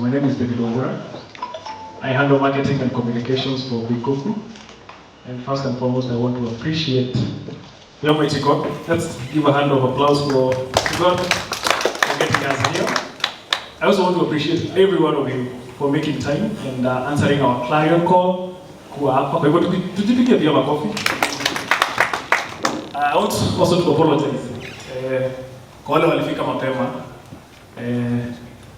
My name is Big Kuku. I handle marketing and communications for Big Kuku. And first and foremost, I want to appreciate the Almighty God. Let's give a hand of applause for God for getting us here. I also want to appreciate every one of you for making time and answering our client call. I want also to apologize.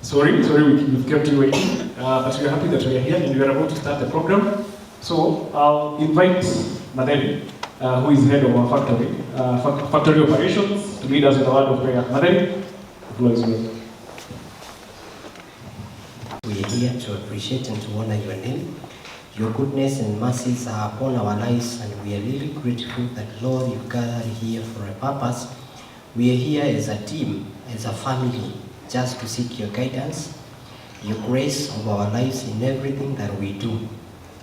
Sorry, we've kept you waiting, but we are happy that we are here and we are about to start the program. So I'll invite Mtaani, who is head of our factory operations, to lead us in a word of prayer. Mtaani, the floor is yours. We are here to appreciate and to honor your name. Your goodness and mercies are upon our lives, and we are really grateful that, Lord, you've gathered here for a purpose. We are here as a team, as a family, just to seek your guidance, your grace of our lives in everything that we do.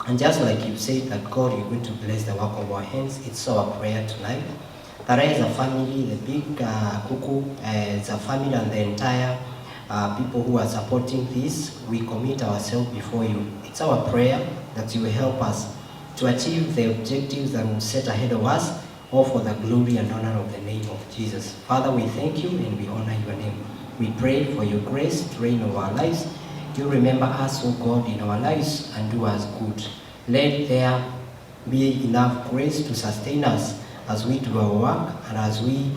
And just like you said that, God, you're going to bless the work of our hands, it's our prayer tonight. That as a family, the Big Kuku, as a family and the entire people who are supporting this, we commit ourselves before you. It's our prayer that you will help us to achieve the objectives that we set ahead of us, all for the glory and honor of the name of Jesus. Father, we thank you and we honor your name. We pray for your grace to reign over our lives. You remember us, O God, in our lives and do us good. Let there be enough grace to sustain us as we do our work and as we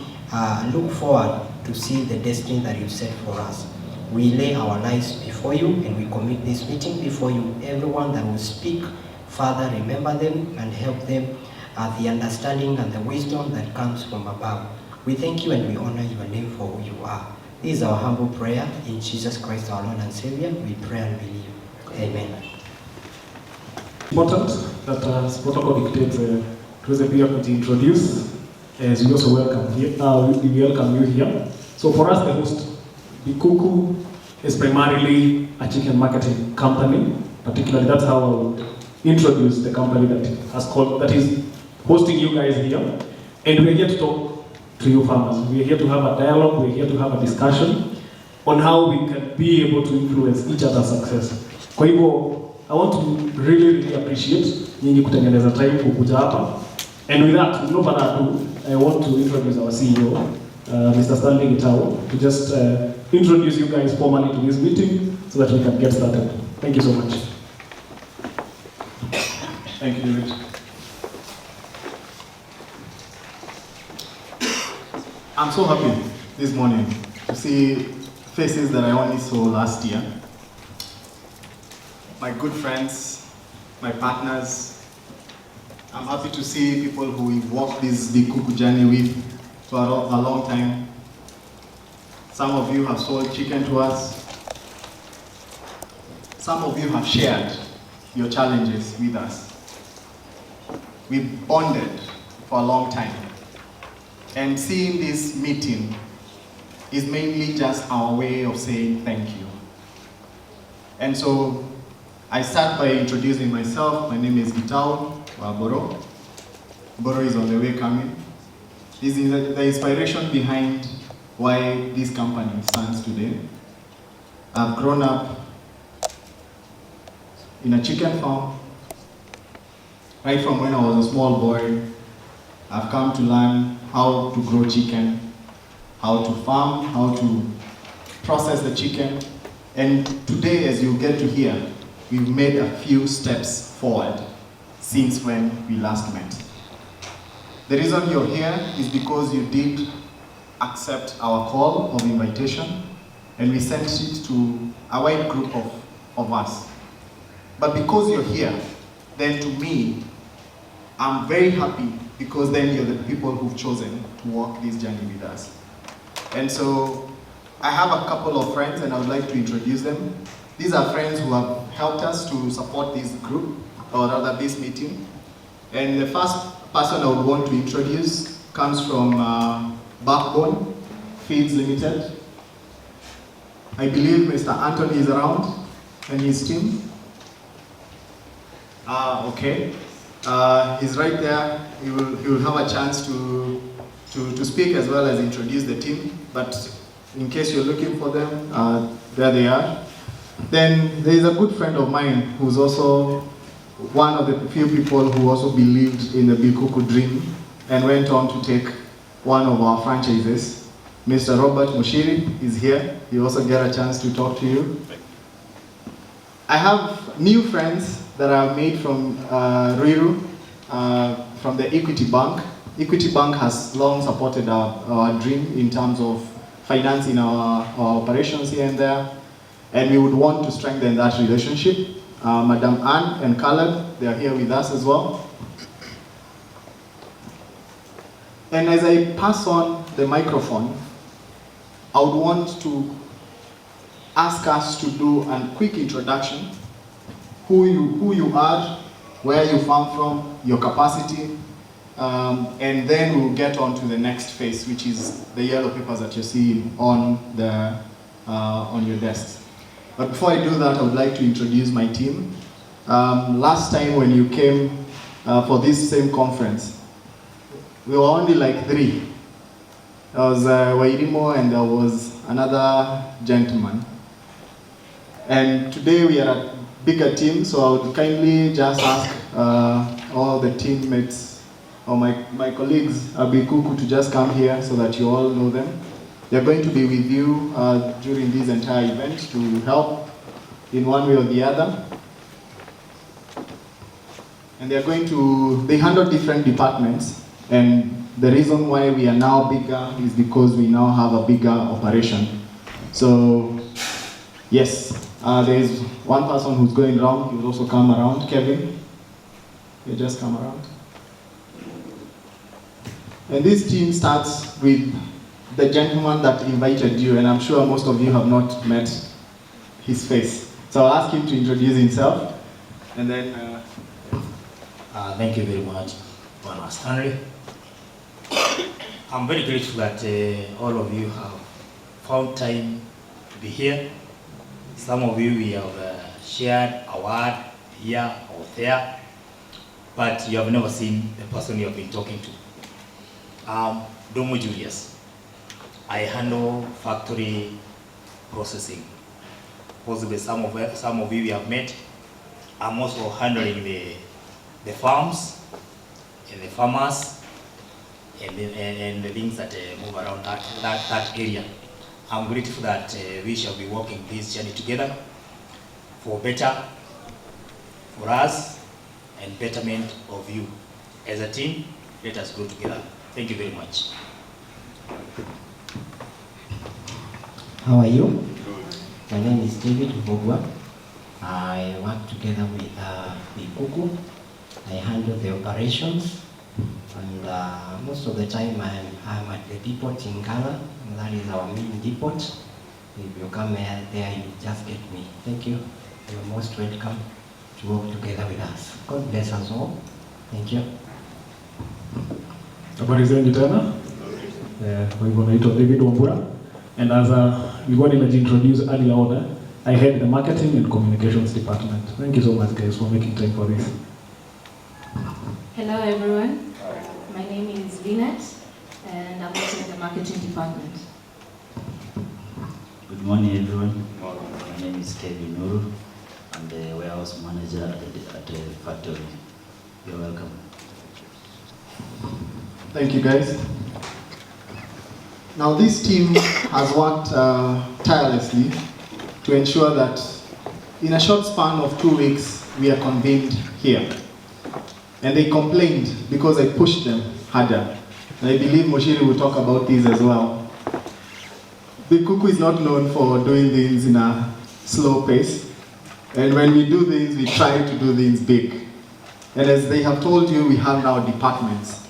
look forward to see the destiny that you set for us. We lay our lives before you and we commit this meeting before you. Everyone that will speak, Father, remember them and help them the understanding and the wisdom that comes from above. We thank you and we honor your name for who you are. This is our humble prayer in Jesus Christ, our Lord and Savior. We pray and believe. Amen. Important that as protocol dictates, to introduce, as we also welcome here. We welcome you here. So for us, the host, Big Kuku is primarily a chicken marketing company. Particularly, that's how I would introduce the company that is hosting you guys here. And we're here to talk to you farmers. We're here to have a dialogue, we're here to have a discussion on how we can be able to influence each other's success. Kwa hivyo, I want to really appreciate nyinyi kutengeneza time kukuja hapa. And with that, no further ado, I want to introduce our CEO, Mr. Stanley Gitau, to just introduce you guys formally to this meeting so that we can get started. Thank you so much. Thank you, David. I'm so happy this morning to see faces that I only saw last year. My good friends, my partners. I'm happy to see people who we've walked this Big Kuku journey with for a long time. Some of you have sold chicken to us. Some of you have shared your challenges with us. We've bonded for a long time. And seeing this meeting is mainly just our way of saying thank you. And so I start by introducing myself. My name is Gitau Boro. Boro is on the way coming. This is the inspiration behind why this company stands today. I've grown up in a chicken farm. Right from when I was a small boy, I've come to learn how to grow chicken, how to farm, how to process the chicken. And today, as you get to hear, we've made a few steps forward since when we last met. The reason you're here is because you did accept our call of invitation, and we sent it to a wide group of us. But because you're here, then to me, I'm very happy because then you're the people who've chosen to walk this journey with us. And so I have a couple of friends and I would like to introduce them. These are friends who have helped us to support this group, or rather this meeting. And the first person I would want to introduce comes from Backbone Feeds Limited. I believe Mr. Anthony is around and his team. Okay. He's right there. He will have a chance to speak as well as introduce the team. But in case you're looking for them, there they are. Then there is a good friend of mine who's also one of the few people who also believed in the Big Kuku dream and went on to take one of our franchises. Mr. Robert Muchiri is here. He also get a chance to talk to you. I have new friends that I've made from Ruiru, from the Equity Bank. Equity Bank has long supported our dream in terms of financing our operations here and there, and we would want to strengthen that relationship. Madam Anne and Caleb, they are here with us as well. And as I pass on the microphone, I would want to ask us to do a quick introduction, who you are, where you come from, your capacity, and then we'll get on to the next phase, which is the yellow papers that you're seeing on your desks. But before I do that, I would like to introduce my team. Last time when you came for this same conference, we were only like 3. There was Wairimo and there was another gentleman. And today we are a bigger team, so I would kindly just ask all the teammates or my colleagues, Big Kuku, to just come here so that you all know them. They're going to be with you during this entire event to help in one way or the other. And they handle different departments, and the reason why we are now bigger is because we now have a bigger operation. So, yes, there is one person who's going around. He will also come around. Kevin, you just come around. And this team starts with the gentleman that invited you, and I'm sure most of you have not met his face. So I'll ask him to introduce himself, and then... Thank you very much, Stanley. I'm very grateful that all of you have found time to be here. Some of you we have shared a word here or there, but you have never seen the person you have been talking to. Domo Julius. I handle factory processing. Possibly some of you have met. I'm also handling the farms and the farmers and the things that move around that area. I'm grateful that we shall be walking this journey together for better for us and betterment of you. As a team, let us grow together. Thank you very much. How are you? My name is David Mbogwa. I work together with Big Kuku. I handle the operations, and most of the time I'm at the depot in Ghana. That is our main depot. If you come there, you just get me. Thank you. You're most welcome to work together with us. God bless us all. Thank you. Habari zenu tena. Kwa hivyo naitwa David Wambura, and as nilikuwa nimejiintroduce earlier on, I head the marketing and communications department. Thank you so much, guys, for making time for this. Hello everyone, my name is Vinette and I'm also in the marketing department. Good morning everyone, my name is Kevin Nuru. I'm the warehouse manager at the factory. You're welcome. Thank you, guys. Now this team has worked tirelessly to ensure that in a short span of 2 weeks we are convened here. And they complained because I pushed them harder. And I believe Muchiri will talk about this as well. Big Kuku is not known for doing things in a slow pace. And when we do things, we try to do things big. And as they have told you, we have now departments.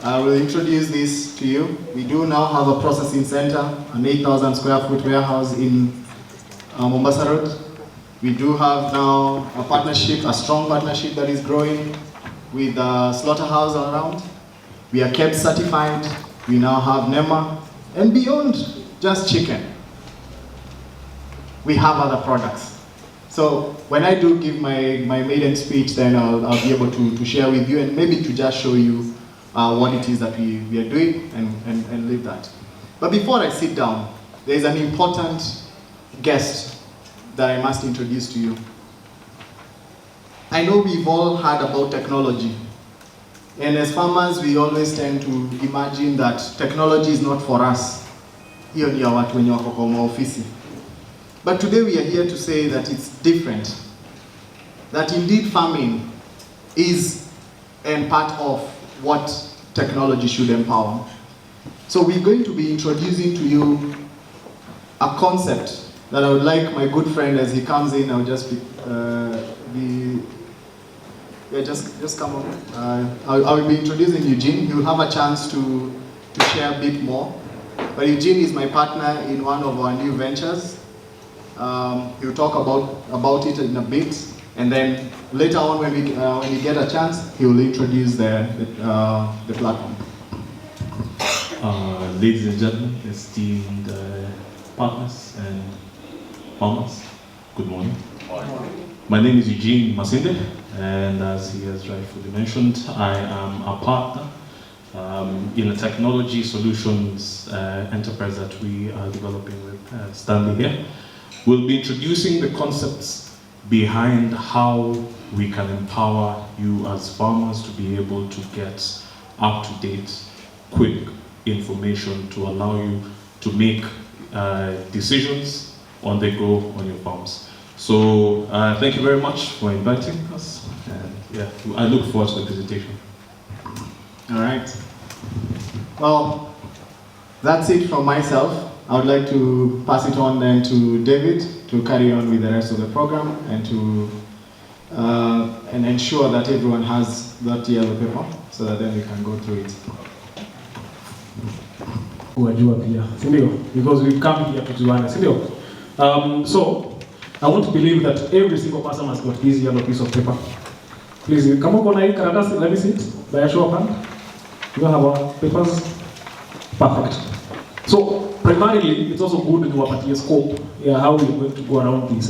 I will introduce this to you. We do now have a processing center, an 8,000 square foot warehouse in Mombasa Road. We do have now a partnership, a strong partnership that is growing with a slaughterhouse around. We are kept certified. We now have NEMA. And beyond just chicken, we have other products. So when I do give my maiden speech, then I'll be able to share with you and maybe to just show you what it is that we are doing and leave that. But before I sit down, there is an important guest that I must introduce to you. I know we've all heard about technology. And as farmers, we always tend to imagine that technology is not for us. Hiyo ni ya watu wenye wako kwa maofisi. But today we are here to say that it's different. That indeed farming is and part of what technology should empower. So we're going to be introducing to you a concept that I would like my good friend, as he comes in, I'll just just come on. I will be introducing Eugene. You'll have a chance to share a bit more. But Eugene is my partner in one of our new ventures. He'll talk about it in a bit, and then later on, when we get a chance, he will introduce the platform. Ladies and gentlemen, esteemed partners and farmers, good morning. My name is Eugene Masinde, and as he has rightfully mentioned, I am a partner in a technology solutions enterprise that we are developing with Stanley here. We'll be introducing the concepts behind how we can empower you as farmers to be able to get up-to-date, quick information to allow you to make decisions on the go on your farms. So thank you very much for inviting us, and yeah, I look forward to the presentation. All right. Well, that's it from myself. I would like to pass it on then to David to carry on with the rest of the program and to and ensure that everyone has that yellow paper so that then we can go through it. Wajua pia, si ndio? Because we've come here to tujuane, si ndio? So I want to believe that every single person has got this yellow piece of paper. Please, kama uko na hii karatasi, let me see it. By a show of hand. You have our papers? Perfect. So primarily, it's also good to have a scope, how we're going to go around this.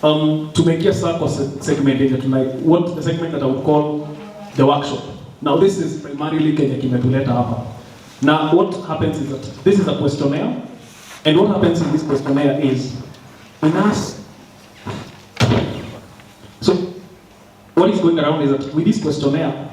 To make a circle segment tonight, what the segment that I would call the workshop. Now this is primarily Kenya kimetuleta hapa. Now what happens is that this is a questionnaire, and what happens in this questionnaire is, in us, so what is going around is that with this questionnaire,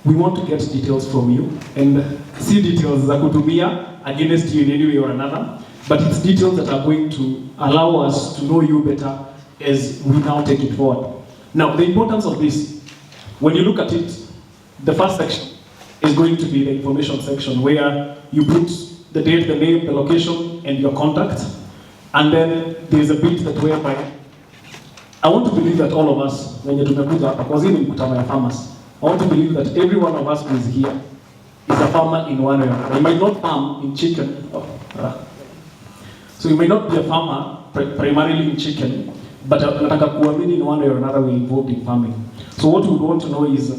we want to get details from you, and see details za kutumia against you in any way or another, but it's details that are going to allow us to know you better as we now take it forward. Now the importance of this, when you look at it, the first section is going to be the information section where you put the date, the name, the location, and your contact. And then there's a bit that whereby I want to believe that all of us, when you're tumekuja hapa, because in mkutano ya farmers, I want to believe that every one of us who is here is a farmer in one way or another. You might not farm in chicken. So you may not be a farmer primarily in chicken, but nataka kuamini in one way or another we're involved in farming. So what we want to know is,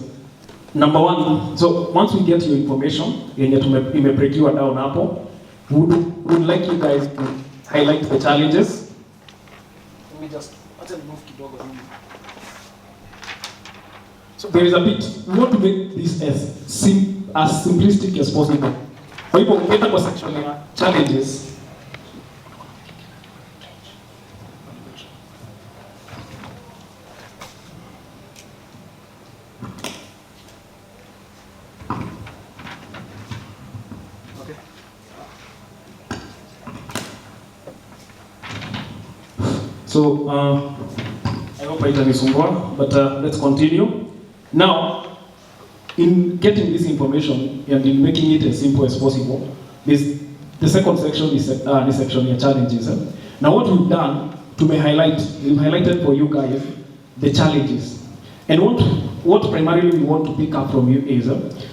number one, so once we get your information, yenye imebreakiwa down hapo, would like you guys to highlight the challenges. Let me just move kidogo. So there is a bit, we want to make this as simplistic as possible. Kwa hivyo ukienda kwa section ya challenges, so I hope I itanisumbua, but let's continue. Now, in getting this information and in making it as simple as possible, the second section is the section of challenges. Now what we've done, we've highlighted for you guys the challenges. And what primarily we want to pick up from you is,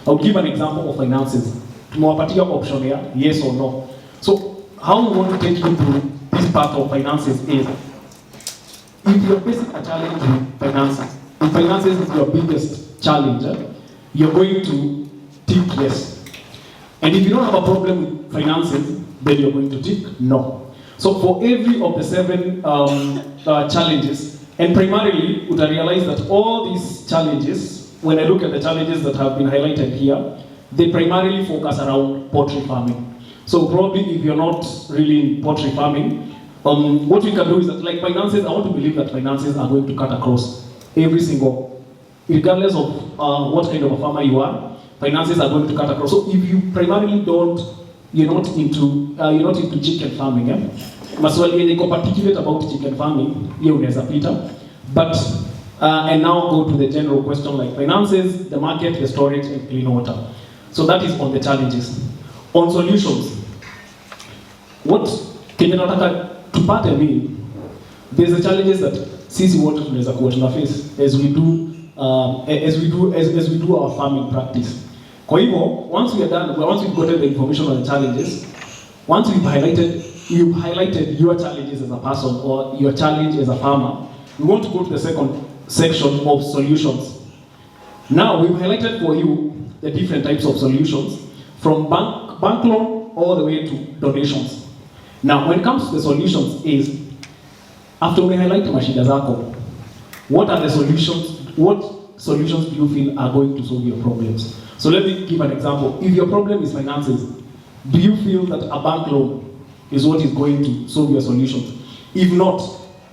I'll give an example of finances. Tumewapatia option here, yes or no. So how we want to take you through this part of finances is, if you're facing a challenge with finances, if finances is your biggest challenge, you're going to tick yes. And if you don't have a problem with finances, then you're going to tick no. So for every of the 7 challenges, and primarily, you realize that all these challenges, when I look at the challenges that have been highlighted here, they primarily focus around poultry farming. So probably if you're not really in poultry farming, what we can do is that, like finances, I want to believe that finances are going to cut across every single, regardless of what kind of a farmer you are, finances are going to cut across. So if you primarily you're not into chicken farming, maswali yenye iko particulate about chicken farming, hiyo unaweza pita. But and now go to the general question like finances, the market, the storage, and clean water. So that is on the challenges. On solutions, what Kenya nataka tupate ni, there's the challenges that sisi wote tunaweza kuwa tuna face as we do our farming practice. Kwa hivyo, once we've gotten the information on the challenges, once you've highlighted your challenges as a person or your challenge as a farmer, we want to go to the second section of solutions. Now, we've highlighted for you the different types of solutions, from bank loan all the way to donations. Now, when it comes to the solutions is, after we highlight mashida zako, what are the solutions? What solutions do you feel are going to solve your problems? So let me give an example. If your problem is finances, do you feel that a bank loan is what is going to solve your solutions? If not,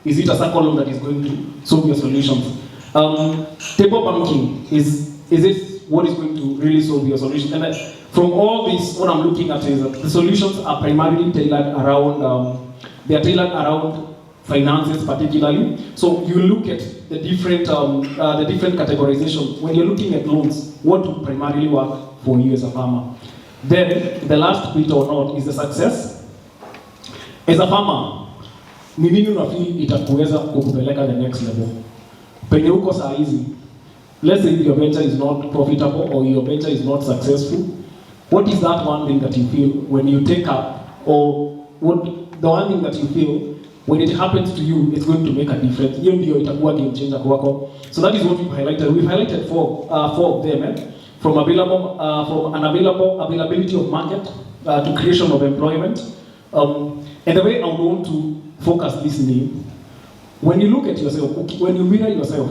is it a circle loan that is going to solve your solutions? Table banking, is it what is going to really solve your solutions? And from all this, what I'm looking at is that the solutions are primarily tailored around, finances particularly. So you look at the different categorization. When you're looking at loans, what would primarily work for you as a farmer? Then the last bit or not is the success. As a farmer, ni nini unafeel itakuweza kukupeleka the next level? Penye uko saa hizi, let's say your venture is not profitable or your venture is not successful, what is that one thing that you feel when you take up, or what the one thing that you feel when it happens to you, it's going to make a difference? Hiyo ndio itakuwa game changer kwako. So that is what we've highlighted. We've highlighted four of them, from availability of market to creation of employment. And the way I want to focus this name, when you look at yourself, when you mirror yourself,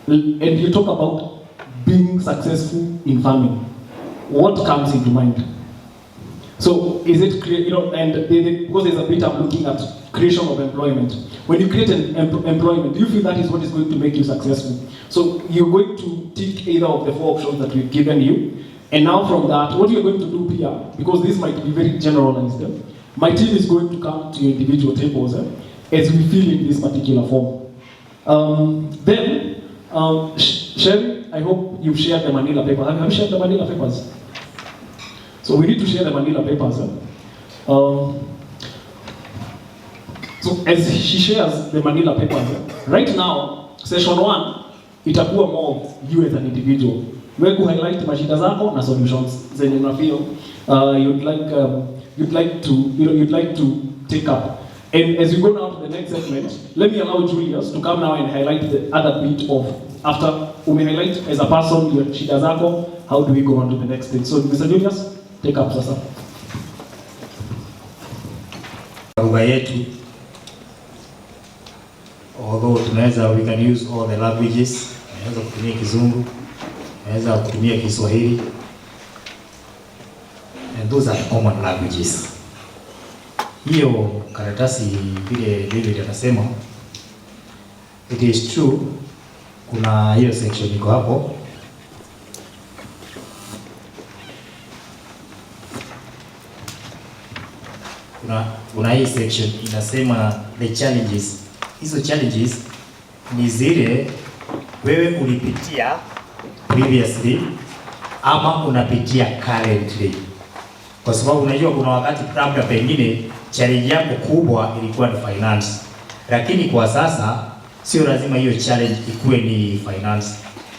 and you talk about being successful in farming, what comes into mind? So is it, because there's a bit I'm looking at creation of employment. When you create an employment, do you feel that is what is going to make you successful? So you're going to tick either of the four options that we've given you. And now from that, what you're going to do here, because this might be very generalized, my team is going to come to your individual tables as we fill in this particular form. Sherry, I hope you've shared the Manila paper. Have you shared the Manila papers? So we need to share the Manila papers. So as she shares the Manila papers, right now, session 1, itakuwa more of you as an individual. Wewe highlight mashida zako na solutions zenye una feel you'd like to take up. And as we go now to the next segment, let me allow Julius to come now and highlight the other bit of, after we highlight as a person your shida zako, how do we go on to the next thing? So Mr. Julius, take up sasa. Lugha yetu, although we can use all the languages, tunaweza kutumia Kizungu, tunaweza kutumia Kiswahili, and those are common languages. Hiyo karatasi vile David anasema, it is true, kuna hiyo section iko hapo. Kuna hii section inasema the challenges. Hizo challenges ni zile wewe ulipitia previously ama unapitia currently. Kwa sababu unajua kuna wakati labda pengine challenge yako kubwa ilikuwa ni finance. Lakini kwa sasa sio lazima hiyo challenge ikuwe ni finance.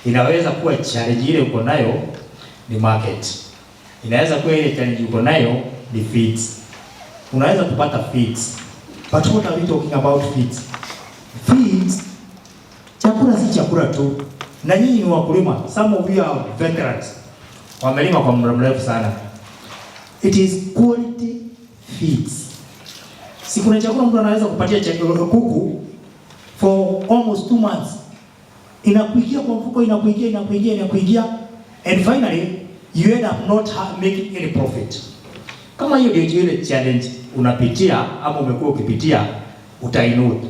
Inaweza kuwa challenge ile uko nayo ni market. Inaweza kuwa ile challenge uko nayo ni feeds. Unaweza kupata feeds. But what are we talking about feeds? Feeds, chakula si chakula tu. Na nyinyi ni wakulima. Some of you are veterans. Wamelima kwa muda mrefu sana. It is quality feeds. Si kuna chakula mtu anaweza kupatia kuku for almost 2 months. Inakuingia kwa mfuko, inakuingia. And finally, you end up not making any profit. Kama hiyo ndio ile challenge unapitia ama umekuwa ukipitia utainote.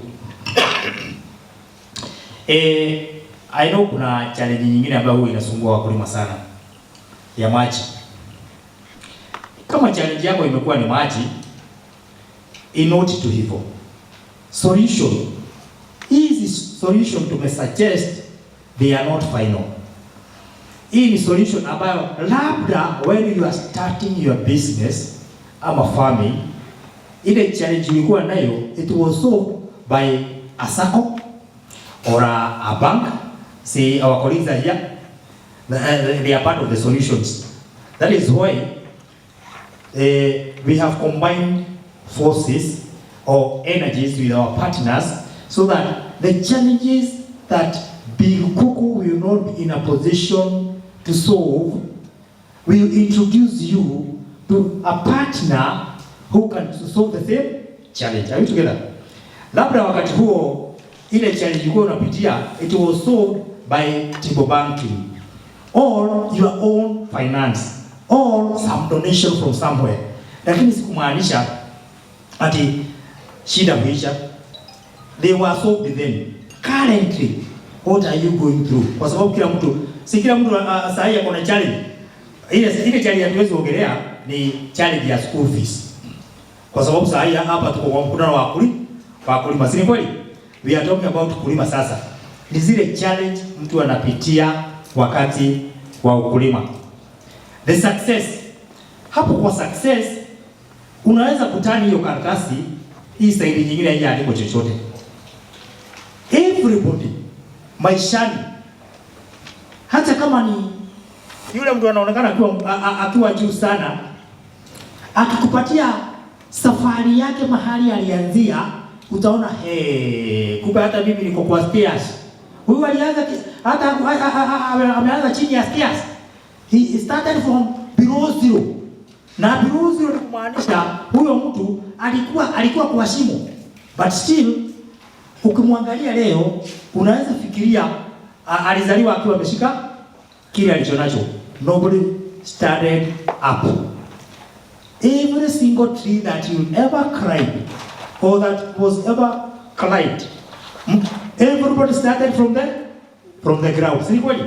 I know kuna challenge nyingine ambayo huwa inasumbua wakulima sana ya maji. Kama challenge yako imekuwa ni maji, inote tu hivyo. Solution. Hizi solution tumesuggest, they are not final. Hii ni solution ambayo labda when you are starting your business ama farming, ile challenge ulikuwa nayo, it was solved by a sacco or a bank. See, our colleagues are here. They are part of the solutions. That is why we have combined forces or energies with our partners so that the challenges that Big Kuku will not be in a position to solve, will introduce you to a partner who can solve the same challenge. Are we together? Labda wakati huo ile challenge ulikuwa unapitia, it was solved by table banking or your own finance or some donation from somewhere. Lakini sikumaanisha ati shida huisha. They were solved then. Currently, what are you going through? Kwa sababu kila mtu, si kila mtu saa hii ako na challenge. Ile challenge hatuwezi ongelea ni challenge ya school fees. Kwa sababu saa hii hapa tuko kwa mkutano wa wakulima. Si kweli? We are talking about kulima sasa. Ni zile challenge mtu anapitia wakati wa ukulima. The success. Hapo kwa success unaweza kutani hiyo karatasi hii side nyingine haijaandikwa chochote. Everybody maishani, hata kama ni yule mtu anaonekana akiwa juu sana, akikupatia safari yake mahali alianzia, utaona kumbe hata mimi niko kwa stairs. Huyu alianza hata ameanza chini ya stairs. He started from below zero. Na below zero ni kumaanisha huyo mtu alikuwa kwa shimo. But still ukimwangalia leo unaweza fikiria alizaliwa akiwa ameshika kile alichonacho. Nobody started up. Every single tree that you ever climbed or that was ever climbed, everybody started from the ground. Si kweli?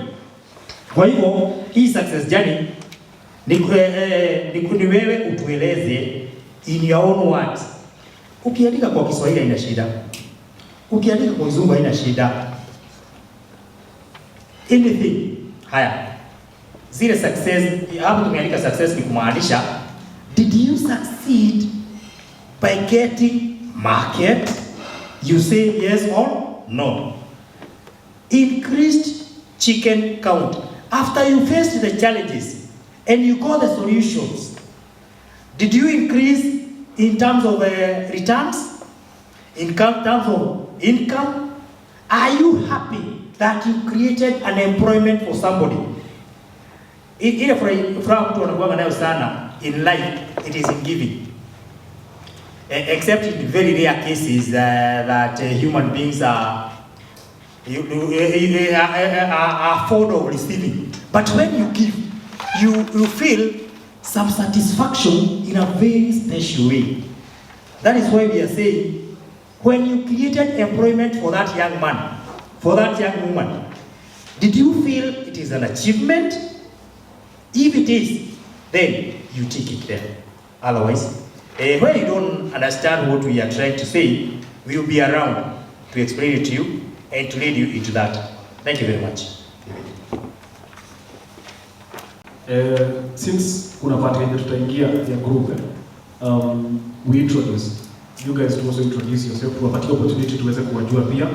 Kwa hivyo hii success journey ni wewe utueleze in your own words. Ukiandika kwa Kiswahili haina shida. Ukiandika kwa Kizungu haina shida. Anything. Haya. Zile success, hapo tumeandika success ni kumaanisha, did you succeed by getting market? You say yes or no. Increased chicken count. After you faced the challenges and you got the solutions, did you increase in terms of returns? In terms of income? Are you happy that you created an employment for somebody? Ile furaha mtu anakuwa nayo sana in life, it is in giving. Except in very rare cases that human beings are fond of receiving. But when you give, you feel some satisfaction in a very special way. That is why we are saying, when you created employment for that young man, for that young woman, did you feel it is an achievement? If it is, then you take it there. Otherwise, when you don't understand what we are trying to say, we will be around to explain it to you and to lead you into that. Thank you very much. Since kuna part yenye tutaingia ya group, we introduce you guys to also introduce yourself, tuwapatie opportunity tuweze kuwajua pia,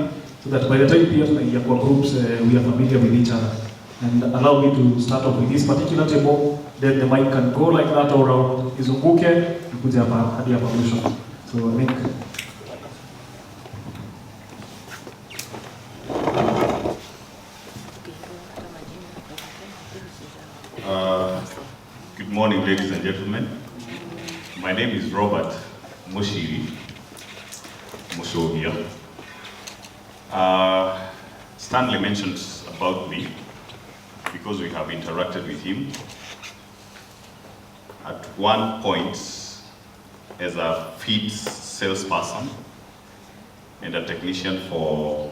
so that by the time pia tunaingia kwa groups we are familiar with each other. And allow me to start off with this particular table, then the mic can go like that all around, izunguke, ikuje hapa hadi hapa mwisho. So Nick. Good morning, ladies and gentlemen. My name is Robert Muchiri. Here. Stanley mentioned about me because we have interacted with him. At one point, as a feed salesperson and a technician for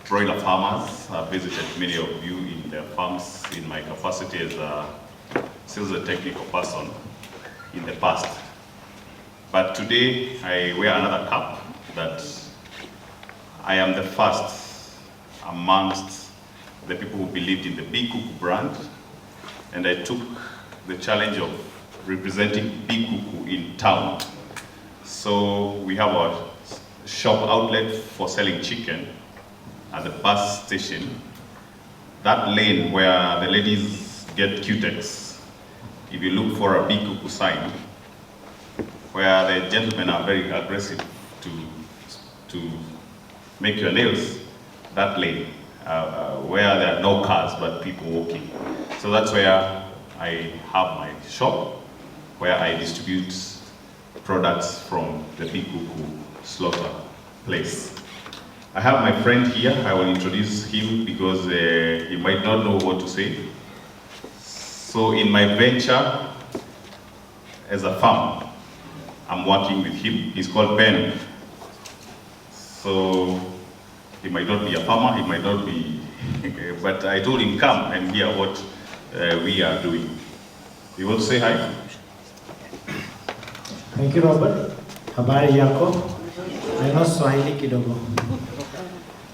broiler farmers. I've visited many of you in their farms in my capacity as a sales and technical person in the past. But today I wear another cap, that I am the first amongst the people who believed in the Big Kuku brand, and I took the challenge of representing Big Kuku in town. So we have a shop outlet for selling chicken at the bus station. That lane where the ladies get Q-Tex, if you look for a Big Kuku sign, where the gentlemen are very aggressive to make your nails, that lane, where there are no cars but people walking. So that's where I have my shop, where I distribute products from the Big Kuku slaughter place. I have my friend here. I will introduce him because he might not know what to say. So in my venture as a farmer, I'm working with him. He's called Ben. So he might not be a farmer, he might not be, but I told him, come and hear what we are doing. You want to say hi? Thank you, Robert. Habari yako? I know Swahili kidogo.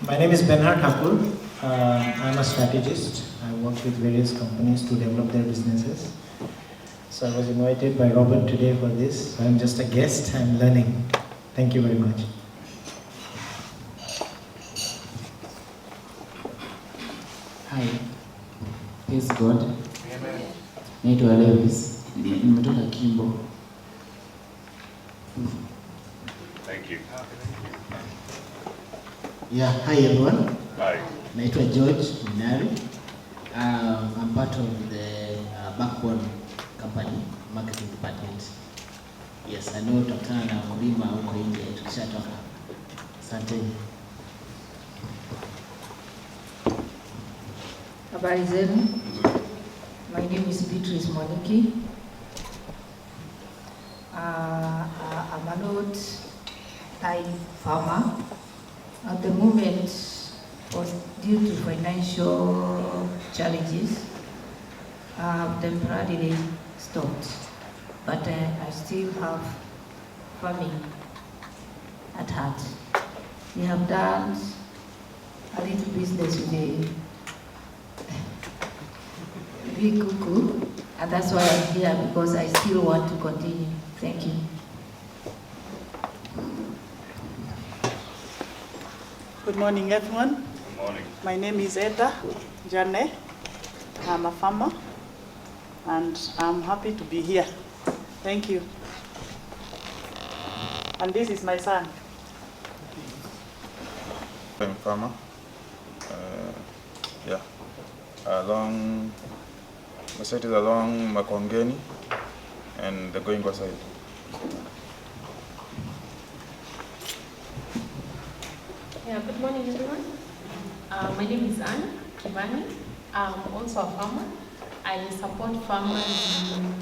My name is Benhar Thakur. I'm a strategist. I work with various companies to develop their businesses. So I was invited by Robert today for this. So I'm just a guest. I'm learning. Thank you very much. Hi. Praise God. Naitwa Lewis. Nimetoka Kimbo. Thank you. Yeah, hi everyone. Hi. Naitwa George Minari. I'm part of the Backbone Company Marketing Department. Yes, I know tutakutana na wakulima huko nje tukishatoka. Asanteni. Habari zenu. My name is Beatrice Moniki. I'm an old Thai farmer. At the moment, was due to financial challenges, I have temporarily stopped, but I still have farming at heart. We have done a little business with the Big Kuku, and that's why I'm here, because I still want to continue. Thank you. Good morning, everyone. Good morning. My name is Eda Jane. I'm a farmer, and I'm happy to be here. Thank you. And this is my son. I'm a farmer. Yeah. Along, my site is along Makongeni and the Goingwa side. Yeah, good morning everyone. My name is Anna Kimani. I'm also a farmer. I support farmers in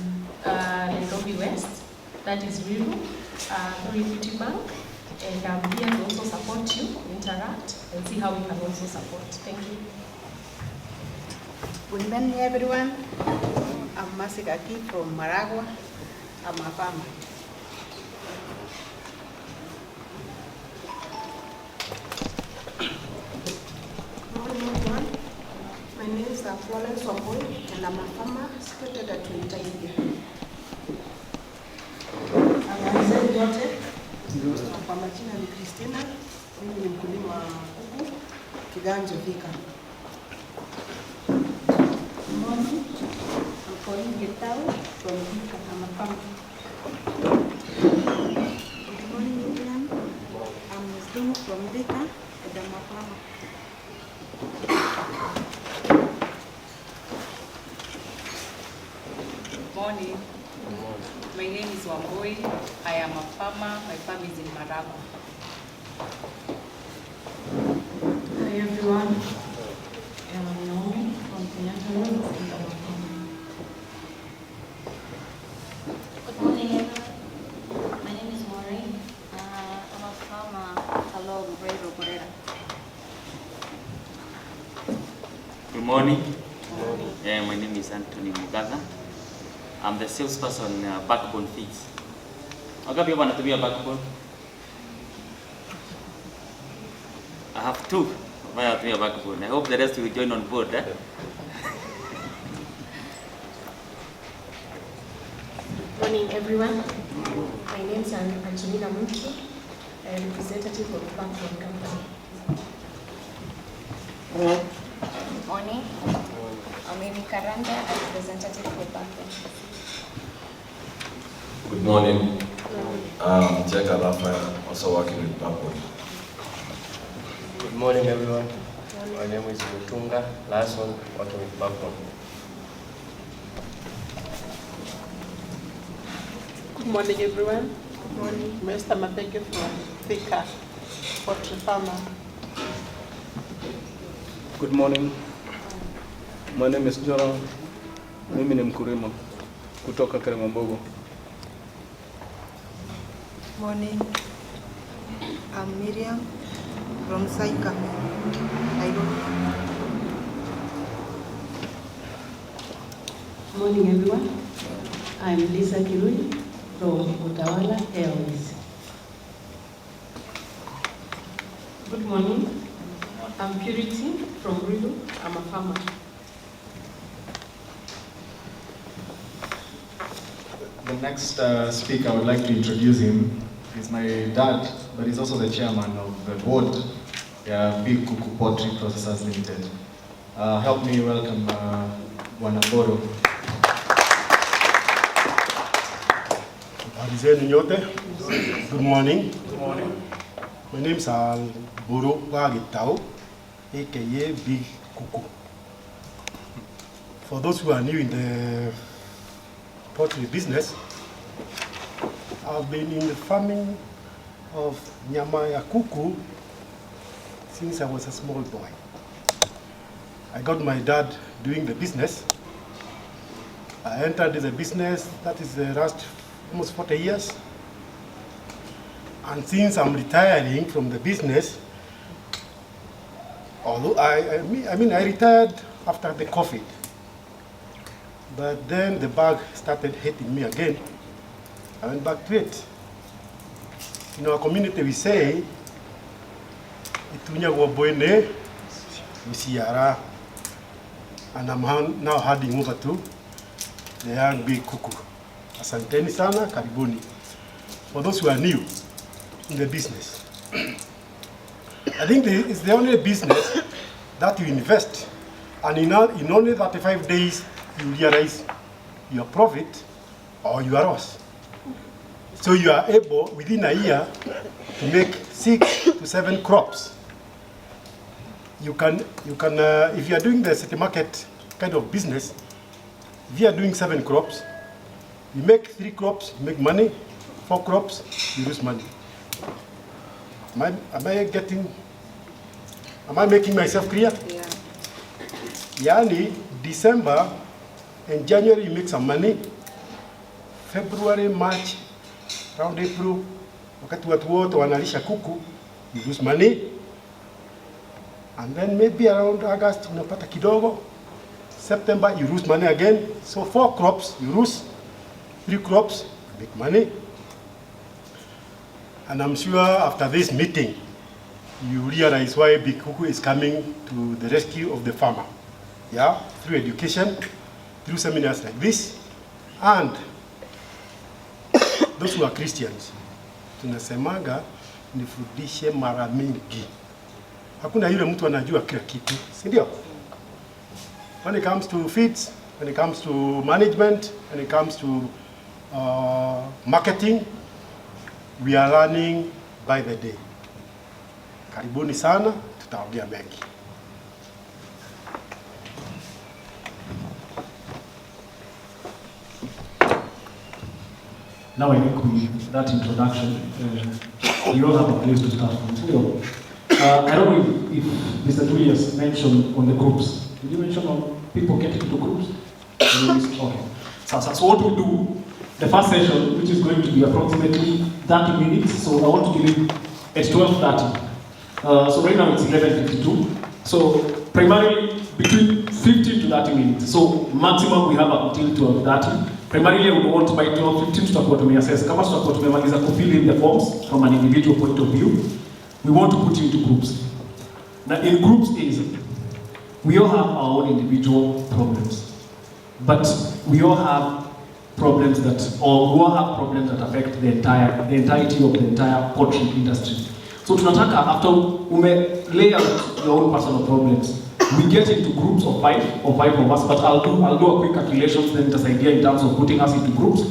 Nairobi West, that is Riru, through Equity Bank. And I'm here to also support you, interact, and see how we can also support. Thank you. Good morning everyone. I'm Masikaki from Maragua. I'm a farmer. My name is Florence Wambui, and I'm a farmer situated at Untitled. Habari zote. Kwa majina ni Christina. Mimi ni mkulima wa kuku Kiganjo Vika. Good morning. I'm calling Gitau from Vika. I'm a farmer. Good morning everyone. I'm Wisdom from Vika, and I'm a farmer. Morning. My name is Wambui. I am a farmer. My farm is in Maragua. Hi everyone. I'm Naomi from Kenyatta Road, and I'm a farmer. Good morning everyone. Good morning. My name is Anthony Mugaga. I'm the salesperson Backbone Feeds. Wangapi hapa wanatumia Backbone? I have 2 ambayo wanatumia Backbone. I hope the rest will join on board. Morning, everyone. My name is Angelina Muchiri, a representative of the Backbone Company. Morning. I'm Amy Karanja, a representative for Backbone. Good morning. I'm Jeka Raphael, also working with Backbone. Good morning, everyone. My name is Mutunga Larson, working with Backbone. Good morning, everyone. Good morning. Mr. Mateke from Thika, Poultry Farmer. Good morning. My name is Joran. Mimi ni mkulima kutoka Karimambogo. Morning. I'm Miriam from Saika, Nairobi. Morning, everyone. I'm Lisa Kirui from Utawala Airways. Good morning. I'm Purity from Rilu. I'm a farmer. The next speaker, I would like to introduce him. He's my dad, but he's also the chairman of the board, Big Kuku Poultry Processors Limited. Help me welcome Wanaboro. Habari zenu nyote. Good morning. Good morning. My name is Buru Gitau, aka Big Kuku. For those who are new in the poultry business, I've been in the farming of nyama ya kuku since I was a small boy. I got my dad doing the business. I entered the business, that is the last almost 40 years. And since I'm retiring from the business, although I retired after the COVID, but then the bug started hitting me again. I went back to it. In our community we say, Itunya Waboene, Usiara, and I'm now handing over to the young Big Kuku. Asanteni sana, karibuni. For those who are new in the business, I think it's the only business that you invest, and in only 35 days you realize your profit or your loss. So you are able within a year to make 6 to 7 crops. You can if you are doing the city market kind of business, if you are doing 7 crops, you make 3 crops, you make money, 4 crops, you lose money. Am I making myself clear? Yeah. Yani, December and January you make some money, February, March, around April, wakati watu wote wanalisha kuku, you lose money. And then maybe around August unapata kidogo, September you lose money again. So 4 crops you lose, 3 crops you make money. And I'm sure after this meeting, you realize why Big Kuku is coming to the rescue of the farmer. Yeah, through education, through seminars like this, and those who are Christians. Tunasemaga nifundishe mara mingi. Hakuna yule mtu anajua kila kitu, si ndio? When it comes to feeds, when it comes to management, when it comes to marketing, we are learning by the day. Karibuni sana, tutaongea mengi. Now I think with that introduction, we all have a place to start from. So, I don't know if Mr. Julius mentioned on the groups. Did you mention on people getting into groups? Okay. So what we'll do, the first session, which is going to be approximately 30 minutes, so I want to leave at 12:30. So right now it's 11:52. So primarily between 15 to 30 minutes. So maximum we have until 12:30. Primarily we want by 12:15 tutakuwa tumeassess. Kama tutakuwa tumemaliza to fill in the forms from an individual point of view, we want to put you into groups. Now in groups is, we all have our own individual problems, but we all have problems that, or we all have problems that affect the entirety of the entire poultry industry. So tunataka after lay out your own personal problems, we get into groups of five of us, but I'll do a quick calculations then just idea in terms of putting us into groups.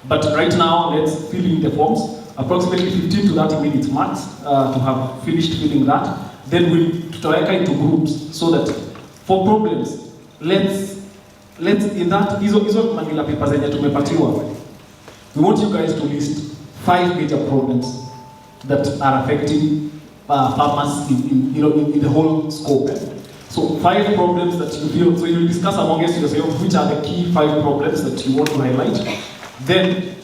But right now, let's fill in the forms, approximately 15 to 30 minutes max to have finished filling that. Then we'll tutaweka into groups so that for problems, let's in that hizo manila papers zenye tumepatiwa, we want you guys to list 5 major problems that are affecting farmers in the whole scope. So 5 problems that you feel, so you'll discuss among yourself which are the key 5 problems that you want to highlight. Then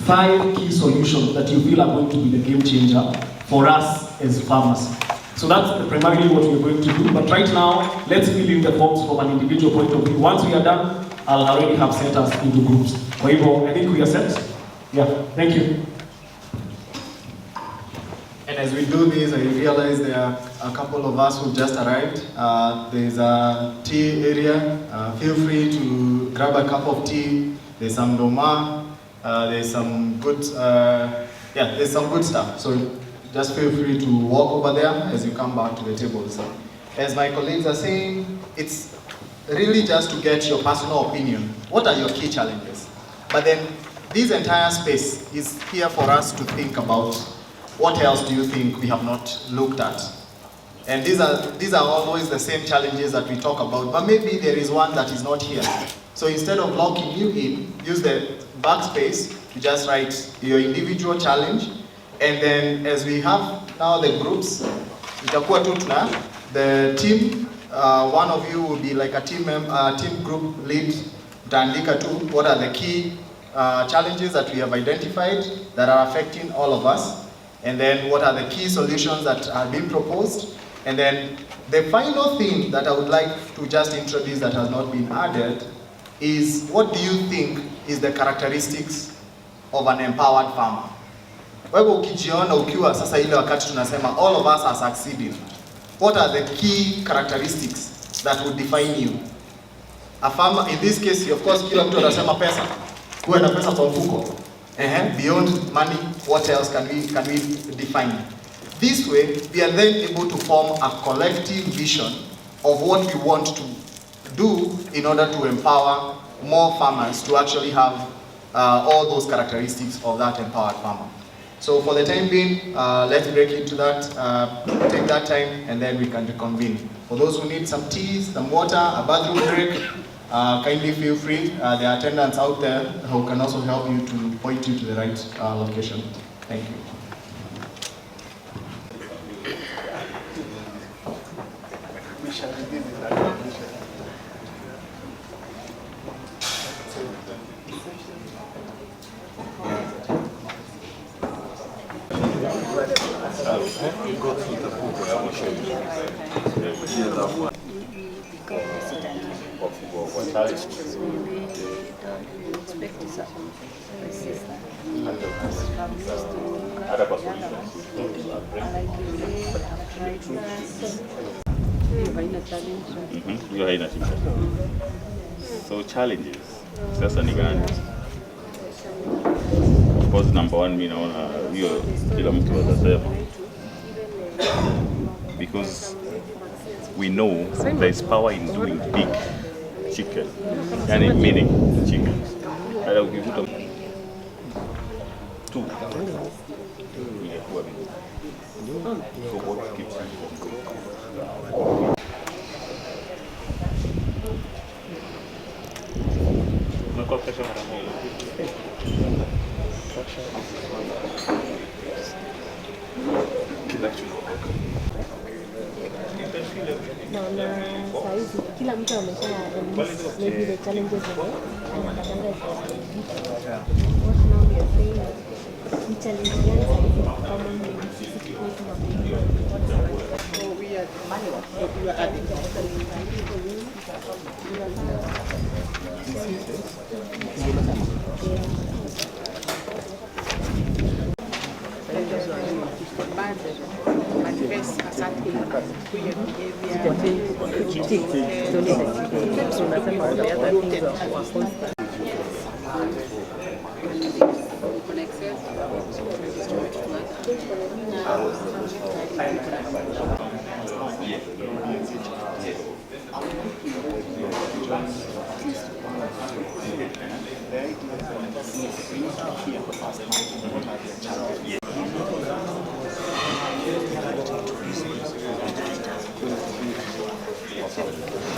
5 key solutions that you feel are going to be the game changer for us as farmers. So that's primarily what we're going to do. But right now, let's fill in the forms from an individual point of view. Once we are done, I'll already have set us into groups. I think we are set. Yeah, thank you. And as we do this, I realize there are a couple of us who just arrived. There's a tea area. Feel free to grab a cup of tea. There's some doma. There's some good, there's some good stuff. So just feel free to walk over there as you come back to the tables. As my colleagues are saying, it's really just to get your personal opinion. What are your key challenges? But then this entire space is here for us to think about what else do you think we have not looked at. And these are always the same challenges that we talk about, but maybe there is one that is not here. So instead of locking you in, use the backspace to just write your individual challenge. And then as we have now the groups, the team, one of you will be like a team group lead, Tandika too. What are the key challenges that we have identified that are affecting all of us? And then what are the key solutions that are being proposed? And then the final thing that I would like to just introduce that has not been added is, what do you think is the characteristics of an empowered farmer? Wewe ukijiona ukiwa sasa ile wakati tunasema all of us are succeeding, what are the key characteristics that would define you? A farmer, in this case, of course, kila mtu anasema pesa. Kuwe na pesa kwa mfuko. Beyond money, what else can we define? This way, we are then able to form a collective vision of what we want to do in order to empower more farmers to actually have all those characteristics of that empowered farmer. So for the time being, let's break into that, take that time, and then we can reconvene. For those who need some tea, some water, a bathroom break, kindly feel free. There are attendants out there who can also help you to point you to the right location. Thank you. We shall begin with that. Go through the book, I will show you. So challenges, sasa ni gani? Of course, number one, mimi naona hiyo kila mtu atasema, because we know there is power in doing big chicken, yani meaning chicken. Hata ukikuta tu ingekuwa vizuri. So what keeps you going? Umekuwa kesho mara moja. Naona saizi kila mtu amesha maybe the challenges anapatanga what now we are saying Ni challenge gani kama sisi tuko tunapenda? So we are manual. We are adding.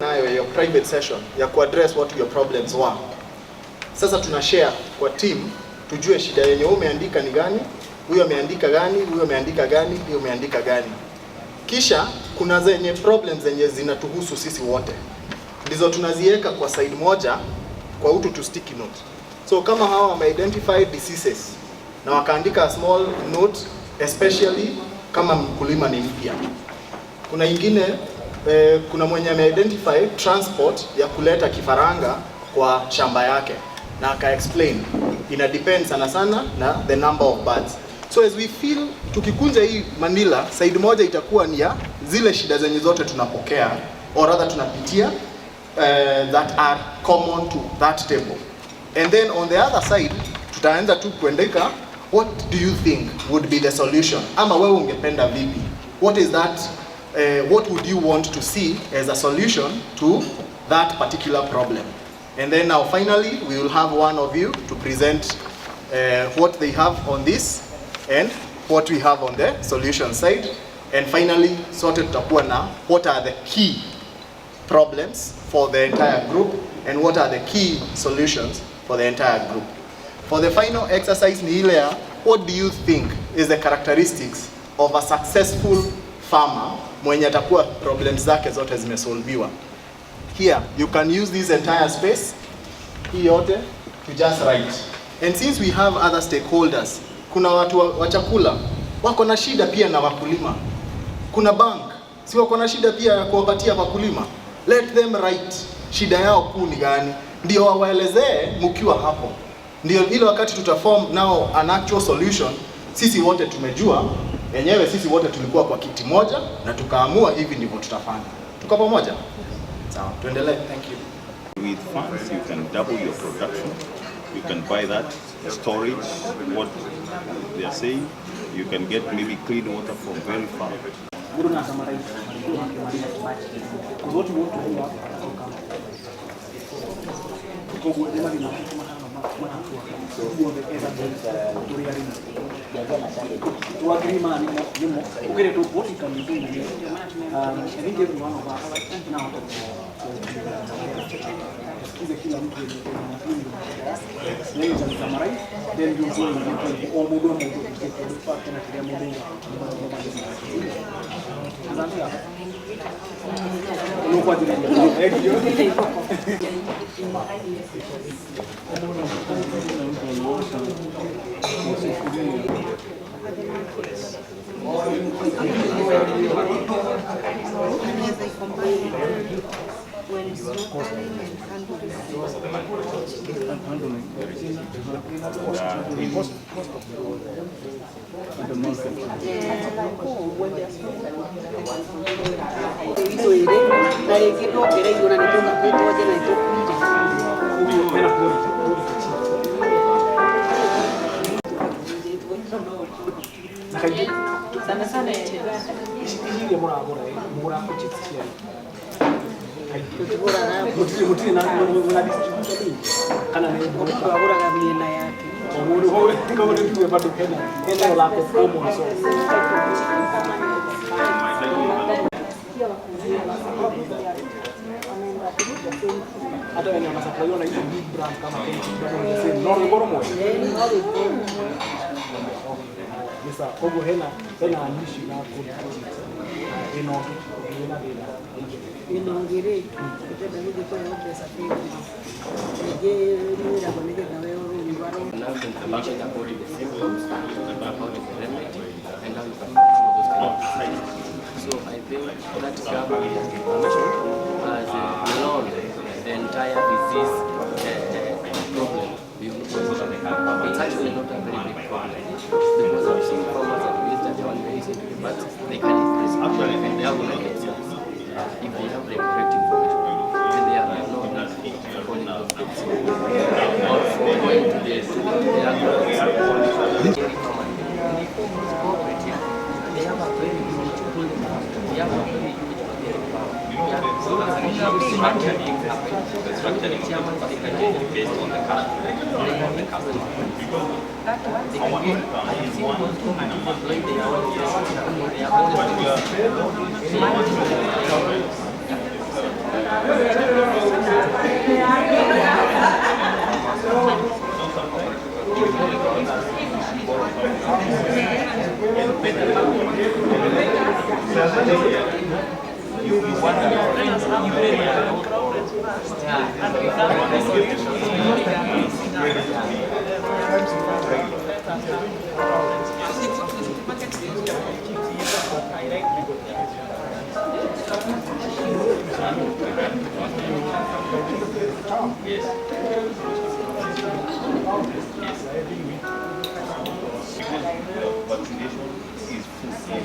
Nayo your private session ya kuaddress what your problems were. Sasa tuna share kwa team tujue shida yenye umeandika ni gani, huyo ameandika gani, huyo ameandika gani, huyo ameandika gani. Kisha kuna zenye problems zenye zinatuhusu sisi wote. Ndizo tunaziweka kwa side moja kwa utu to sticky note. So kama hawa wame identify diseases na wakaandika a small note, especially kama mkulima ni mpya. Kuna ingine kuna mwenye ame-identify transport ya kuleta kifaranga kwa shamba yake na aka-explain. Ina depend sana sana na the number of birds. So as we feel, tukikunja hii Manila, side moja itakuwa ni ya zile shida zenye zote tunapokea, or rather tunapitia, that are common to that table. And then on the other side, tutaanza tu kuandika, what do you think would be the solution? Ama wewe ungependa vipi? What is that? What would you want to see as a solution to that particular problem? And then now finally we will have one of you to present what they have on this and what we have on the solution side. And finally, sote tutakuwa na what are the key problems for the entire group and what are the key solutions for the entire group. For the final exercise ni ile ya what do you think is the characteristics of a successful farmer mwenye atakuwa problems zake zote zimesolviwa. Here you can use this entire space hii yote to just write. And since we have other stakeholders, kuna watu wa chakula wako na shida pia na wakulima. Kuna bank si wako na shida pia ya kuwapatia wakulima. Let them write shida yao kuu ni gani, ndio wawaelezee mkiwa hapo. Ndio ile wakati tutaform now an actual solution, sisi wote tumejua yenyewe, sisi wote tulikuwa kwa kiti moja na tukaamua hivi ndivyo tutafanya. Tuko pamoja? Sawa, tuendelee. Thank you. With funds, you can double your production. You can buy that storage, what they are saying. You can get maybe clean water from very far. Sana sana ile mura kuchitia. Muchiri na distribution kana ni bora kabisa yake. Uhuru hoe kama ndio bado hela la common so. Hata wenye wanasapaiwa na hizo big brand kama Poultry, no ngoro moja. Sasa kogo hela andishi na inongere kitenda nije kwa pesa pia. Je, ni la boneke na wewe Now the information about the symptoms, about the remedy, and how you can control those kind of diseases. So I think that government information has known the entire disease problem. It's actually not a very big problem because I've seen farmers that use that one very easily, but they can increase actually and they have like it if they have the correct information. And they are not calling those things. Or for going to the agribusiness. They have a very huge pulling power. They have a very huge pulling power. The structuring chairman, they can get based on the customer. They can get customer. They can get, I've seen most companies employ their own vaccination is full.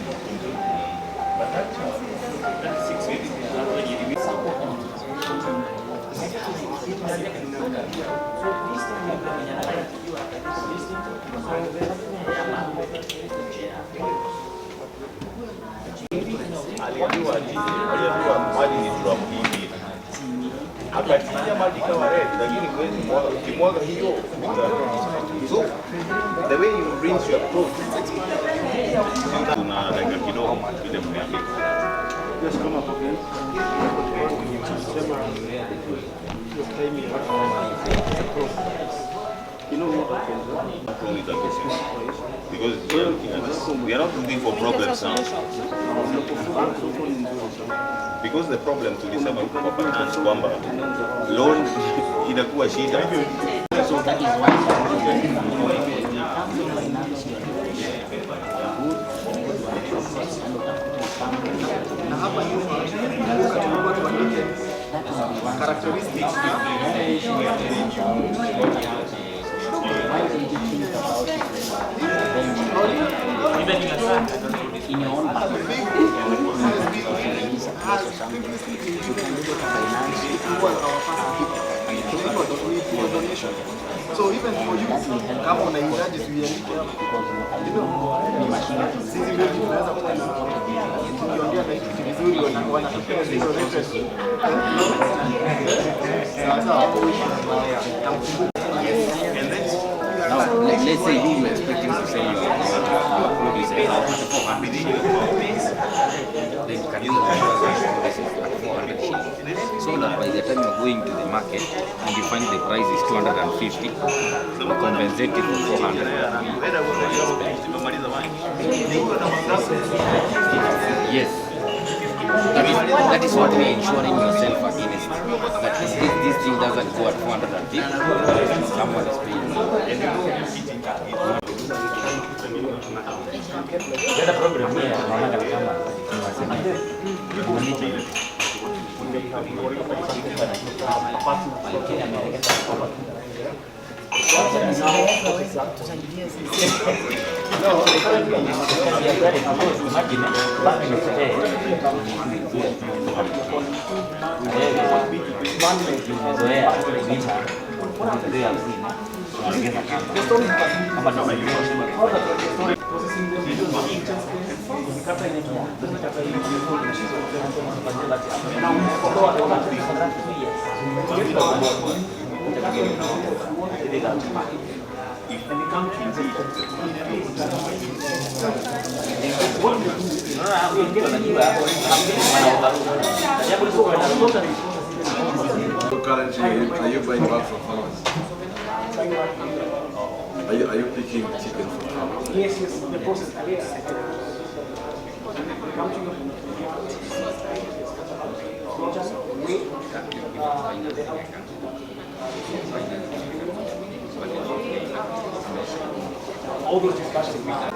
But that's 6 weeks. Aliambiwa mali ni drop hivi. Akatinya maji kama red, lakini ukimwaga hiyo. So the way you rinse your clothes, kuna dakika kidogo vile mmeandika. Just come up again. You know what happens? Because we are not looking for problems now. Because the problem tulisema kwa finance kwamba loan inakuwa shida. So that is why na hapa nyuma kumbuka tulikuwa tuandike characteristics even in your own bank, so even for you kama unahitaji tuiandike sisi ndio tunaweza kuongea na kitu vizuri wanatokea hizo reference sasa now, let's say you were expecting to sell your produce at 400 shillings. Then can you this at 400 shillings? So that by the time you're going to the market and you find the price is 250, you compensate it for 400. Yes. That is what we're insuring yourself against. That this thing doesn't go at 450. Someone is paying. The other problem here, Currently, are you buying back from farmers? Are you picking chicken from farmers? Yes, the process. All those discussions we had.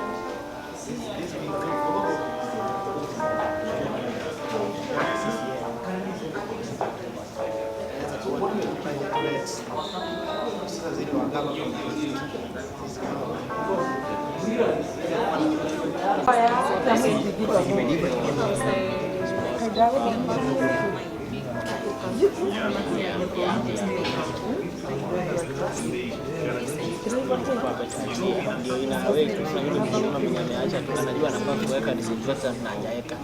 Ndio inaweka kama mwenye ameacha tu anajua anafaa kuweka disinfectant na hajaweka.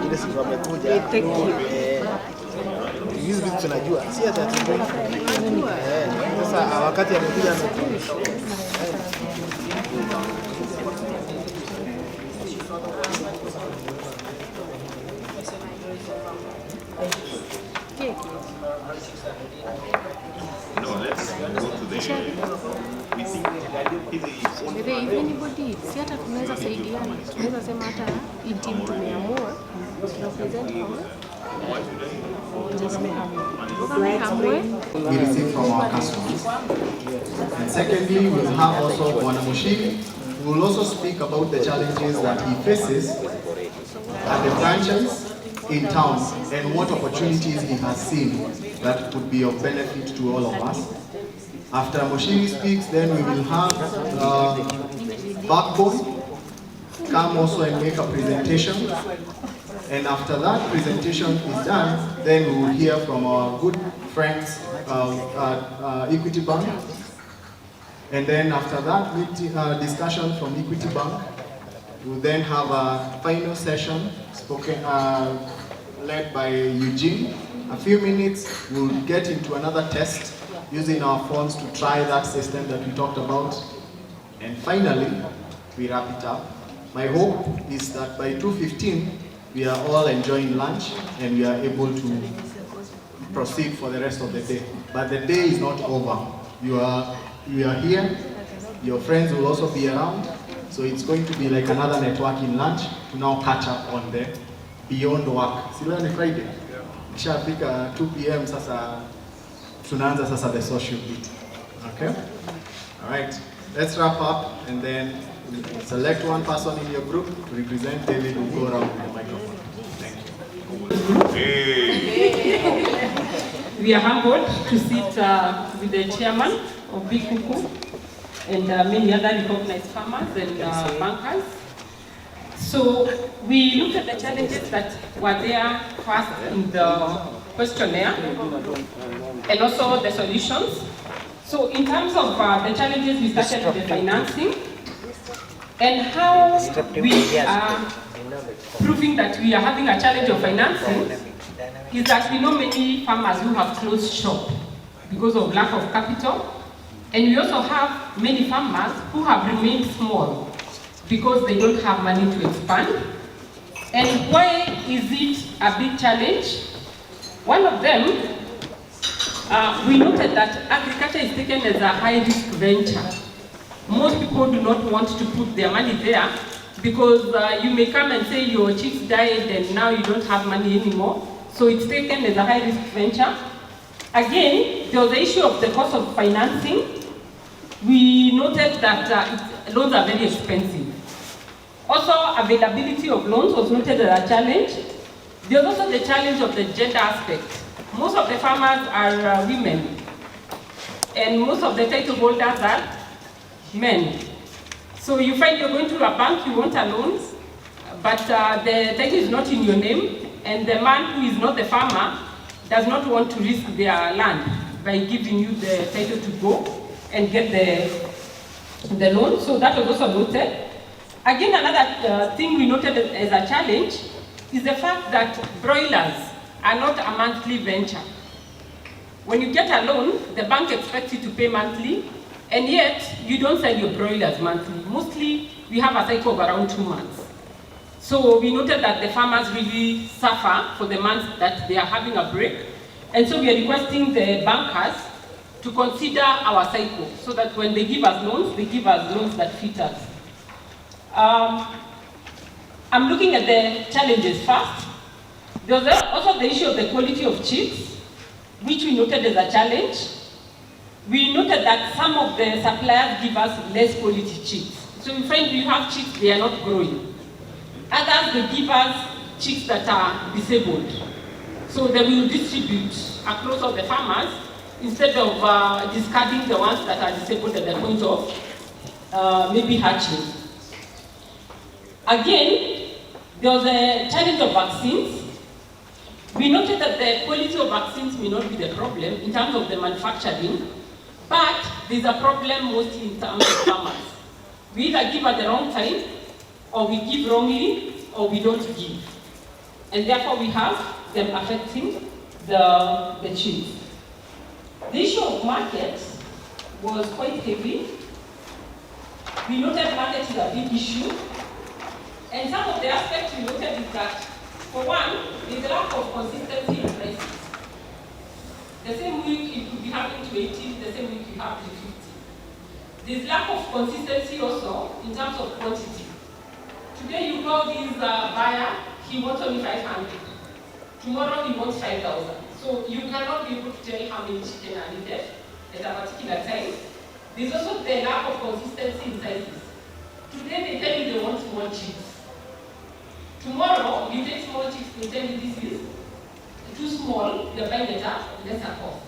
Ile siku amekuja. Hizi vitu tunajua. Si hata sasa wakati amekuja No, let's go to the If anybody, si hata tunaweza saidiana, tunaweza sema hata hii team tumeamua represent we receive from our customers. And secondly, we'll have also Bwana Muchiri, who will also speak about the challenges that he faces at the franchise in town and what opportunities he has seen that could be of benefit to all of us. After Muchiri speaks, then we will have Backbone come also and make a presentation. And after that presentation is done, then we will hear from our good friends at Equity Bank. And then after that discussion from Equity Bank, we'll then have a final session spoken, led by Eugene. A few minutes, we'll get into another test using our phones to try that system that we talked about. And finally, we wrap it up. My hope is that by 2:15, we are all enjoying lunch and we are able to proceed for the rest of the day. But the day is not over. You are here, your friends will also be around, so it's going to be like another networking lunch to now catch up on the beyond work. Sila ni Friday. Kishafika 2 p.m. sasa tunaanza sasa the social bit. Okay? All right. Let's wrap up and then select one person in your group to represent. David will go around with the microphone. Thank you. We are humbled to sit with the chairman of Big Kuku and many other recognized farmers and bankers. So we looked at the challenges that were there first in the questionnaire and also the solutions. So in terms of the challenges, we started with the financing and how we are proving that we are having a challenge of financing is that we know many farmers who have closed shop because of lack of capital, and we also have many farmers who have remained small because they don't have money to expand. And why is it a big challenge? One of them, we noted that agriculture is taken as a high-risk venture. Most people do not want to put their money there because you may come and say your chicks died and now you don't have money anymore. So it's taken as a high-risk venture. Again, there was the issue of the cost of financing. We noted that loans are very expensive. Also, availability of loans was noted as a challenge. There's also the challenge of the gender aspect. Most of the farmers are women, and most of the title holders are men. So you find you're going to a bank, you want a loan, but the title is not in your name, and the man who is not the farmer does not want to risk their land by giving you the title to go and get the loan. So that was also noted. Again, another thing we noted as a challenge is the fact that broilers are not a monthly venture. When you get a loan, the bank expects you to pay monthly, and yet you don't sell your broilers monthly. Mostly, we have a cycle of around 2 months. So we noted that the farmers really suffer for the months that they are having a break. And so we are requesting the bankers to consider our cycle so that when they give us loans, they give us loans that fit us. I'm looking at the challenges first. There's also the issue of the quality of chicks, which we noted as a challenge. We noted that some of the suppliers give us less quality chicks. So you find we have chicks, they are not growing. Others, they give us chicks that are disabled. So they will distribute across all the farmers instead of discarding the ones that are disabled at the point of maybe hatching. Again, there was a challenge of vaccines. We noted that the quality of vaccines may not be the problem in terms of the manufacturing, but there's a problem mostly in terms of farmers. We either give at the wrong time, or we give wrongly, or we don't give. And therefore we have them affecting the chicks. The issue of market was quite heavy. We noted market is a big issue. And some of the aspects we noted is that, for one, there's a lack of consistency in prices. The same week it could be happening to 80, the same week you have to 50. There's lack of consistency also in terms of quantity. Today you call this buyer, he wants only 500. Tomorrow he wants 5,000. So you cannot be able to tell how many chicken are needed at a particular time. There's also the lack of consistency in sizes. Today they tell you they want small chicks. Tomorrow, you take small chicks, they tell you this is too small, they're buying it up, lesser cost.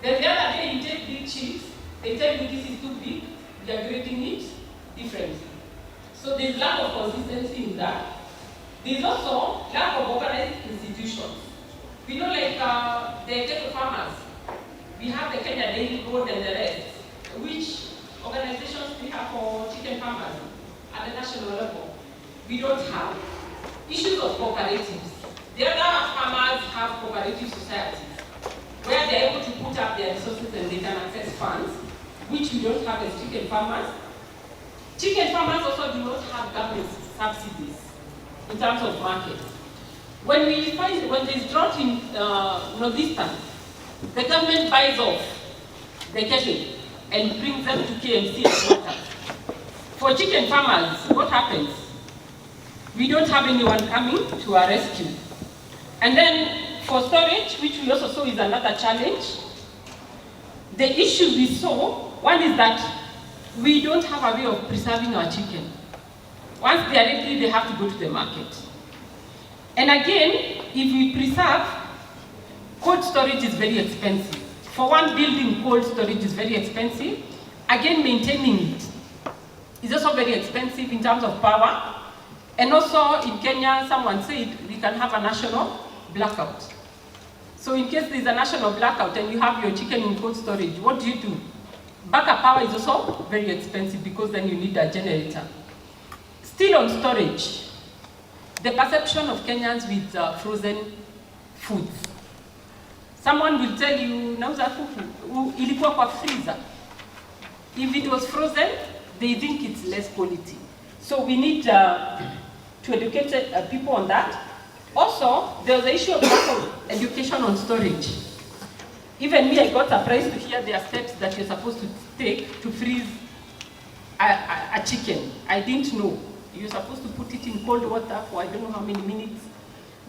Then the other day, you take big chicks, they tell you this is too big, they're grading it differently. So there's lack of consistency in that. There's also lack of organized institutions. We know like the cattle farmers, we have the Kenya Dairy Board and the rest. Which organizations we have for chicken farmers at the national level? We don't have. Issues of cooperatives. The other farmers have cooperative societies where they're able to put up their resources and they can access funds, which we don't have as chicken farmers. Chicken farmers also do not have government subsidies in terms of market. When there's drought in northeastern, the government buys off the cattle and brings them to KMC and slaughter. For chicken farmers, what happens? We don't have anyone coming to our rescue. And then for storage, which we also saw is another challenge, the issue we saw, one is that we don't have a way of preserving our chicken. Once they are ready, they have to go to the market. And again, if we preserve, cold storage is very expensive. For one, building cold storage is very expensive. Again, maintaining it is also very expensive in terms of power. And also in Kenya, someone said we can have a national blackout. So in case there's a national blackout and you have your chicken in cold storage, what do? Backup power is also very expensive because then you need a generator. Still on storage, the perception of Kenyans with frozen foods. Someone will tell you, nauza kuku, ilikuwa kwa freezer. If it was frozen, they think it's less quality. So we need to educate people on that. Also, there's the issue of lack of education on storage. Even me, I got surprised to hear there are steps that you're supposed to take to freeze a chicken. I didn't know. You're supposed to put it in cold water for I don't know how many minutes.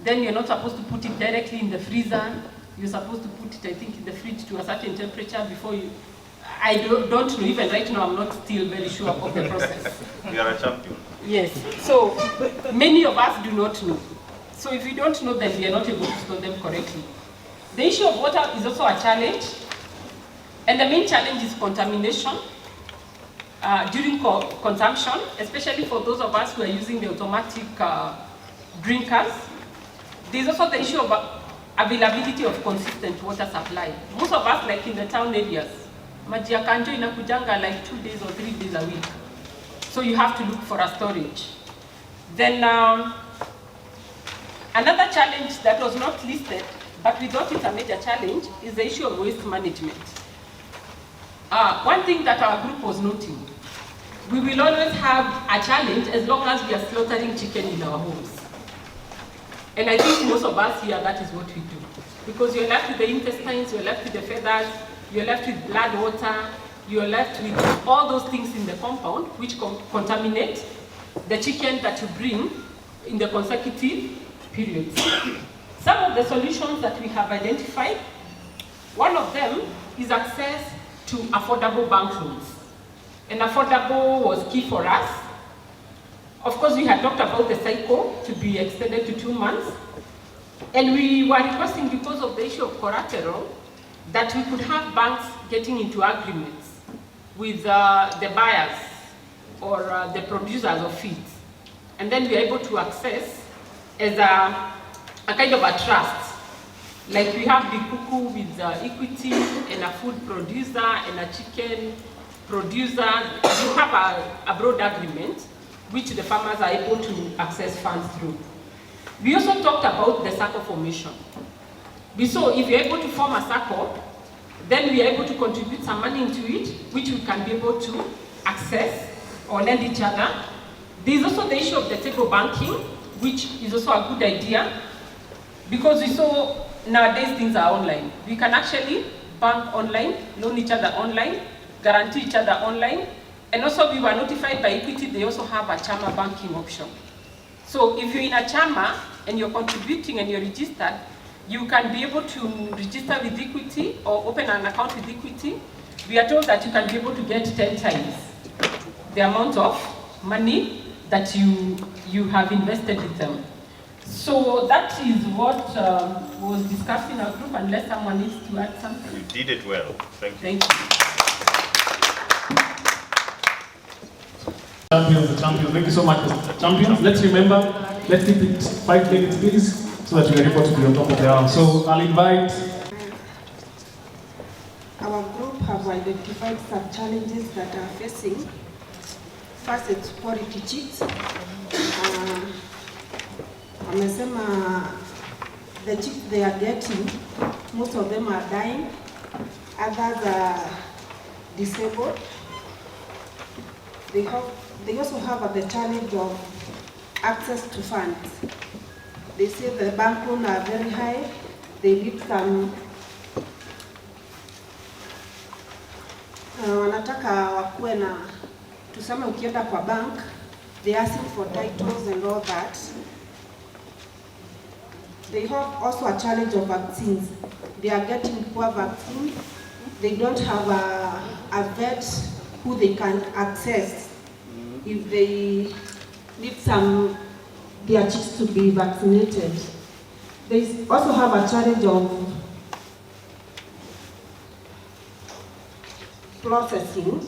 Then you're not supposed to put it directly in the freezer. You're supposed to put it, I think, in the fridge to a certain temperature before you... I don't know, even right now, I'm not still very sure of the process. We are a champion. Yes, so many of us do not know. So if we don't know, then we are not able to store them correctly. The issue of water is also a challenge. And the main challenge is contamination during consumption, especially for those of us who are using the automatic drinkers. There's also the issue of availability of consistent water supply. Most of us, like in the town areas, maji ya kanjo inakujanga like 2 days or 3 days a week. So you have to look for a storage. Then another challenge that was not listed, but we thought it's a major challenge, is the issue of waste management. One thing that our group was noting, we will always have a challenge as long as we are slaughtering chicken in our homes. And I think most of us here, that is what we do. Because you're left with the intestines, you're left with the feathers, you're left with blood water, you're left with all those things in the compound which contaminate the chicken that you bring in the consecutive periods. Some of the solutions that we have identified, one of them is access to affordable bank loans. And affordable was key for us. Of course, we had talked about the cycle to be extended to 2 months. And we were requesting, because of the issue of collateral, that we could have banks getting into agreements with the buyers or the producers of feeds. And then we are able to access as a kind of a trust. Like we have Big Kuku with equity and a food producer and a chicken producer. You have a broad agreement which the farmers are able to access funds through. We also talked about the circle formation. So if you're able to form a circle, then we are able to contribute some money into it, which we can be able to access or lend each other. There's also the issue of the table banking, which is also a good idea, because we saw nowadays things are online. We can actually bank online, loan each other online, guarantee each other online, and also we were notified by Equity, they also have a Chama banking option. So if you're in a Chama and you're contributing and you're registered, you can be able to register with Equity or open an account with Equity. We are told that you can be able to get 10 times the amount of money that you have invested with them. So that is what was discussed in our group, unless someone needs to add something. You did it well. Thank you. Thank you. Champions. Thank you so much, champions. Let's remember, let's keep it 5 minutes, please, so that we are able to be on top of the hour. So I'll invite. Our group have identified some challenges that are facing. First, it's quality cheats. Amesema the chicks they are getting, most of them are dying, others are disabled. They also have the challenge of access to funds. They say the bank loans are very high. They need some wanataka wakuwe na, tuseme ukienda kwa bank, they are asking for titles and all that. They have also a challenge of vaccines. They are getting poor vaccines. They don't have a vet who they can access if they need their chicks to be vaccinated. They also have a challenge of processing.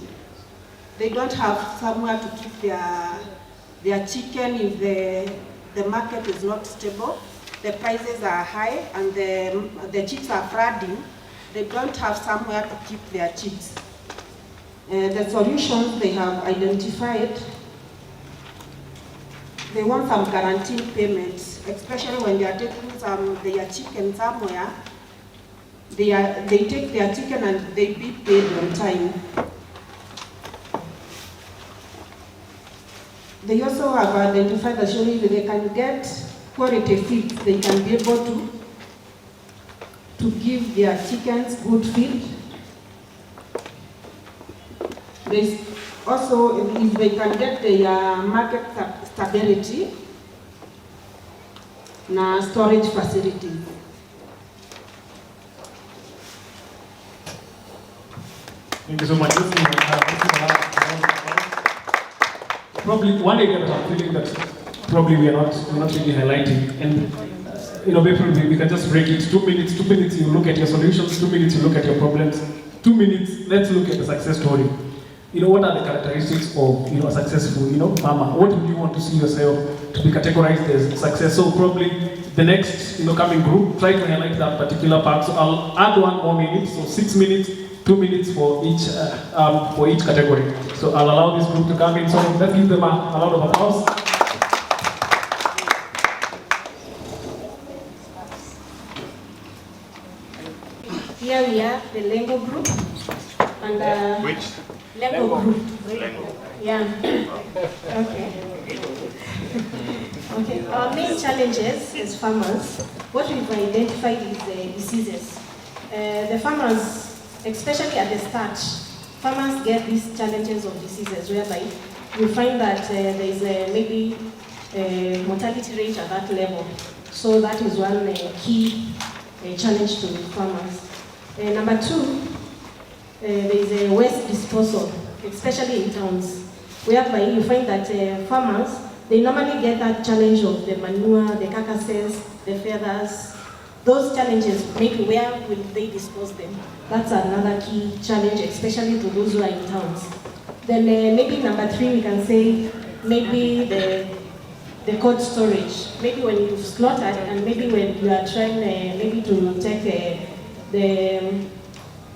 They don't have somewhere to keep their chicken if the market is not stable. The prices are high and the chicks are flooding. They don't have somewhere to keep their chicks. The solutions they have identified, they want some guaranteed payments, especially when they are taking their chicken somewhere. They take their chicken and they be paid on time. They also have identified that surely they can get quality feed. They can be able to give their chickens good feed. There's also, if they can get their market stability, na storage facilities. Thank you so much. Probably one area that I'm feeling that probably we're not really highlighting, and we can just break it. 2 minutes. 2 minutes you look at your solutions. 2 minutes you look at your problems. 2 minutes let's look at the success story. What are the characteristics of a successful farmer? What would you want to see yourself to be categorized as success? So probably the next coming group try to highlight that particular part. So I'll add 1 more minute. So 6 minutes. 2 minutes for each category. So I'll allow this group to come in. So let's give them a round of applause. Here we are, the Lengo group. And which? Lengo group. Lengo. Yeah. Okay. Okay. Our main challenges as farmers, what we've identified is the diseases. The farmers, especially at the start, farmers get these challenges of diseases whereby you find that there is maybe a mortality rate at that level. So that is one key challenge to farmers. Number 2, there is a waste disposal, especially in towns, whereby you find that farmers, they normally get that challenge of the manure, the carcasses, the feathers. Those challenges, maybe where will they dispose them? That's another key challenge, especially to those who are in towns. Then maybe number 3, we can say maybe the cold storage. Maybe when you've slaughtered and maybe when you are trying maybe to take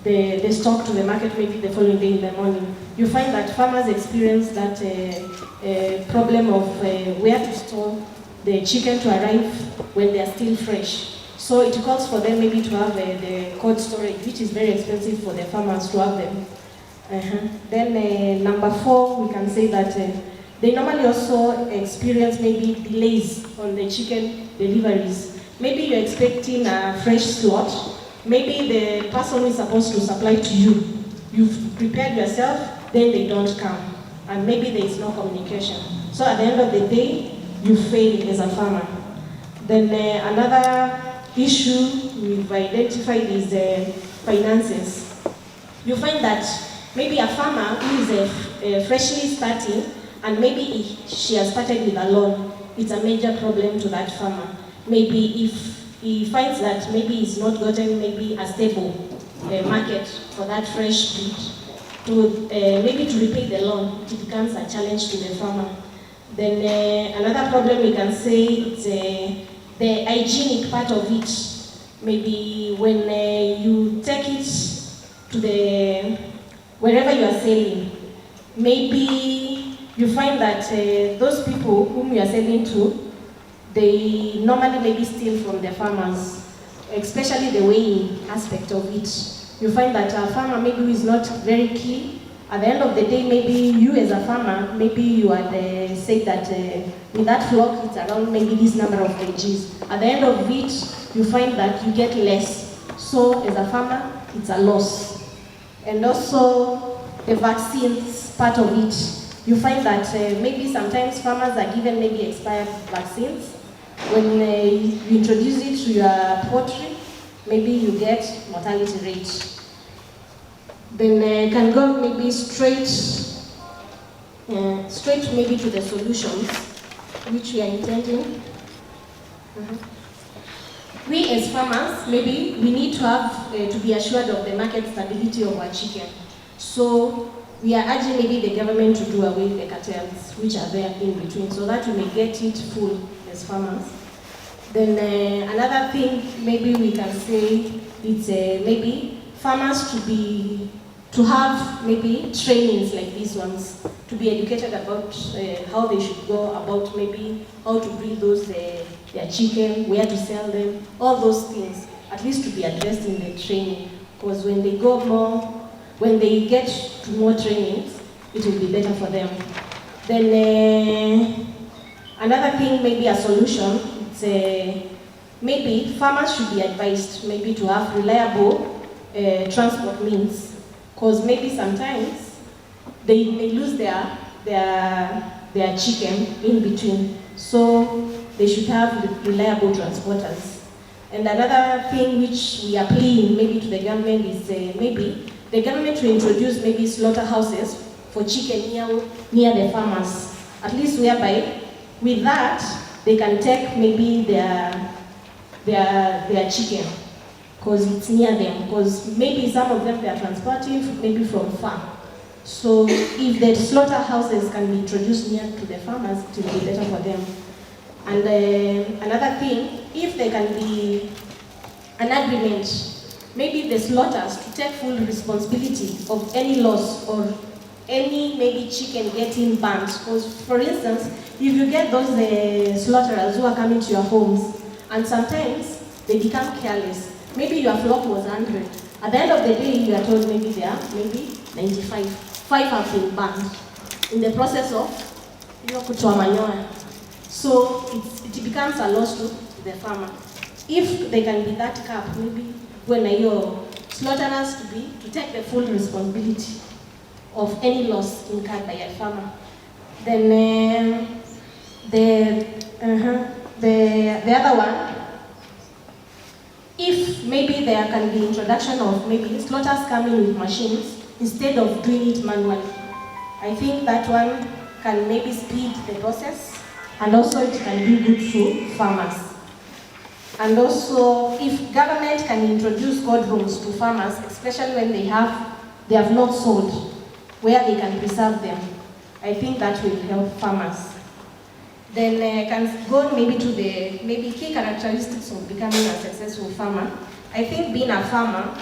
the stock to the market maybe the following day in the morning, you find that farmers experience that problem of where to store the chicken to arrive when they are still fresh. So it calls for them maybe to have the cold storage, which is very expensive for the farmers to have them. Then number 4, we can say that they normally also experience maybe delays on the chicken deliveries. Maybe you're expecting a fresh slot. Maybe the person who is supposed to supply to you, you've prepared yourself, then they don't come. And maybe there is no communication. So at the end of the day, you fail as a farmer. Then another issue we've identified is finances. You find that maybe a farmer who is freshly starting and maybe she has started with a loan, it's a major problem to that farmer. Maybe if he finds that maybe he's not gotten maybe a stable market for that fresh meat, maybe to repay the loan, it becomes a challenge to the farmer. Then another problem we can say is the hygienic part of it. Maybe when you take it to wherever you are selling, maybe you find that those people whom you are selling to, they normally maybe steal from the farmers, especially the weighing aspect of it. You find that a farmer maybe who is not very keen, at the end of the day, maybe you as a farmer, maybe you had said that with that flock, it's around maybe this number of kgs. At the end of it, you find that you get less. So as a farmer, it's a loss. And also the vaccines part of it. You find that maybe sometimes farmers are given maybe expired vaccines. When you introduce it to your poultry, maybe you get mortality rate. Then can go maybe straight maybe to the solutions, which we are intending. We as farmers, maybe we need to have to be assured of the market stability of our chicken. So we are urging maybe the government to do away with the cartels, which are there in between, so that we may get it full as farmers. Then another thing maybe we can say it's maybe farmers to have maybe trainings like these ones, to be educated about how they should go about maybe how to breed those their chicken, where to sell them, all those things, at least to be addressed in the training. Because when they go more, when they get to more trainings, it will be better for them. Then another thing, maybe a solution, it's maybe farmers should be advised maybe to have reliable transport means. Because maybe sometimes they lose their chicken in between. So they should have reliable transporters. And another thing which we are pleading maybe to the government is maybe the government to introduce maybe slaughterhouses for chicken near the farmers. At least whereby with that they can take maybe their chicken, because it's near them, because maybe some of them they are transporting maybe from far. So if the slaughterhouses can be introduced near to the farmers, it will be better for them. And another thing, if there can be an agreement, maybe the slaughters to take full responsibility of any loss or any maybe chicken getting burnt. Because for instance, if you get those slaughterers who are coming to your homes, and sometimes they become careless. Maybe your flock was 100. At the end of the day, you are told maybe there are maybe 95. 5 have been burned in the process of kutoa manyoya. So it becomes a loss to the farmer. If there can be that cap, maybe when your slaughterers to take the full responsibility of any loss incurred by a farmer. Then the other one, if maybe maybe there can be introduction of maybe slaughters coming with machines instead of doing it manually. I think that one can maybe speed the process, and also it can be good for farmers. And also, if government can introduce cold rooms to farmers, especially when they have not sold, where they can preserve them, I think that will help farmers. Then can go maybe to the key characteristics of becoming a successful farmer. I think being a farmer,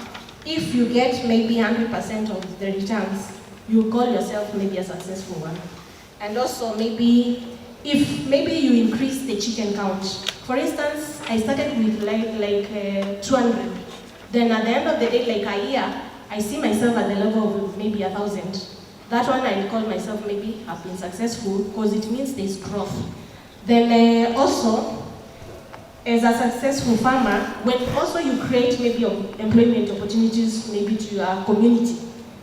if you get maybe 100% of the returns, you call yourself maybe a successful one. And also maybe if maybe you increase the chicken count. For instance, I started with like 200. Then at the end of the day, like a year, I see myself at the level of maybe 1,000. That one I call myself maybe have been successful because it means there's growth. Then also, as a successful farmer, when also you create maybe employment opportunities maybe to your community,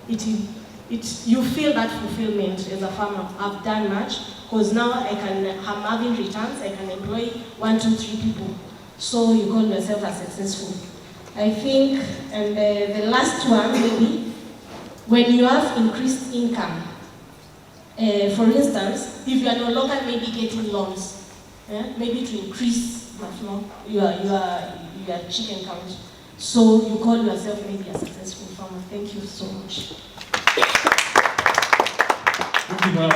you feel that fulfillment as a farmer. I've done much because now I'm having returns. I can employ 1, 2, 3 people. So you call yourself as successful. I think, and the last one maybe, when you have increased income. For instance, if you are no longer maybe getting loans, maybe to increase your chicken count. So you call yourself maybe a successful farmer. Thank you so much. Give her a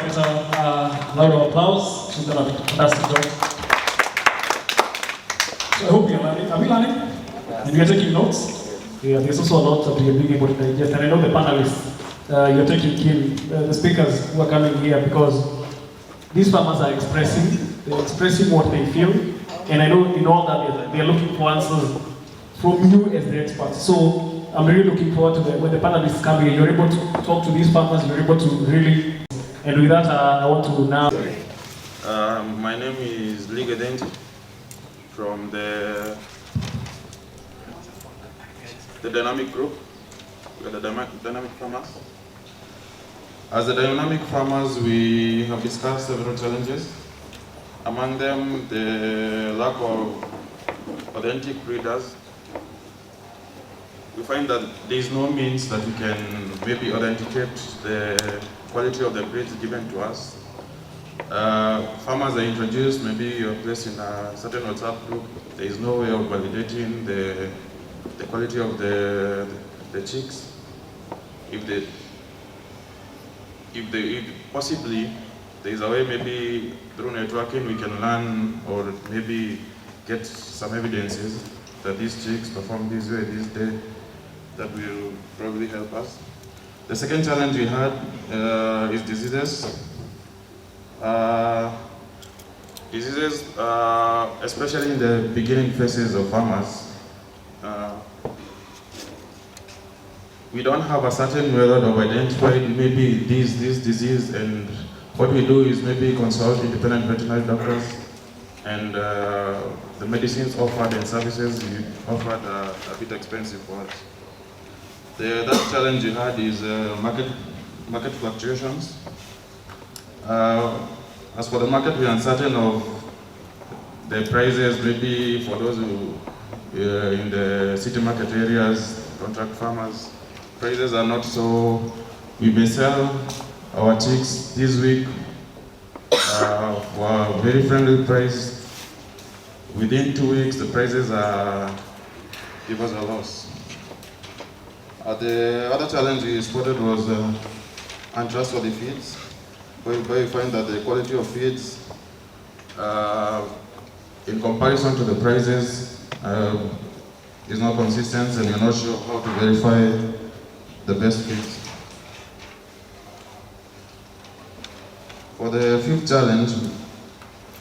round of applause. She's done a fantastic job. So I hope you're learning. Are we learning? Yes. And you're taking notes? Yeah, there's also a lot that you're being able to digest. And I know the panelists, you're taking in, the speakers who are coming here, because these farmers are expressing what they feel. And I know in all that they're looking for answers from you as the experts. So I'm really looking forward to when the panelists come here, you're able to talk to these farmers, you're able to really. And with that, I want to now. My name is Ligadenti from the dynamic group. We are the dynamic farmers. As the dynamic farmers, we have discussed several challenges. Among them, the lack of authentic breeders. We find that there is no means that we can maybe authenticate the quality of the breeds given to us. Farmers are introduced, maybe you're placed in a certain WhatsApp group. There is no way of validating the quality of the chicks. If possibly there is a way, maybe through networking, we can learn or maybe get some evidences that these chicks perform this way, this day. That will probably help us. The second challenge we had is diseases. Diseases, especially in the beginning phases of farmers, we don't have a certain method of identifying maybe this disease, and what we do is maybe consult independent veterinary doctors, and the medicines offered and services offered are a bit expensive for us. The other challenge we had is market fluctuations. As for the market, we are uncertain of the prices, maybe for those who in the city market areas, contract farmers. Prices are not so. We may sell our chicks this week for a very friendly price. Within 2 weeks, the prices give us a loss. The other challenge we spotted was untrustworthy feeds, where you find that the quality of feeds, in comparison to the prices, is not consistent, and you're not sure how to verify the best feeds. For the fifth challenge,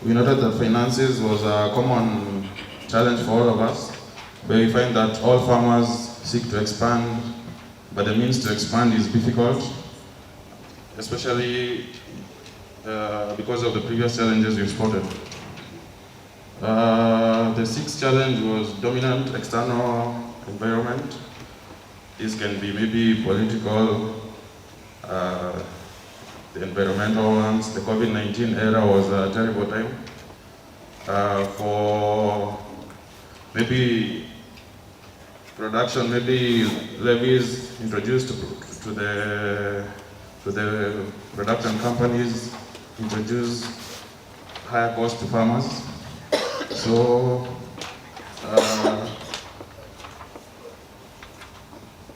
we noted that finances was a common challenge for all of us, where we find that all farmers seek to expand, but the means to expand is difficult, especially because of the previous challenges we've spotted. The sixth challenge was dominant external environment. This can be maybe political, the environmental ones. The COVID-19 era was a terrible time production, maybe levies introduced to the production companies, introduce higher cost to farmers. So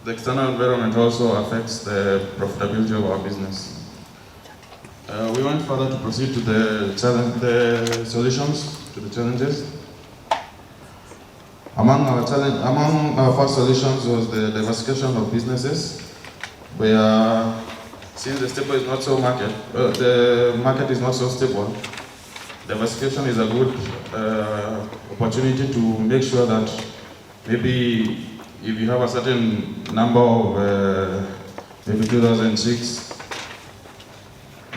the external environment also affects the profitability of our business. We went further to proceed to the solutions to the challenges. Among our first solutions was the diversification of businesses, where since the market is not so stable, diversification is a good opportunity to make sure that maybe if you have a certain number of maybe 2,006,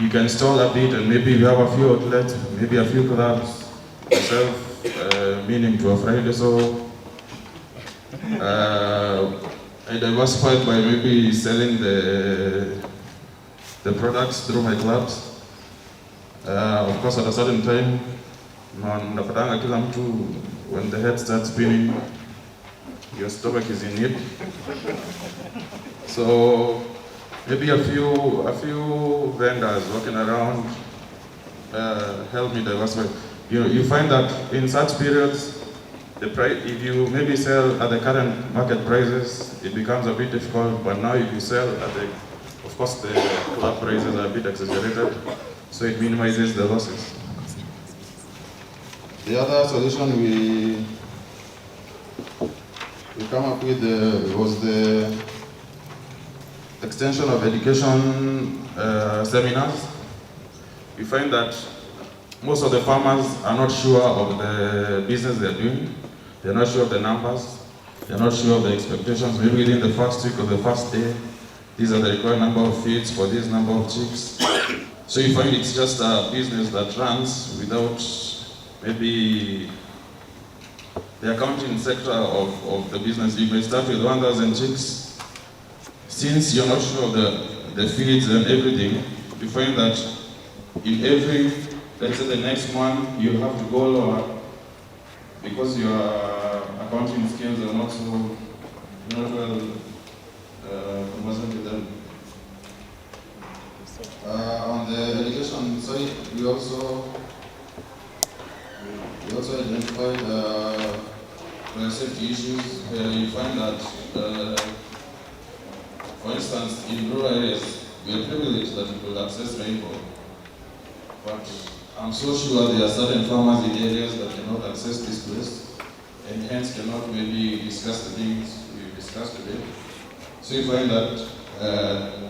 you can store a bit, and maybe if you have a few outlets, maybe a few clubs, yourself, meaning to a Friday. So I diversified by maybe selling the products through my clubs. Of course, at a certain time, when the head starts spinning, your stomach is in need. So maybe a few vendors walking around help me diversify. You find that in such periods, the price, if you maybe sell at the current market prices, it becomes a bit difficult. But now, if you sell at of course, the club prices are a bit exaggerated, so it minimizes the losses. The other solution we come up with was the extension of education seminars. We find that most of the farmers are not sure of the business they're doing. They're not sure of the numbers. They're not sure of the expectations. Maybe within the first week or the first day, these are the required number of feeds for this number of chicks. So you find it's just a business that runs without maybe the accounting sector of the business. You may start with 1,000 chicks. Since you're not sure of the feeds and everything, you find that in every, let's say the next month, you have to go lower because your accounting skills are not well conversant with them. On the education side, we also identified safety issues where you find that, for instance, in rural areas, we are privileged that we could access rainbow. But I'm so sure there are certain farmers in areas that cannot access this place and hence cannot maybe discuss the things we've discussed today. So you find that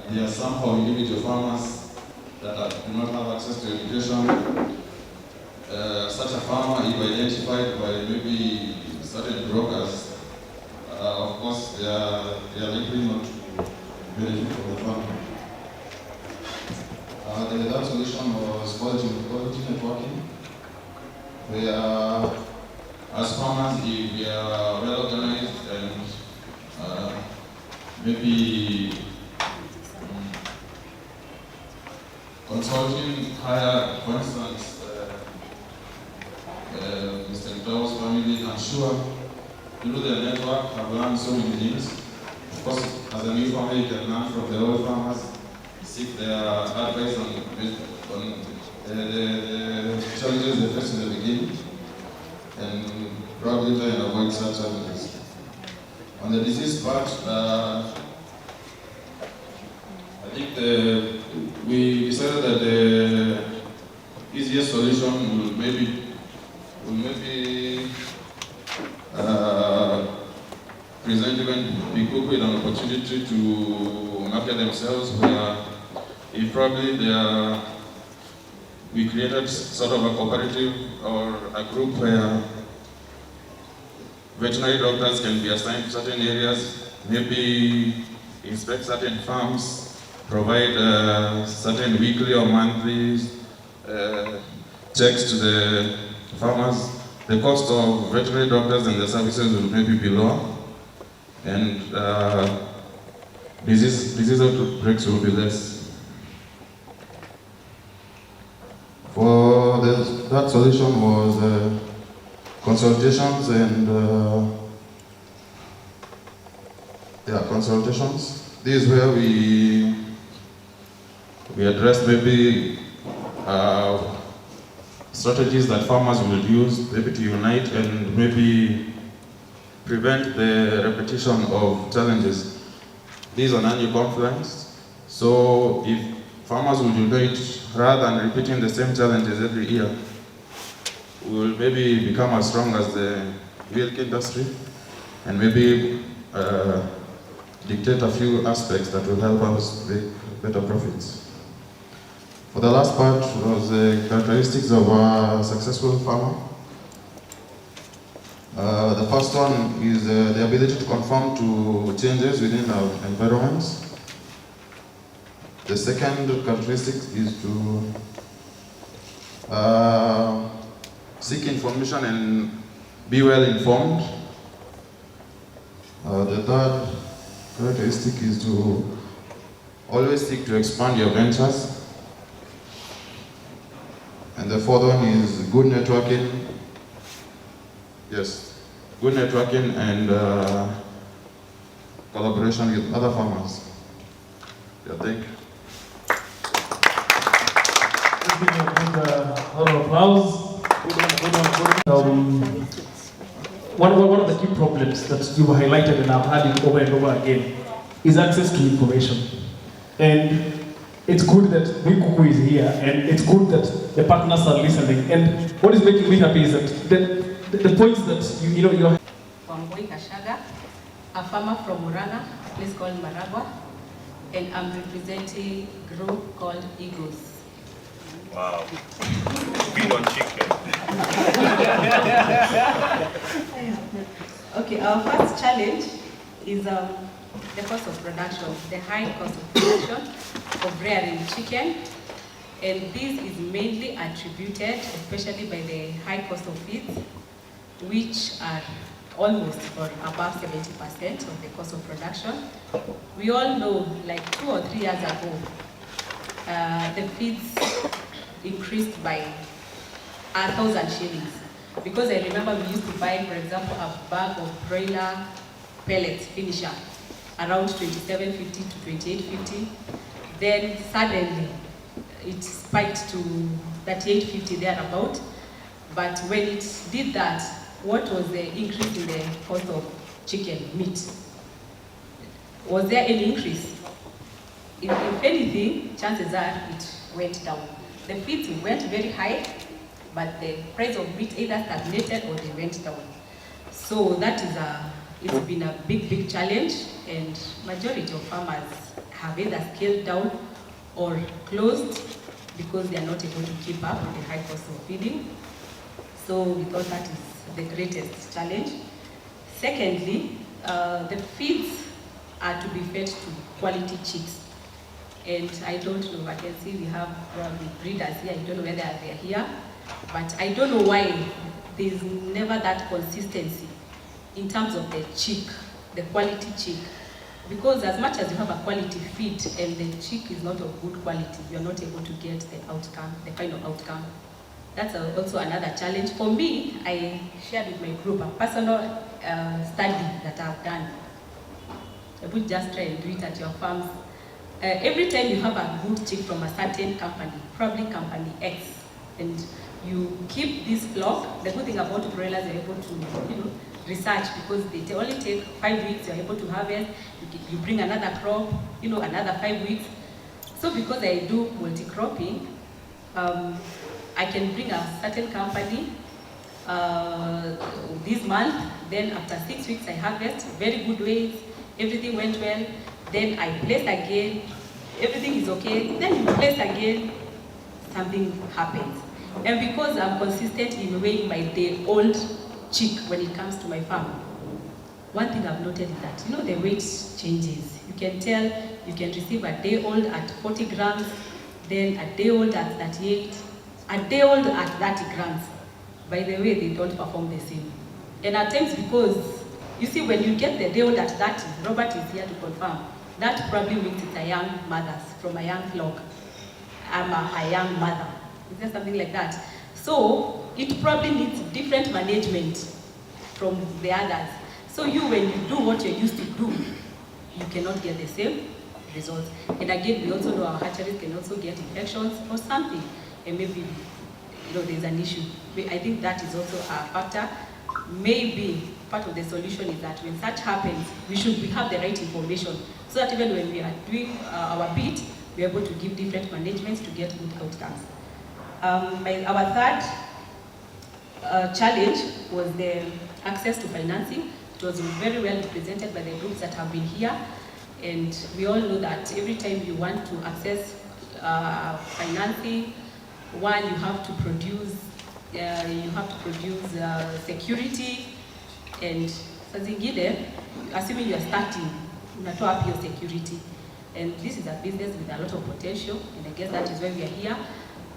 there are somehow individual farmers that do not have access to education. Such a farmer, if identified by maybe certain brokers, of course they are likely not to benefit from the farm. The third solution was quality networking, where as farmers, if we are well organized and maybe consulting higher, for instance, Mr. Gitau's family, I'm sure through their network have learned so many things. Of course, as a new farmer, you can learn from the old farmers, seek their advice on the challenges they face in the beginning, and probably try and avoid such challenges. On the disease part, I think we decided that the easiest solution will maybe present even Big Kuku with an opportunity to market themselves, where if probably we created sort of a cooperative or a group where veterinary doctors can be assigned to certain areas, maybe inspect certain farms, provide certain weekly or monthly checks to the farmers. The cost of veterinary doctors and the services will maybe be lower, and disease outbreaks will be less. For that solution was consultations and consultations. This is where we address maybe strategies that farmers will use, maybe to unite and maybe prevent the repetition of challenges. This is an annual conference, so if farmers will unite rather than repeating the same challenges every year, we will maybe become as strong as the milk industry and maybe dictate a few aspects that will help us make better profits. For the last part was the characteristics of a successful farmer. The first one is the ability to conform to changes within our environments. The second characteristic is to seek information and be well informed. The third characteristic is to always seek to expand your ventures. And the fourth one is good networking. Yes, good networking and collaboration with other farmers. Yeah, thank you. Let's give a big round of applause. One of the key problems that you highlighted and I've had it over and over again is access to information. And it's good that Big Kuku is here, and it's good that the partners are listening. And what is making me happy is that the points that you're... Wamboi Kashaga, a farmer from Muranga, a place called Maragua, and I'm representing a group called Eagles. Wow. Been on chicken. Okay, our first challenge is the cost of production, the high cost of production of rearing chicken. And this is mainly attributed, especially by the high cost of feeds, which are almost or above 70% of the cost of production. We all know, like 2 or 3 years ago, the feeds increased by 1,000 shillings. Because I remember we used to buy, for example, a bag of broiler pellets finisher around 27.50 to 28.50. Then suddenly it spiked to 38.50 thereabout. But when it did that, what was the increase in the cost of chicken meat? Was there any increase? If anything, chances are it went down. The feeds went very high, but the price of meat either stagnated or they went down. So that is it's been a big challenge, and majority of farmers have either scaled down or closed because they are not able to keep up with the high cost of feeding. So we thought that is the greatest challenge. Secondly, the feeds are to be fed to quality chicks. And I don't know, I can see we have probably breeders here, I don't know whether they're here, but I don't know why there's never that consistency in terms of the chick, the quality chick. Because as much as you have a quality feed and the chick is not of good quality, you're not able to get the outcome, the final outcome. That's also another challenge. For me, I shared with my group a personal study that I've done. I would just try and do it at your farms. Every time you have a good chick from a certain company, probably company X, and you keep this flock, the good thing about broilers, you're able to research, because they only take 5 weeks, you're able to harvest, you bring another crop, another 5 weeks. So because I do multi-cropping, I can bring a certain company this month, then after 6 weeks I harvest, very good weights, everything went well, then I place again, everything is okay, then you place again, something happens. And because I'm consistent in weighing my day-old chick when it comes to my farm, one thing I've noted is that, the weight changes. You can tell, you can receive a day-old at 40 grams, then a day-old at 38, a day-old at 30 grams. By the way, they don't perform the same. And at times, because, you see, when you get the day-old at 30, Robert is here to confirm, that probably means it's a young mother from a young flock. I'm a young mother. Is there something like that? So it probably needs different management from the others. So when you do what you're used to do, you cannot get the same results. And again, we also know our hatcheries can also get infections or something, and maybe there's an issue. I think that is also a factor. Maybe part of the solution is that when such happens, we have the right information, so that even when we are doing our bit, we are able to give different managements to get good outcomes. Our third challenge was the access to financing. It was very well represented by the groups that have been here, and we all know that every time you want to access financing, one, you have to produce security, and assuming you are starting, unatoa up your security. And this is a business with a lot of potential, and I guess that is why we are here.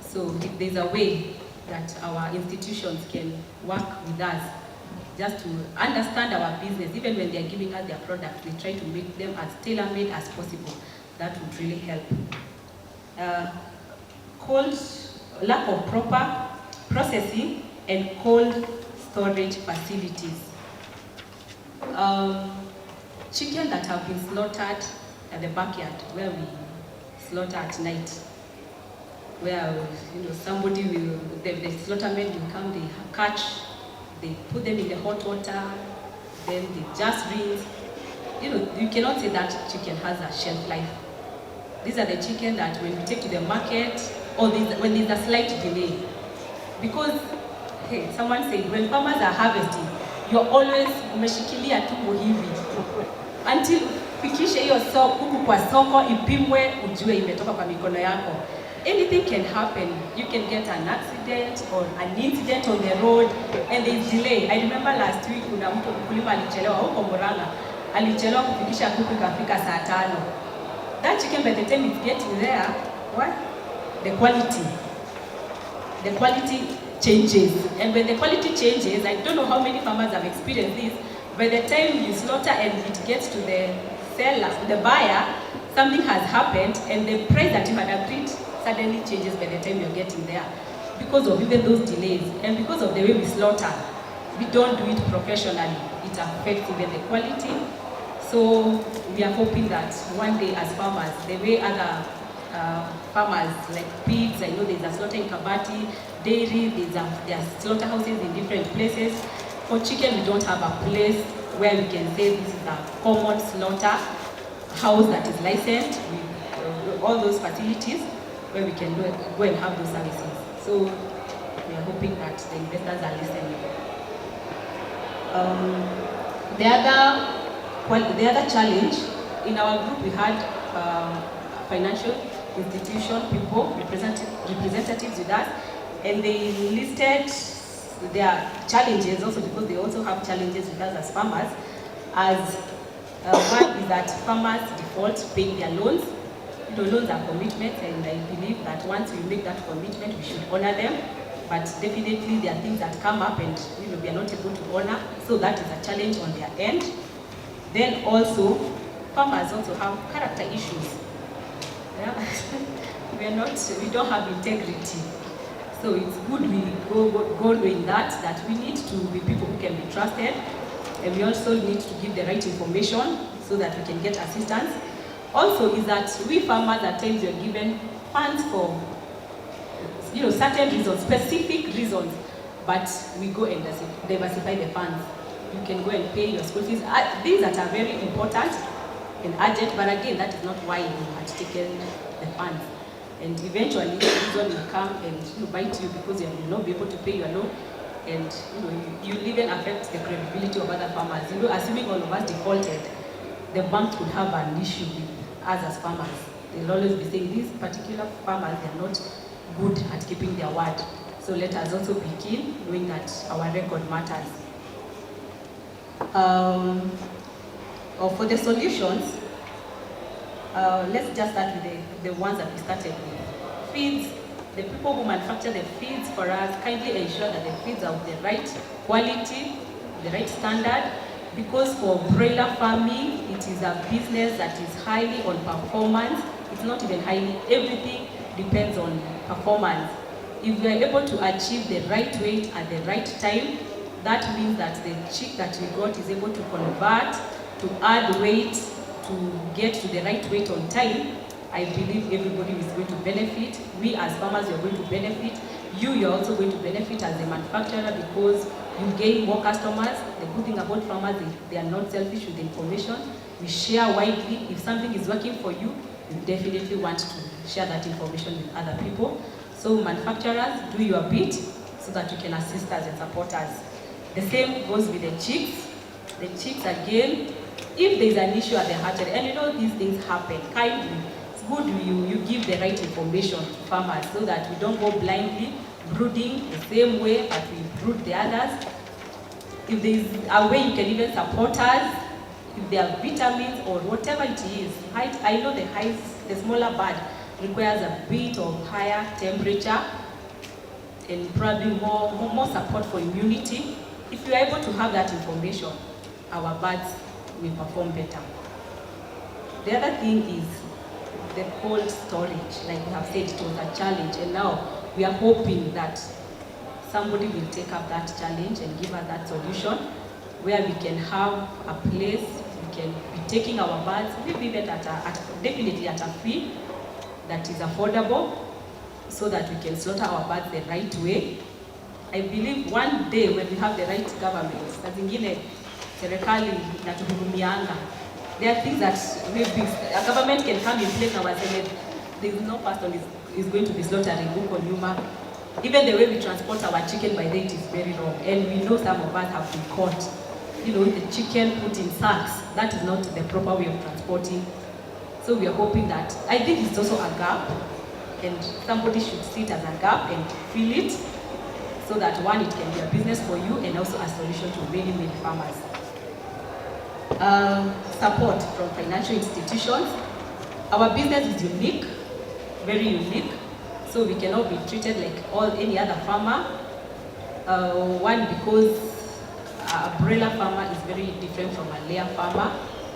So if there's a way that our institutions can work with us just to understand our business, even when they are giving us their product, we try to make them as tailor-made as possible. That would really help. Lack of proper processing and cold storage facilities. Chicken that have been slaughtered at the backyard, where we slaughter at night, where somebody will, the slaughtermen will come, they catch, they put them in the hot water, then they just rinse. You cannot say that chicken has a shelf life. These are the chicken that when you take to the market, or when there's a slight delay. Because, hey, someone said, when farmers are harvesting, you're always umeshikilia tumbo hivi. Until fikishe hiyo kuku kwa soko, ipimwe, ujue imetoka kwa mikono yako. Anything can happen. You can get an accident or an incident on the road, and there's delay. I remember last week, kuna mtu mkulima alichelewa huko Murang'a, alichelewa kufikisha kuku ikafika saa 5. That chicken, by the time it's getting there, what? The quality changes. And when the quality changes, I don't know how many farmers have experienced this, by the time you slaughter and it gets to the seller, the buyer, something has happened, and the price that you had agreed suddenly changes by the time you're getting there. Because of even those delays, and because of the way we slaughter, we don't do it professionally. It affects even the quality. So we are hoping that one day as farmers, the way other farmers like pigs, I know there's a slaughter in Kabati, dairy, there are slaughterhouses in different places. For chicken, we don't have a place where we can say this is a common slaughter house that is licensed with all those facilities where we can go and have those services. So we are hoping that the investors are listening. The other challenge, in our group we had financial institution people, representatives with us, and they listed their challenges also, because they also have challenges with us as farmers. One is that farmers default paying their loans. Loans are commitments, and I believe that once we make that commitment, we should honor them. But definitely there are things that come up and we are not able to honor, so that is a challenge on their end. Then also, farmers also have character issues. Yeah? we don't have integrity. So it's good we go in that we need to be people who can be trusted, and we also need to give the right information so that we can get assistance. Also is that we farmers at times we are given funds for certain reasons, specific reasons, but we go and diversify the funds. You can go and pay your school fees. Things that are very important and urgent, but again, that is not why you had taken the funds. And eventually, this one will come and bite you because you will not be able to pay your loan, and you even affect the credibility of other farmers. Assuming all of us defaulted, the bank could have an issue with us as farmers. They'll always be saying these particular farmers, they are not good at keeping their word. So let us also be keen, knowing that our record matters. For the solutions, let's just start with the ones that we started with. Feeds, the people who manufacture the feeds for us kindly ensure that the feeds are of the right quality, the right standard, because for broiler farming, it is a business that is highly on performance. It's not even highly, everything depends on performance. If we are able to achieve the right weight at the right time, that means that the chick that we got is able to convert, to add weight, to to get to the right weight on time, I believe everybody is going to benefit. We as farmers are going to benefit. You're also going to benefit as a manufacturer because you gain more customers. The good thing about farmers is they are not selfish with information. We share widely. If something is working for you, you definitely want to share that information with other people. So manufacturers, do your bit so that you can assist us and support us. The same goes with the chicks. The chicks again, if there's an issue at the hatchery, and you know these things happen, kindly, it's good you give the right information to farmers so that we don't go blindly brooding the same way that we brood the others. If there's a way you can even support us, if there are vitamins or whatever it is, I know the smaller bird requires a bit of higher temperature and probably more support for immunity. If you are able to have that information, our birds will perform better. The other thing is the cold storage. Like we have said, it was a challenge, and now we are hoping that somebody will take up that challenge and give us that solution where we can have a place, we can be taking our birds, maybe even definitely at a fee that is affordable, so that we can slaughter our birds the right way. I believe one day when we have the right government, saa zingine serikali inatuhurumianga. There are things that maybe a government can come in place and say there is no person is going to be slaughtering huko nyuma. Even the way we transport our chicken by day is very wrong, and we know some of us have been caught. You know, the chicken put in sacks. That is not the proper way of transporting. So we are hoping that, I think it's also a gap, and somebody should see it as a gap and fill it, so that one, it can be a business for you and also a solution to many, many farmers. Support from financial institutions. Our business is unique, very unique, so we cannot be treated like any other farmer. One, because a broiler farmer is very different from a layer farmer.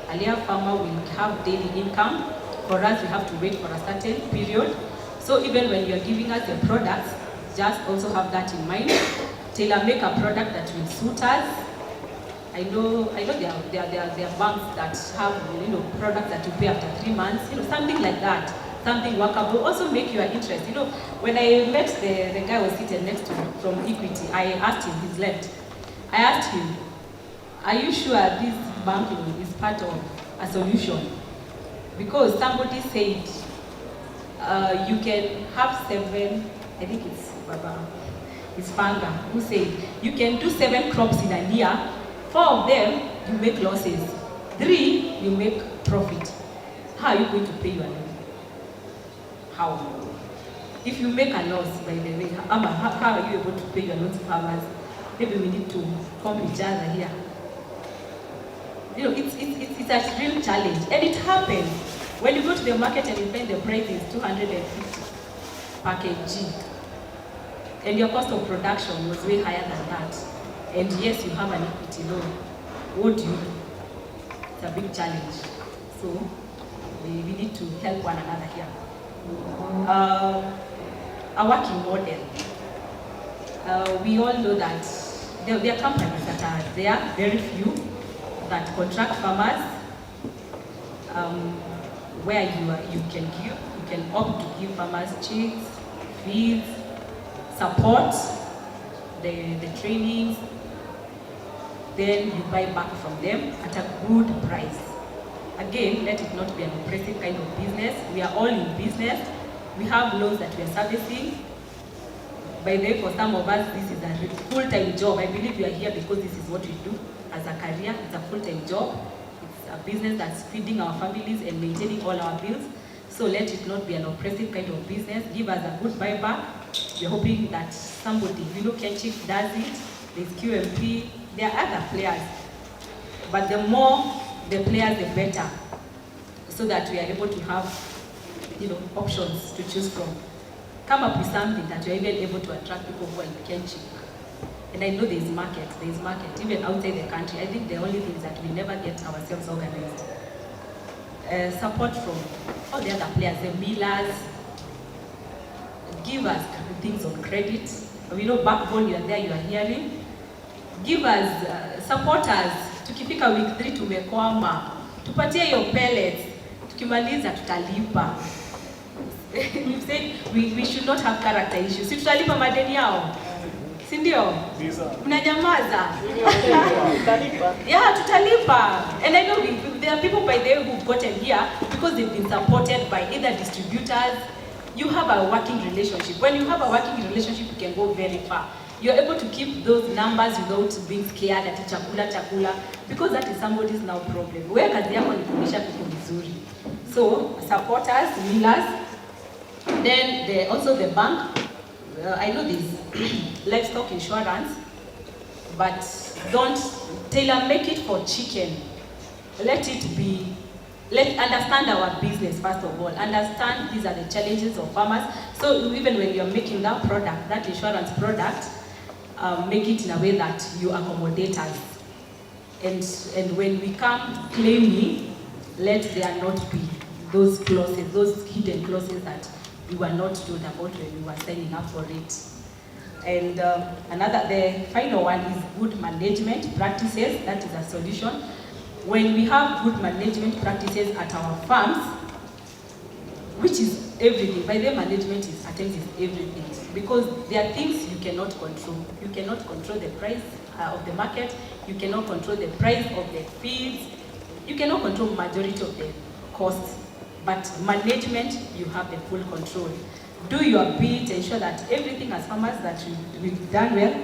A layer farmer will have daily income. For us, we have to wait for a certain period. So even when you're giving us the products, just also have that in mind. Tailor-make a product that will suit us. I know there are banks that have products that you pay after 3 months, something like that, something workable. Also make your interest. When I met the guy who was sitting next to me from Equity, I asked him, his left. I asked him, are you sure this banking is part of a solution? Because somebody said you can have 7, I think it's Panga, who said you can do 7 crops in a year. 4 of them, you make losses. 3, you make profit. How are you going to pay your loan? How? If you make a loss, by the way, how are you able to pay your loan to farmers? Maybe we need to come each other here. It's a real challenge. And it happens. When you go to the market and you find the price is 250 per kg, and your cost of production was way higher than that, and yes, you have an equity loan, what do you do? It's a big challenge. So we need to help one another here. A working model. We all know that there are companies that are there, very few, that contract farmers, where you can opt to give farmers chicks, feeds, support, the trainings, then you buy back from them at a good price. Again, let it not be an oppressive kind of business. We are all in business. We have loans that we are servicing. By the way, for some of us, this is a full-time job. I believe we are here because this is what we do as a career. It's a full-time job. It's a business that's feeding our families and maintaining all our bills. So let it not be an oppressive kind of business. Give us a good buyback. We're hoping that somebody, Kenchik does it. There's QMP. There are other players. But the more the players, the better. So that we are able to have, options to choose from. Come up with something that you're even able to attract people who are in Kenchik. And I know there's market, even outside the country. I think the only thing is that we never get ourselves organized. Support from all the other players, the millers. Give us things on credit. We know backbone, you are there, you are hearing. Give us, support us. Tukifika week 3 tumekwama. tupatie hiyo pellets, tukimaliza tutalipa. We said we should not have character issues. Si tutalipa madeni yao, si ndio? Mnanyamaza. Yeah, tutalipa. And I know there are people by there who've gotten here because they've been supported by either distributors. You have a working relationship. When you have a working relationship, you can go very far. You're able to keep those numbers without being scared at chakula, because that is somebody's now problem. Where kazi yako ni kulisha kuku vizuri. So, supporters, millers, then also the bank. I know this livestock insurance, but don't tailor-make it for chicken. Let understand our business first of all. Understand these are the challenges of farmers. So even when you're making that product, that insurance product, make it in a way that you accommodate us. And when we come claiming, let there not be those clauses, those hidden clauses that we were not told about when we were signing up for it. And the final one is good management practices. That is a solution. When we have good management practices at our farms, which is everything, by the management is everything, because there are things you cannot control. You cannot control the price of the market. You cannot control the price of the feeds. You cannot control majority of the costs. But management, you have the full control. Do your bit, ensure that everything as farmers that we've done well,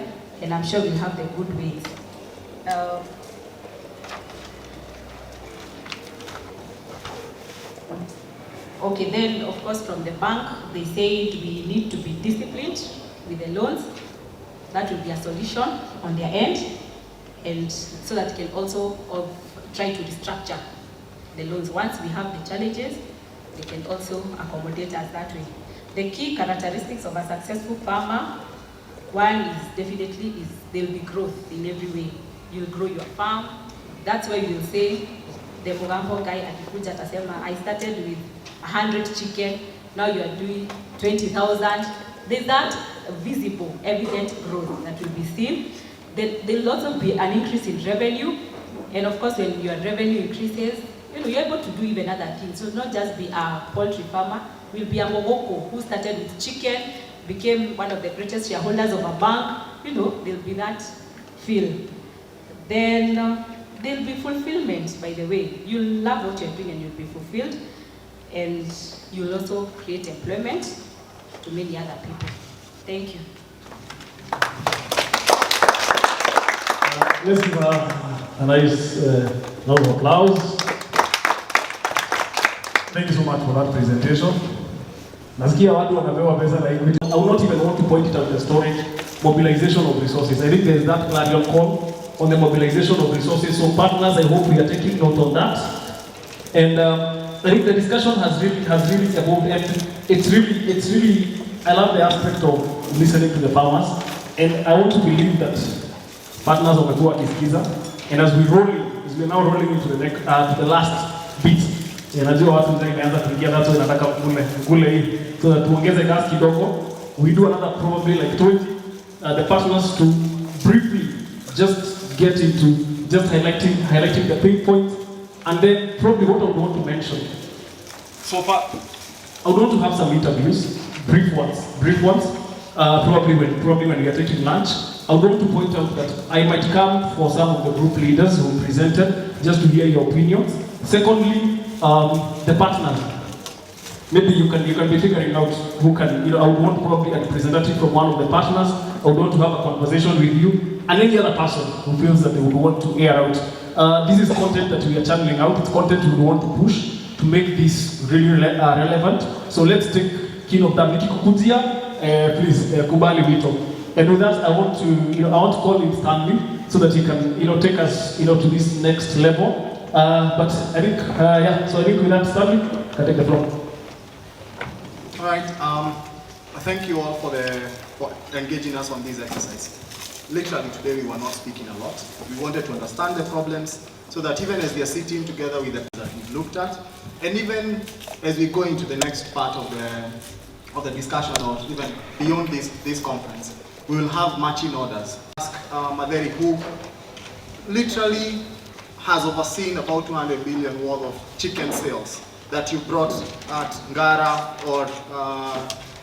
and I'm sure we'll have the good ways. Okay, then of course from the bank, they said we need to be disciplined with the loans. That will be a solution on their end, and so that can also try to restructure the loans. Once we have the challenges, they can also accommodate us that way. The key characteristics of a successful farmer, one is definitely there will be growth in every way. You'll grow your farm. That's why you'll say, the Mugambo guy at Kuja Tasema, I started with 100 chicken, now you are doing 20,000. There's that visible, evident growth that will be seen. There'll also be an increase in revenue. And of course, when your revenue increases, you're able to do even other things. So not just be a poultry farmer, will be a Mogoko who started with chicken, became one of the greatest shareholders of a bank. There'll be that feel. Then there'll be fulfillment, by the way. You'll love what you're doing and you'll be fulfilled. And you'll also create employment to many other people. Thank you. Let's give a nice round of applause. Thank you so much for that presentation. Nasikia watu wanapewa pesa na Equity. I will not even want to point it out the story. Mobilization of resources. I think there is that clarion call on the mobilization of resources. So partners, I hope we are taking note on that. And I think the discussion has really evolved, and it's really, I love the aspect of listening to the farmers, and I want to believe that partners wamekuwa wakisikiza, and as we're now rolling into the last bit, najua watu ndio imeanza kuingia, that's why nataka kule hii, so that tuongeze gas kidogo. We do another probably like 20, the partners to briefly just get into just highlighting the pain points. And then probably what I would want to mention, so far, I would want to have some interviews, brief ones, probably when we are taking lunch. I would want to point out that I might come for some of the group leaders who presented, just to hear your opinions. Secondly, the partners. Maybe you can be figuring out who can, I would want probably a representative from one of the partners. I would want to have a conversation with you, and any other person who feels that they would want to air out. This is content that we are channeling out. It's content we want to push to make this really relevant. So let's take King of that. Please, kubali wito. And with that, I want to call in Stanley so that he can, take us, to this next level. But I think, so I think with that, Stanley, can take the floor. All right. Thank you all for engaging us on this exercise. Literally today we were not speaking a lot. We wanted to understand the problems so that even as we are sitting together with the that we've looked at, and even as we go into the next part of the discussion, or even beyond this conference, we will have matching orders. Ask Maderi, who literally has overseen about 200 billion worth of chicken sales that you brought at Ngara or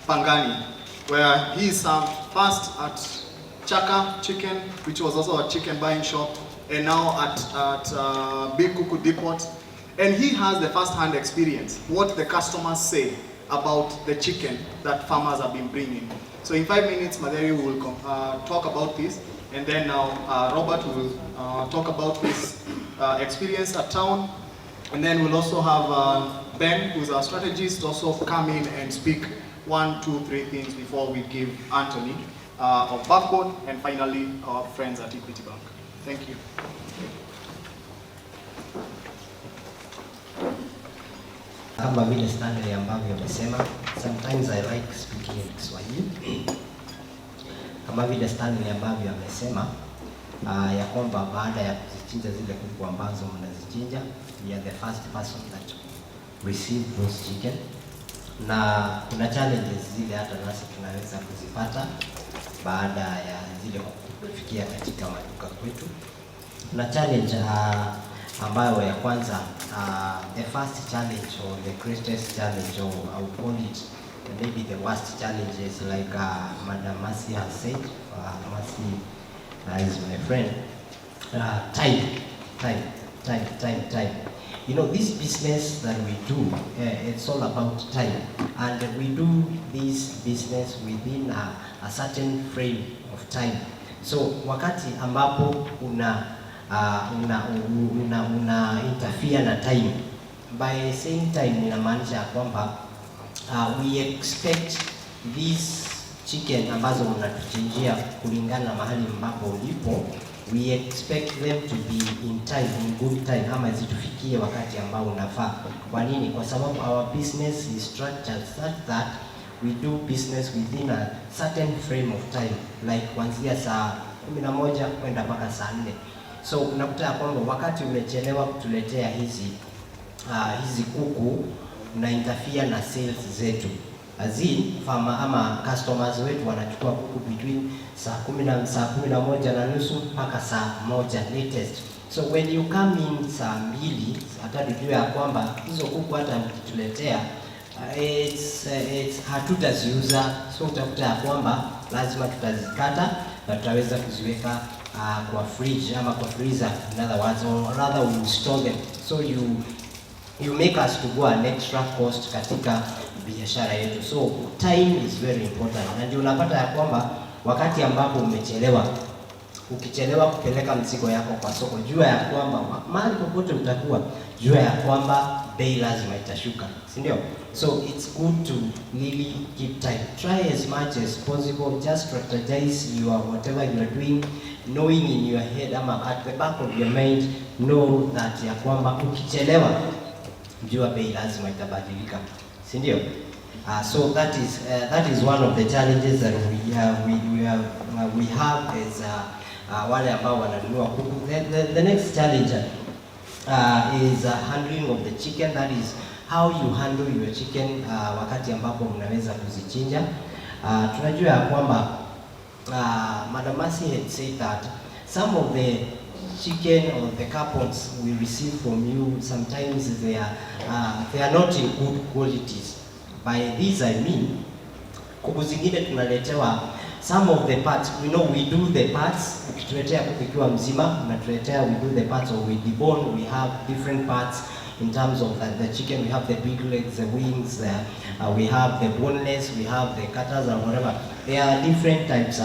Pangani, where he served first at Chaka Chicken, which was also a chicken buying shop, and now at Big Kuku Depot. And he has the first-hand experience, what the customers say about the chicken that farmers have been bringing. So in 5 minutes, Madheri will talk about this, and then now Robert will talk about his experience at town, and then we'll also have Ben, who's our strategist, also come in and speak 1, 2, 3 things before we give Anthony of Backbone, and finally our friends at Equity Bank. Thank you. Kama vile Stanley ambavyo amesema, sometimes I like speaking in Kiswahili. Kama vile Stanley ambavyo amesema ya kwamba baada ya kuzichinja zile kuku ambazo mnazichinja, we are the first person that receive those chicken. Na kuna challenges zile hata nasi tunaweza kuzipata baada ya zile kufikia katika maduka kwetu. Kuna challenge ambayo ya kwanza, the first challenge or the greatest challenge, or I would call it maybe the worst challenge, is like Madam Mercy has said. Mercy is my friend. Time. You know, this business that we do, it's all about time, and we do this business within a certain frame of time. So wakati ambapo una interfere na time, by saying time inamaanisha kwamba we expect these chicken ambazo unatuchinjia kulingana na mahali ambapo ulipo, we expect them to be in time, in good time, ama zitufikie wakati ambao unafaa. Kwa nini? Kwa sababu our business is structured such that we do business within a certain frame of time, like kuanzia saa 11 kwenda mpaka saa 4. So unakuta kwamba wakati umechelewa kutuletea hizi kuku, una interfere na sales zetu. Azin farmer ama customers wetu wanachukua kuku between saa 11:30 mpaka saa 1 latest. So when you come in saa 2, hata tujue ya kwamba hizo kuku hata mkituletea hatutaziuza. So utakuta ya kwamba lazima tutazikata na tutaweza kuziweka kwa fridge ama kwa freezer, in other words, or rather we store them. So you make us to go an extra cost katika biashara yetu. So time is very important. Na ndio unapata ya kwamba wakati ambapo ukichelewa kupeleka mzigo yako kwa soko, jua ya kwamba mahali popote utakuwa, jua ya kwamba bei lazima itashuka, si ndio? So it's good to really keep time. Try as much as possible, just strategize whatever you are doing, knowing in your head ama at the back of your mind, know that ya kwamba ukichelewa, jua bei lazima itabadilika, si ndio? So that is one of the challenges that we have as wale ambao wananunua kuku. The next challenge is handling of the chicken. That is how you handle your chicken wakati ambapo mnaweza kuzichinja. Tunajua ya kwamba Madam Mercy had said that some of the chicken or the coupons we receive from you, sometimes they are not in good qualities. By this I mean, kuku zingine tunaletewa some of the parts. We know we do the parts, ukituletea kuku ikiwa mzima, unatuletea we do the parts, or we debone, we have different parts in terms of the chicken. We have the big legs, the wings, we have the boneless, we have the cutters and whatever. There are different types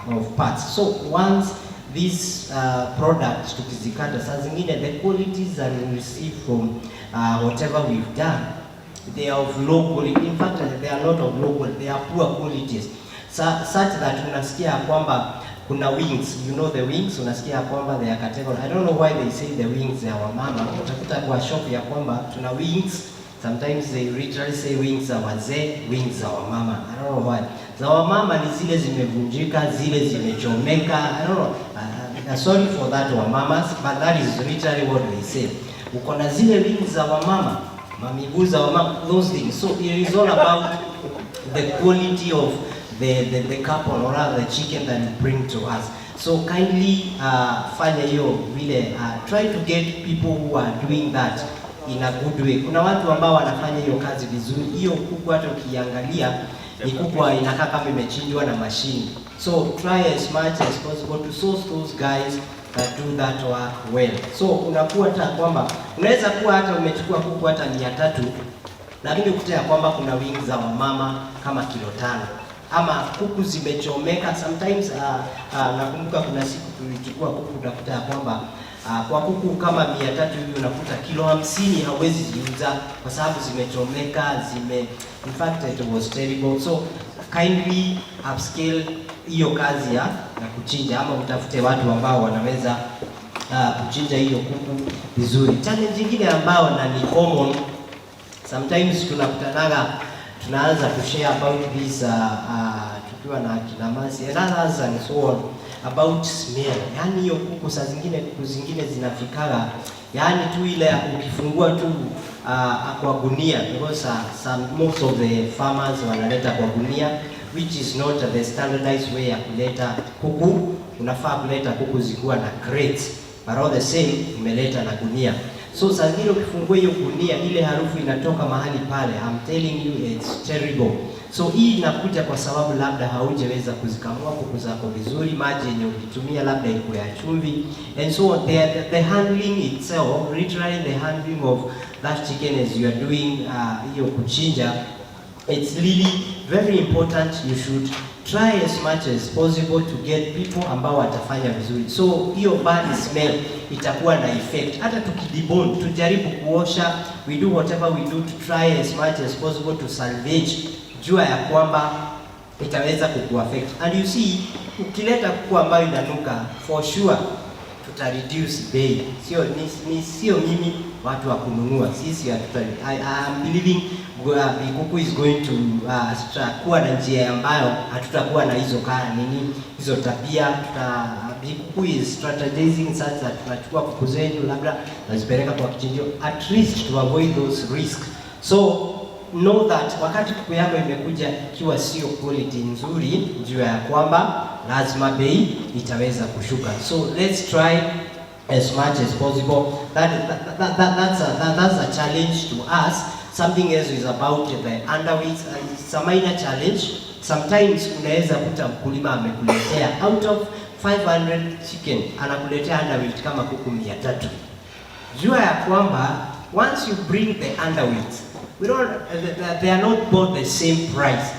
of parts. So once these products tukizikata, saa zingine the qualities that we receive from whatever we've done, they are of low quality. In fact, they are not of low quality, they are poor qualities. Such that unasikia kwamba kuna wings, you know the wings, unasikia kwamba they are category. I don't know why they say the wings are wamama. Utakuta kwa shop ya kwamba tuna wings, sometimes they literally say wings are wazee, wings are wamama. I don't know why. Za wamama ni zile zimevunjika, zile zimechomeka. I don't know. Sorry for that wamamas, but that is literally what they say. Uko na zile wings za wamama, mamiguu za wamama, those things. So it is all about the quality of the couple or rather the chicken that you bring to us. So kindly fanya hiyo vile, try to get people who are doing that in a good way. Kuna watu ambao wanafanya hiyo kazi vizuri. Hiyo kuku hata ukiangalia ni kuku inakaa kama imechinjwa na mashine. So try as much as possible to source those guys that do that work well. So unakuwa hata kwamba unaweza kuwa hata umechukua kuku hata 300, lakini ukuta ya kwamba kuna wingi za wamama kama kilo 5 ama kuku zimechomeka. Sometimes nakumbuka kuna siku tulichukua kuku, utakuta ya kwamba kwa kuku kama 300 hivi unakuta kilo 50 hawezi ziuza kwa sababu zimechomeka, in fact it was terrible. So kindly upscale hiyo kazi ya kuchinja, ama utafute watu ambao wanaweza kuchinja hiyo kuku vizuri. Challenge nyingine ambao na ni common, sometimes tunakutanaga, tunaanza kushare about this tukiwa na kina masi and others and so on about smell. Yani hiyo kuku saa zingine, kuku zingine zinafikaga yani tu ile ukifungua tu kwa gunia, because most of the farmers wanaleta kwa gunia, which is not the standardized way ya kuleta kuku. Unafaa kuleta kuku zikiwa na crates, but all the same umeleta na gunia. So saa zingine ukifungua hiyo gunia, ile harufu inatoka mahali pale, I'm telling you it's terrible. So hii inakuja kwa sababu labda haujaweza kuzikamua kuku zako vizuri, maji yenye ukitumia labda iko ya chumvi, and so on. The handling itself, literally the handling of that chicken as you are doing hiyo kuchinja, it's really very important. You should try as much as possible to get people ambao watafanya vizuri. So hiyo bad smell itakuwa na effect. Hata tukidebone, tujaribu kuosha, we do whatever we do to try as much as possible to salvage, jua ya kwamba itaweza kukuaffect. And you see, ukileta kuku ambayo inanuka, for sure tuta reduce bei. Sio mimi watu wa kununua, sisi I am believing Big Kuku is going to kuwa na njia ambayo hatutakuwa na hizo tabia. Big Kuku is strategizing such that tunachukua kuku zetu labda nazipeleka kwa kichinjio, at least to avoid those risks. So know that wakati kuku yako imekuja ikiwa sio quality nzuri, jua ya kwamba lazima bei itaweza kushuka. So let's try as much as possible. That's a challenge to us. Something else is about the underweight. It's a minor challenge. Sometimes unaweza kuta mkulima amekuletea out of 500 chicken anakuletea underweight kama kuku 300. Jua ya kwamba once you bring the underweight, they are not both the same price.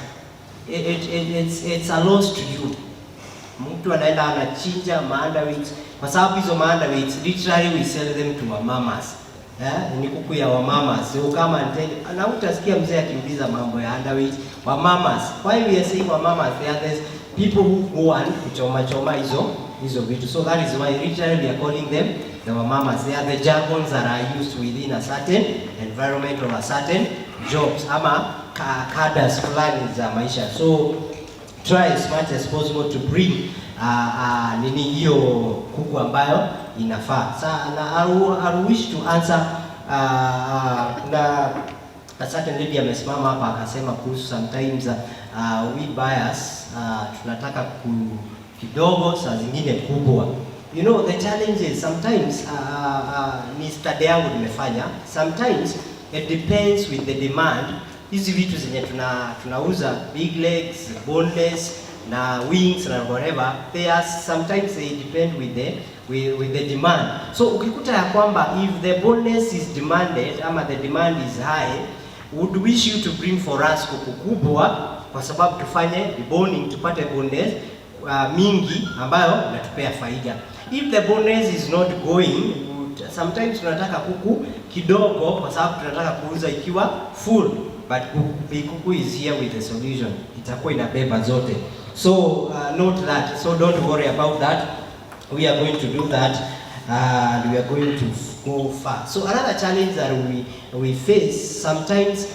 It's a loss to you. Mtu anaenda anachinja underweight kwa sababu hizo underweights literally we sell them to mamas. Ni kuku ya wamama. So kama na utasikia mzee akiuliza mambo ya underweight wamamas. Why we are saying wamamas? There are people who go and kuchoma hizo vitu. So that is why literally we are calling them the wamamas. They are the jargons that are used within a certain environment or a certain jobs ama cadres fulani za maisha. So try as much as possible to bring hiyo kuku ambayo inafaa. I wish to answer a certain lady amesimama hapa akasema kuhusu sometimes we buyers tunataka kidogo, saa zingine kubwa. You know the challenge is sometimes ni study yangu nimefanya, sometimes it depends with the demand. Hizi vitu zenye tunauza big legs, boneless na wings na whatever, sometimes they depend with the demand. So ukikuta ya kwamba if the boneless is demanded ama the demand is high, would wish you to bring for us kuku kubwa kwa sababu tufanye deboning tupate boneless mingi ambayo inatupea faida. If the boneless is not going, sometimes tunataka kuku kidogo kwa sababu tunataka kuuza ikiwa full. But Big Kuku is here with the solution. Itakuwa inabeba zote. So note that. So don't worry about that. We are going to do that and we are going to go far. So another challenge that we face, sometimes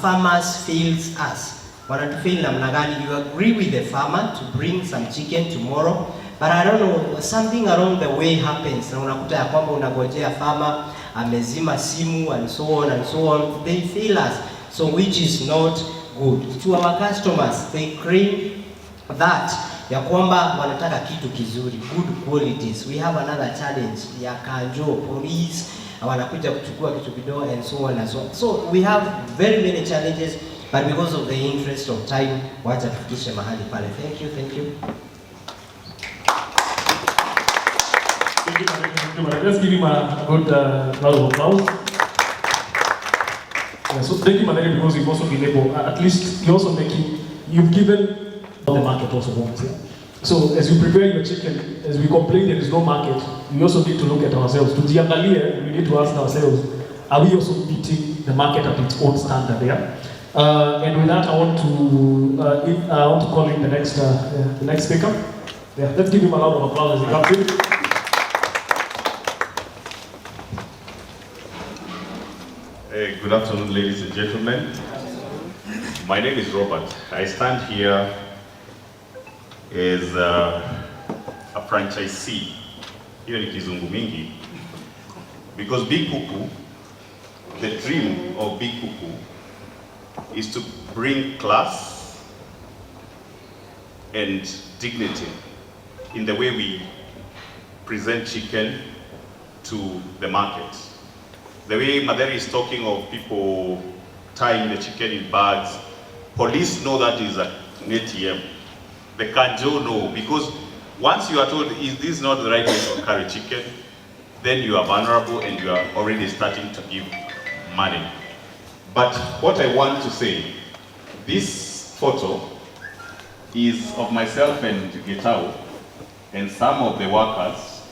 farmers fails us. Wanatufail namna gani? You agree with the farmer to bring some chicken tomorrow, but I don't know, something along the way happens. Na unakuta ya kwamba unagojea farmer amezima simu and so on and so on. They fail us. So which is not good. To our customers, they claim that ya kwamba wanataka kitu kizuri, good qualities. We have another challenge ya kanjo, police, wanakuja kuchukua kitu kidogo and so on and so on. So we have very many challenges, but because of the interest of time, wacha tufikishe mahali pale. Thank you, thank you. Thank you, Madam. Let's give him a good round of applause. So thank you, Madam, because you've also been able, at least you're also you've given the market also wants. Yeah? So as you prepare your chicken, as we complain there is no market, we also need to look at ourselves. To jiangalia, we need to ask ourselves, are we also meeting the market at its own standard? Yeah? And with that, I want to call in the next speaker. Yeah, let's give him a round of applause as he comes in. Good afternoon, ladies and gentlemen. My name is Robert. I stand here as a franchisee, here in Kizungu Mingi, because Big Kuku, the dream of Big Kuku is to bring class and dignity in the way we present chicken to the market. The way Maderi is talking of people tying the chicken in bags, police know that is an ATM. The kanjo know, because once you are told, is this not the right way to carry chicken, then you are vulnerable and you are already starting to give money. But what I want to say, this photo is of myself and Gitau and some of the workers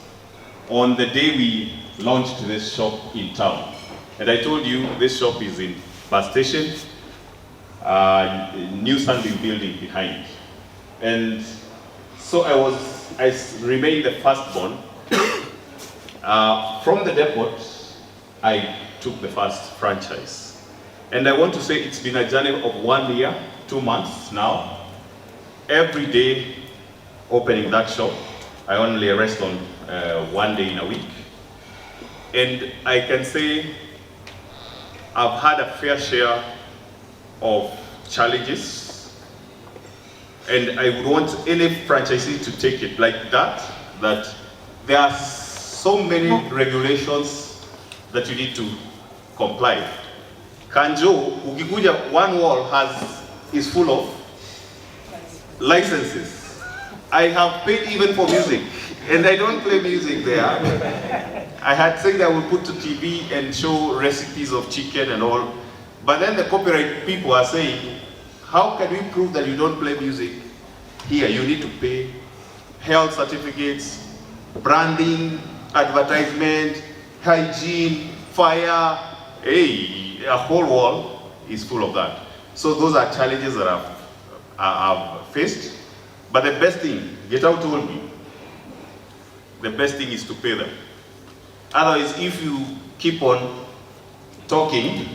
on the day we launched this shop in town. And I told you this shop is in bus station, new Stanley building behind. And so I remained the firstborn. From the depot, I took the first franchise. And I want to say it's been a journey of 1 year, 2 months now. Every day opening that shop, I only rest on 1 day in a week. And I can say I've had a fair share of challenges, and I would want any franchisee to take it like that, that there are so many regulations that you need to comply. Kanjo, ukikuja, one wall is full of licenses. I have paid even for music, and I don't play music there. I had said I would put to TV and show recipes of chicken and all, but then the copyright people are saying, how can we prove that you don't play music here? You need to pay health certificates, branding, advertisement, hygiene, fire. Hey, a whole wall is full of that. So those are challenges that I've faced. But the best thing, Gitau told me, the best thing is to pay them. Otherwise, if you keep on talking,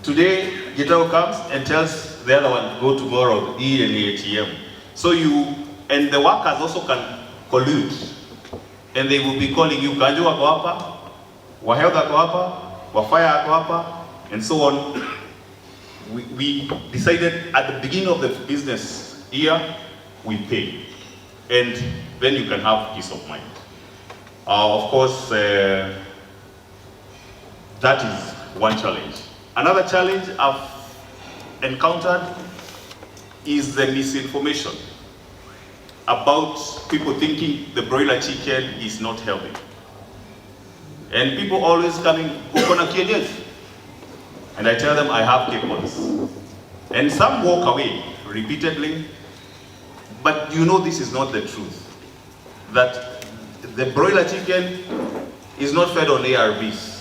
today Gitau comes and tells the other one, go tomorrow, eat in the ATM. So and the workers also can collude. And they will be calling you, Kanjo wako hapa, wa health wako hapa, wa fire wako hapa, and so on. We decided at the beginning of the business year, we pay. And then you can have peace of mind. Of course, that is one challenge. Another challenge I've encountered is the misinformation about people thinking the broiler chicken is not healthy. And people always coming, ukona kienyeji? And I tell them I have capons. And some walk away repeatedly, but you know this is not the truth. That the broiler chicken is not fed on ARVs.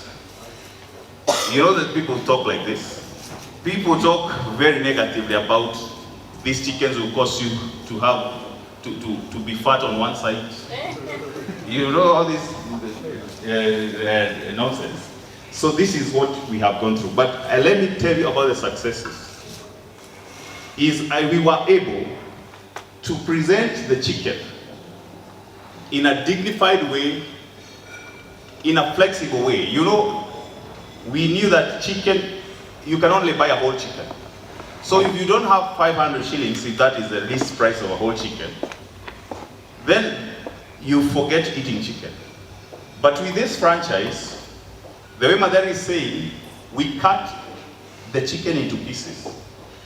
You know that people talk like this. People talk very negatively about these chickens will cause you to have to be fat on one side. You know all this nonsense. So this is what we have gone through. But let me tell you about the successes. We were able to present the chicken in a dignified way, in a flexible way. You know, we knew that chicken, you can only buy a whole chicken. So if you don't have 500 shillings, if that is the least price of a whole chicken, then you forget eating chicken. But with this franchise, the way Mtaani is saying, we cut the chicken into pieces.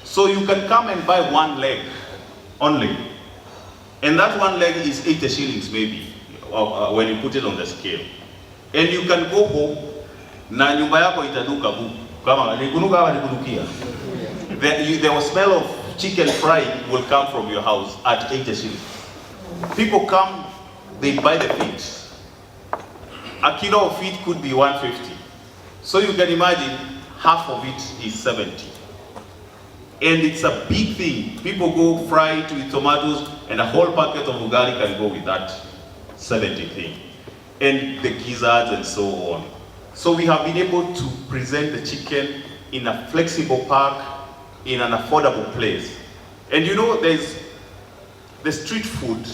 So you can come and buy one leg only. And that one leg is 80 shillings maybe, when you put it on the scale. And you can go home, na nyumba yako itanuka buku. Kama nikunuka ama nikunukia. The smell of chicken frying will come from your house at 80 shillings. People come, they buy the feet. A kilo of feet could be 150. So you can imagine half of it is 70. And it's a big thing. People go fry it with tomatoes, and a whole packet of ugali can go with that 70 thing. And the gizzards and so on. So we have been able to present the chicken in a flexible pack, in an affordable place. And you know, there's the street food.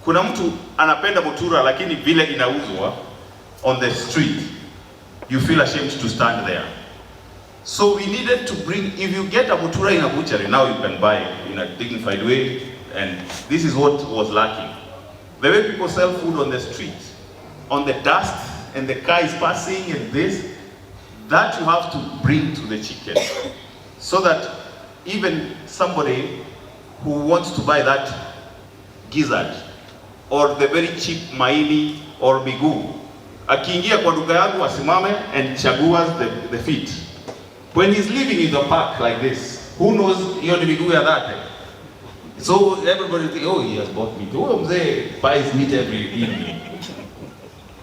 Kuna mtu anapenda mutura lakini vile inauzwa on the street, you feel ashamed to stand there. So we needed to bring, if you get a mutura in a butchery, now you can buy it in a dignified way, and this is what was lacking. The way people sell food on the street, on the dust, and the car is passing and this, that you have to bring to the chicken. So that even somebody who wants to buy that gizzard, or the very cheap maini or miguu, akiingia kwa duka yangu asimame and chaguas the feet. When he's living in the park like this, who knows hiyo ni miguu ya dhate? So everybody think, oh, he has bought meat. Oh, mzee buys meat every evening.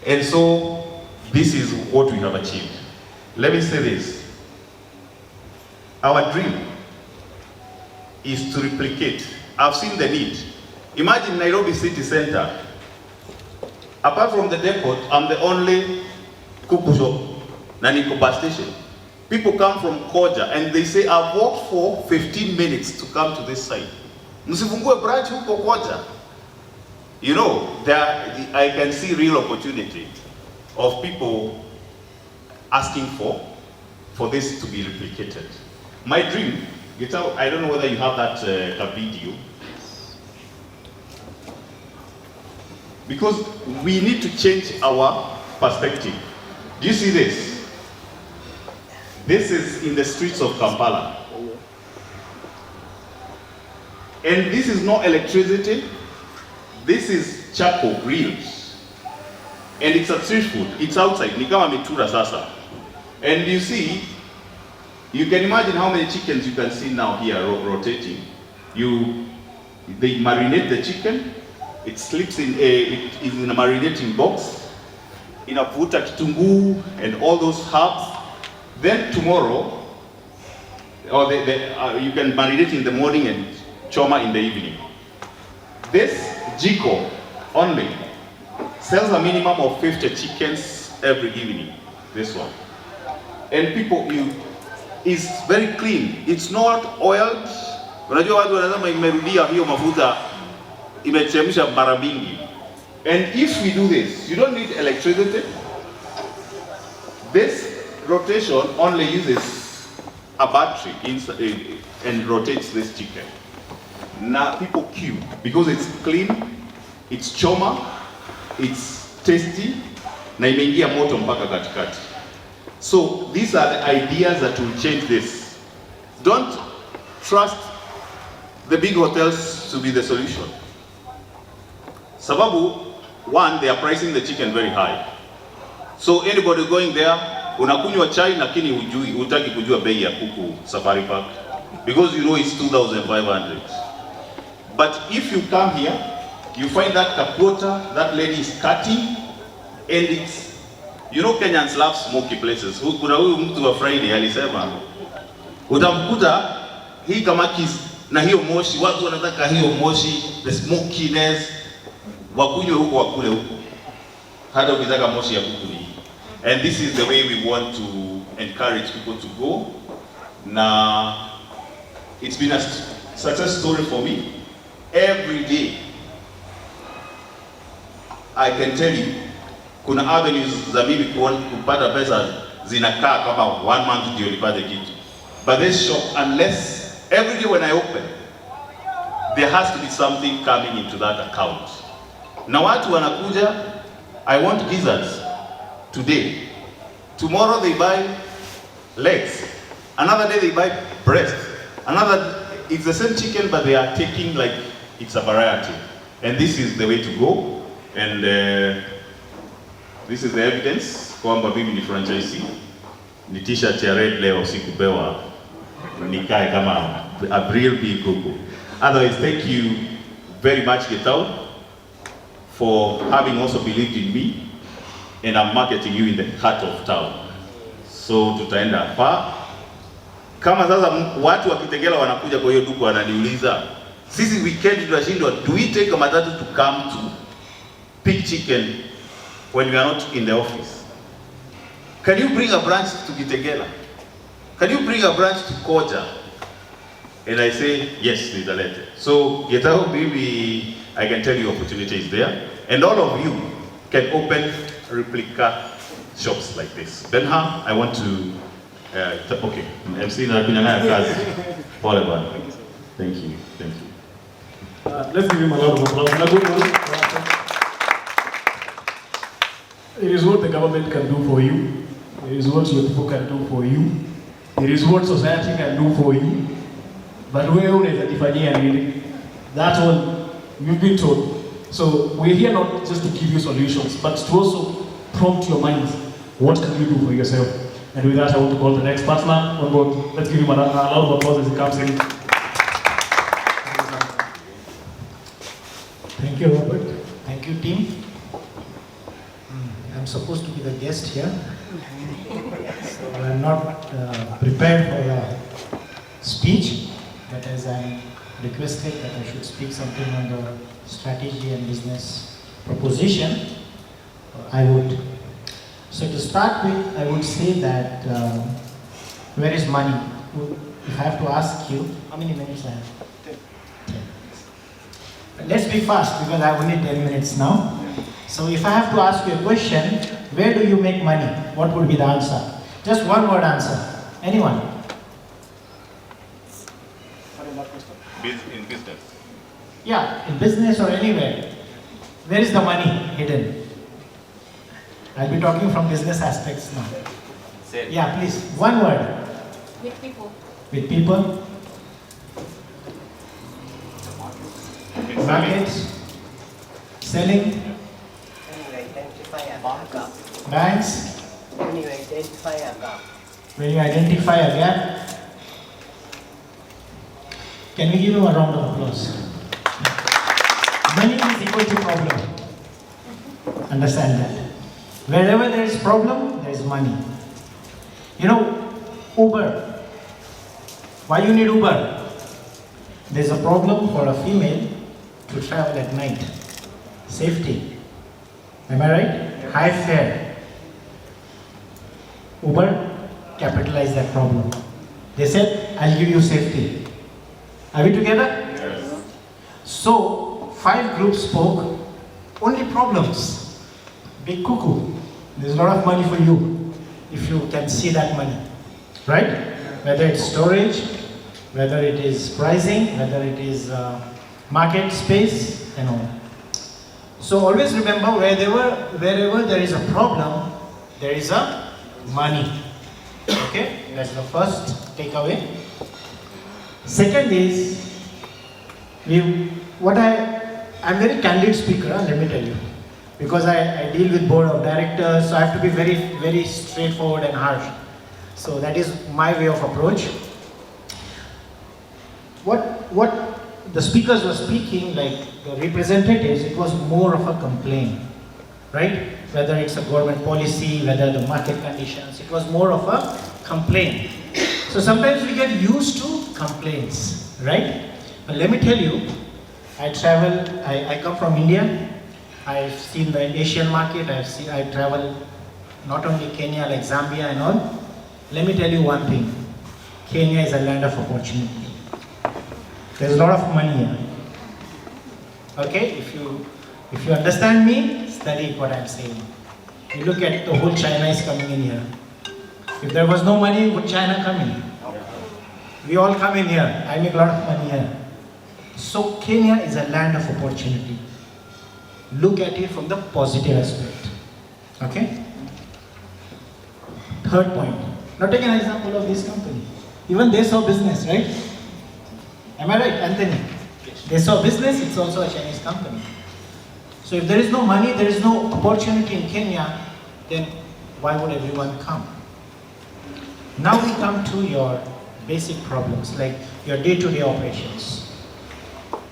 And so this is what we have achieved. Let me say this. Our dream is to replicate. I've seen the need. Imagine Nairobi city center. Apart from the depot, I'm the only kuku shop na niko bus station. People come from Koja and they say, I've walked for 15 minutes to come to this site. Msifungue branch huko Koja. You know, I can see real opportunity of people asking for this to be replicated. My dream, Gitau, I don't know whether you have that video. Because we need to change our perspective. Do you see this? This is in the streets of Kampala. And this is not electricity. This is charcoal grills. And it's a street food. It's outside. Ni kama mitura sasa. And you see, you can imagine how many chickens you can see now here rotating. They marinate the chicken. It slips in it is in a marinating box. Inavuta kitunguu and all those herbs. Then tomorrow, or you can marinate in the morning and choma in the evening. This jiko only sells a minimum of 50 chickens every evening. This one. And people, it's very clean. It's not oiled. Unajua watu wanasema imerudia hiyo mafuta imechemsha mara mingi. And if we do this, you don't need electricity. This rotation only uses a battery and rotates this chicken. Now people queue because it's clean, it's choma, it's tasty, na imeingia moto mpaka katikati. So these are the ideas that will change this. Don't trust the big hotels to be the solution. Sababu, one, they are pricing the chicken very high. So anybody going there, unakunywa chai lakini hutaki kujua bei ya kuku Safari Park because you know it's 2,500. But if you come here, you find that kapota, that lady is cutting, and it's, you know, Kenyans love smoky places. Kuna huyu mtu wa Friday alisema utamkuta hii kamaki na hiyo moshi, watu wanataka hiyo moshi, the smokiness, wakunywe huko wakule huko. Hata ukitaka moshi ya kuku ni. And this is the way we want to encourage people to go. Now, it's been a success story for me. Every day, I can tell you, kuna avenues za mimi kupata pesa zinakaa kama 1 month ndio nipate kitu. But this shop, unless every day when I open, there has to be something coming into that account. Na watu wanakuja, I want gizzards today. Tomorrow they buy legs. Another day they buy breast. Another, it's the same chicken, but they are taking like, it's a variety. And this is the way to go. And this is the evidence kwamba mimi ni franchisee. Ni t-shirt ya red leo sikupewa nikae kama a real Big Kuku. Otherwise, thank you very much, Gitau, for having also believed in me, and I'm marketing you in the heart of town. So tutaenda far. Kama sasa watu wa Kitengela wanakuja kwa hiyo duka wananiuliza, sisi weekend tunashindwa, do we take a matatu to come to pick chicken when we are not in the office? Can you bring a branch to Kitengela? Can you bring a branch to Koja? And I say, yes, there's a letter. So, Gitau, maybe I can tell you opportunity is there. And all of you can open replica shops like this. Benha, I want to, okay, MC Nakunyangaya kazi. Pole bwana. Thank you, thank you. Let's give him a lot of applause. It is what the government can do for you. It is what your people can do for you. It is what society can do for you. But wewe unaweza kufanyia nini? That's all you've been told. So we're here not just to give you solutions, but to also prompt your minds. What can you do for yourself? And with that, I want to call the next partner on board. Let's give him a round of applause as he comes in. Thank you, Robert. Thank you, team. I'm supposed to be the guest here, so I'm not prepared for a speech, but as I'm requested that I should speak something on the strategy and business proposition, I would. So to start with, I would say that where is money? If I have to ask you, how many minutes I have? 10 minutes. Let's be fast because I have only 10 minutes now. So if I have to ask you a question, where do you make money? What would be the answer? Just one word answer. Anyone? In business. Yeah, in business or anywhere. Where is the money hidden? I'll be talking from business aspects now. Yeah, please. One word. With people. With people. Markets. Selling. When you identify a gap. Banks. When you identify a gap. When you identify a gap. Can we give him a round of applause? Money is equal to problem. Understand that. Wherever there is problem, there is money. You know, Uber. Why you need Uber? There's a problem for a female to travel at night. Safety. Am I right? High fare. Uber capitalized that problem. They said, I'll give you safety. Are we together? Yes. So, 5 groups spoke, only problems. Big Kuku. There's a lot of money for you, if you can see that money. Right? Whether it's storage, whether it is pricing, whether it is market space, and all. So always remember, wherever there is a problem, there is a money. Okay? That's the first takeaway. Second is, I'm very candid speaker, let me tell you. Because I deal with board of directors, so I have to be very, very straightforward and harsh. So that is my way of approach. What the speakers were speaking, like the representatives, it was more of a complaint, right? Whether it's a government policy, whether the market conditions, it was more of a complaint. So sometimes we get used to complaints, right? But let me tell you, I come from India. I've seen the Asian market. I travel not only Kenya, like Zambia and all. Let me tell you one thing. Kenya is a land of opportunity. There's a lot of money here. Okay, if you understand me, study what I'm saying. You look at the whole China is coming in here. If there was no money, would China come in? We all come in here. I make a lot of money here. So Kenya is a land of opportunity. Look at it from the positive aspect. Okay? Third point. Now take an example of this company. Even they saw business, right? Am I right, Anthony? They saw business, it's also a Chinese company. So if there is no money, there is no opportunity in Kenya, then why would everyone come? Now we come to your basic problems, like your day-to-day operations.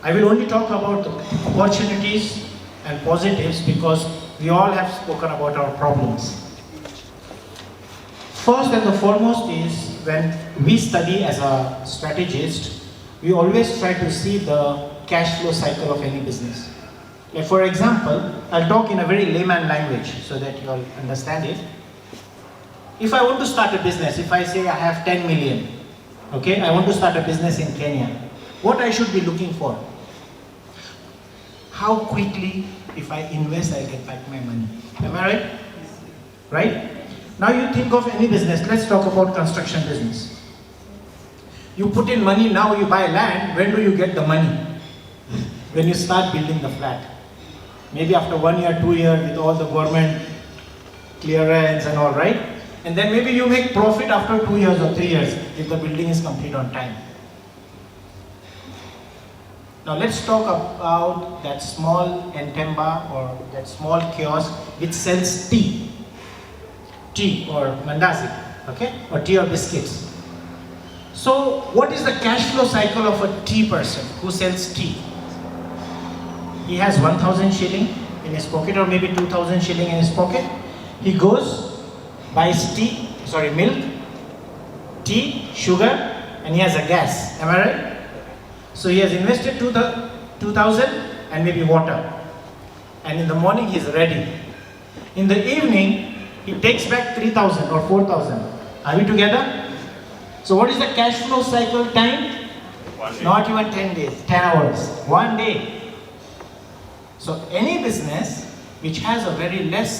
I will only talk about the opportunities and positives because we all have spoken about our problems. First and the foremost is when we study as a strategist, we always try to see the cash flow cycle of any business. Like for example, I'll talk in a very layman language so that you all understand it. If I want to start a business, if I say I have 10 million, okay, I want to start a business in Kenya, what I should be looking for? How quickly, if I invest, I'll get back my money. Am I right? Right? Now you think of any business. Let's talk about construction business. You put in money now, you buy land. When do you get the money? When you start building the flat. Maybe after 1 year, 2 years with all the government clearance and all, right? And then maybe you make profit after 2 years or 3 years if the building is complete on time. Now let's talk about that small entemba or that small kiosk which sells tea. Tea or mandazi, okay? Or tea or biscuits. So what is the cash flow cycle of a tea person who sells tea? He has 1,000 shilling in his pocket or maybe 2,000 shilling in his pocket. He goes, buys tea, milk, tea, sugar, and he has a gas. Am I right? So he has invested 2,000 and maybe water. And in the morning he's ready. In the evening, he takes back 3,000 or 4,000. Are we together? So what is the cash flow cycle time? 1 day. Not even 10 days, 10 hours, 1 day. So any business which has a very less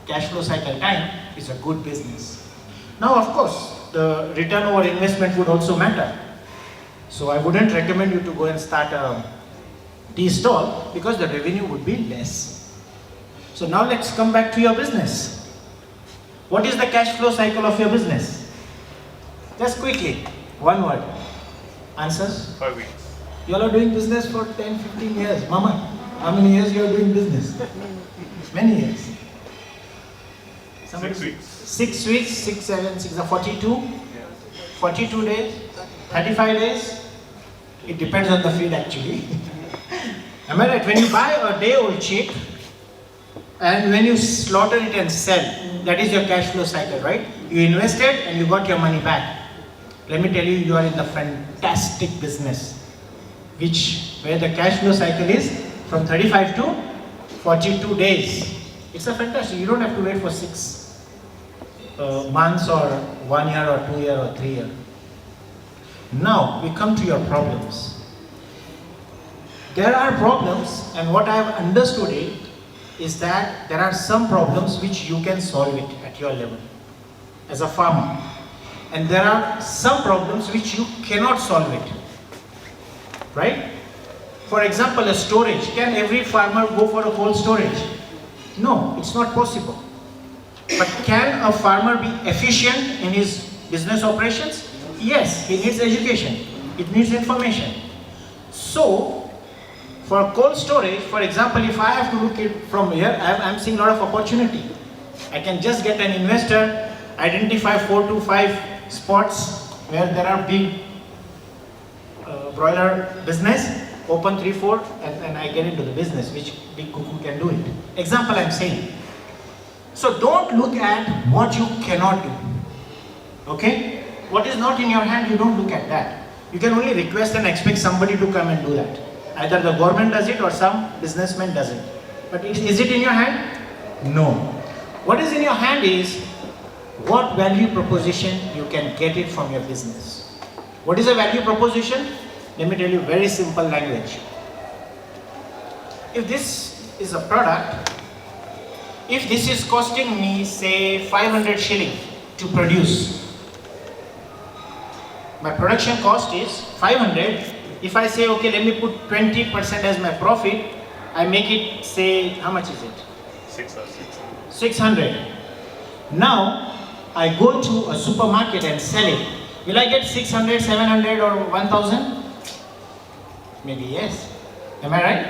cash flow cycle time is a good business. Now of course, the return over investment would also matter. So I wouldn't recommend you to go and start a tea stall because the revenue would be less. So now let's come back to your business. What is the cash flow cycle of your business? Just quickly, one word. Answers? 5 weeks. You all are doing business for 10, 15 years. Mama, how many years you are doing business? Many years. 6 weeks. 6 weeks, 6, 7, 6, 42. 42 days, 35 days. It depends on the feed actually. Am I right? When you buy a day-old chick and when you slaughter it and sell, that is your cash flow cycle, right? You invested and you got your money back. Let me tell you, you are in the fantastic business, where the cash flow cycle is from 35 to 42 days. It's a fantastic, you don't have to wait for 6 months or 1 year or 2 year or 3 year. Now we come to your problems. There are problems, and what I have understood is that there are some problems which you can solve it at your level as a farmer. And there are some problems which you cannot solve it. Right? For example, a storage. Can every farmer go for a cold storage? No, it's not possible. But can a farmer be efficient in his business operations? Yes, he needs education. It needs information. So, for cold storage, for example, if I have to look at from here, I'm seeing a lot of opportunity. I can just get an investor, identify 4 to 5 spots where there are big broiler business, open 3, 4, and I get into the business, which Big Kuku can do it. Example I'm saying. So don't look at what you cannot do. Okay? What is not in your hand, you don't look at that. You can only request and expect somebody to come and do that. Either the government does it or some businessman does it. But is it in your hand? No. What is in your hand is what value proposition you can get it from your business. What is a value proposition? Let me tell you very simple language. If this is a product, if this is costing me say 500 shilling to produce, my production cost is 500 If I say, okay, let me put 20% as my profit, I make it, say, how much is it? 600. Now, I go to a supermarket and sell it. Will I get 600, 700 or 1000? Maybe yes. Am I right?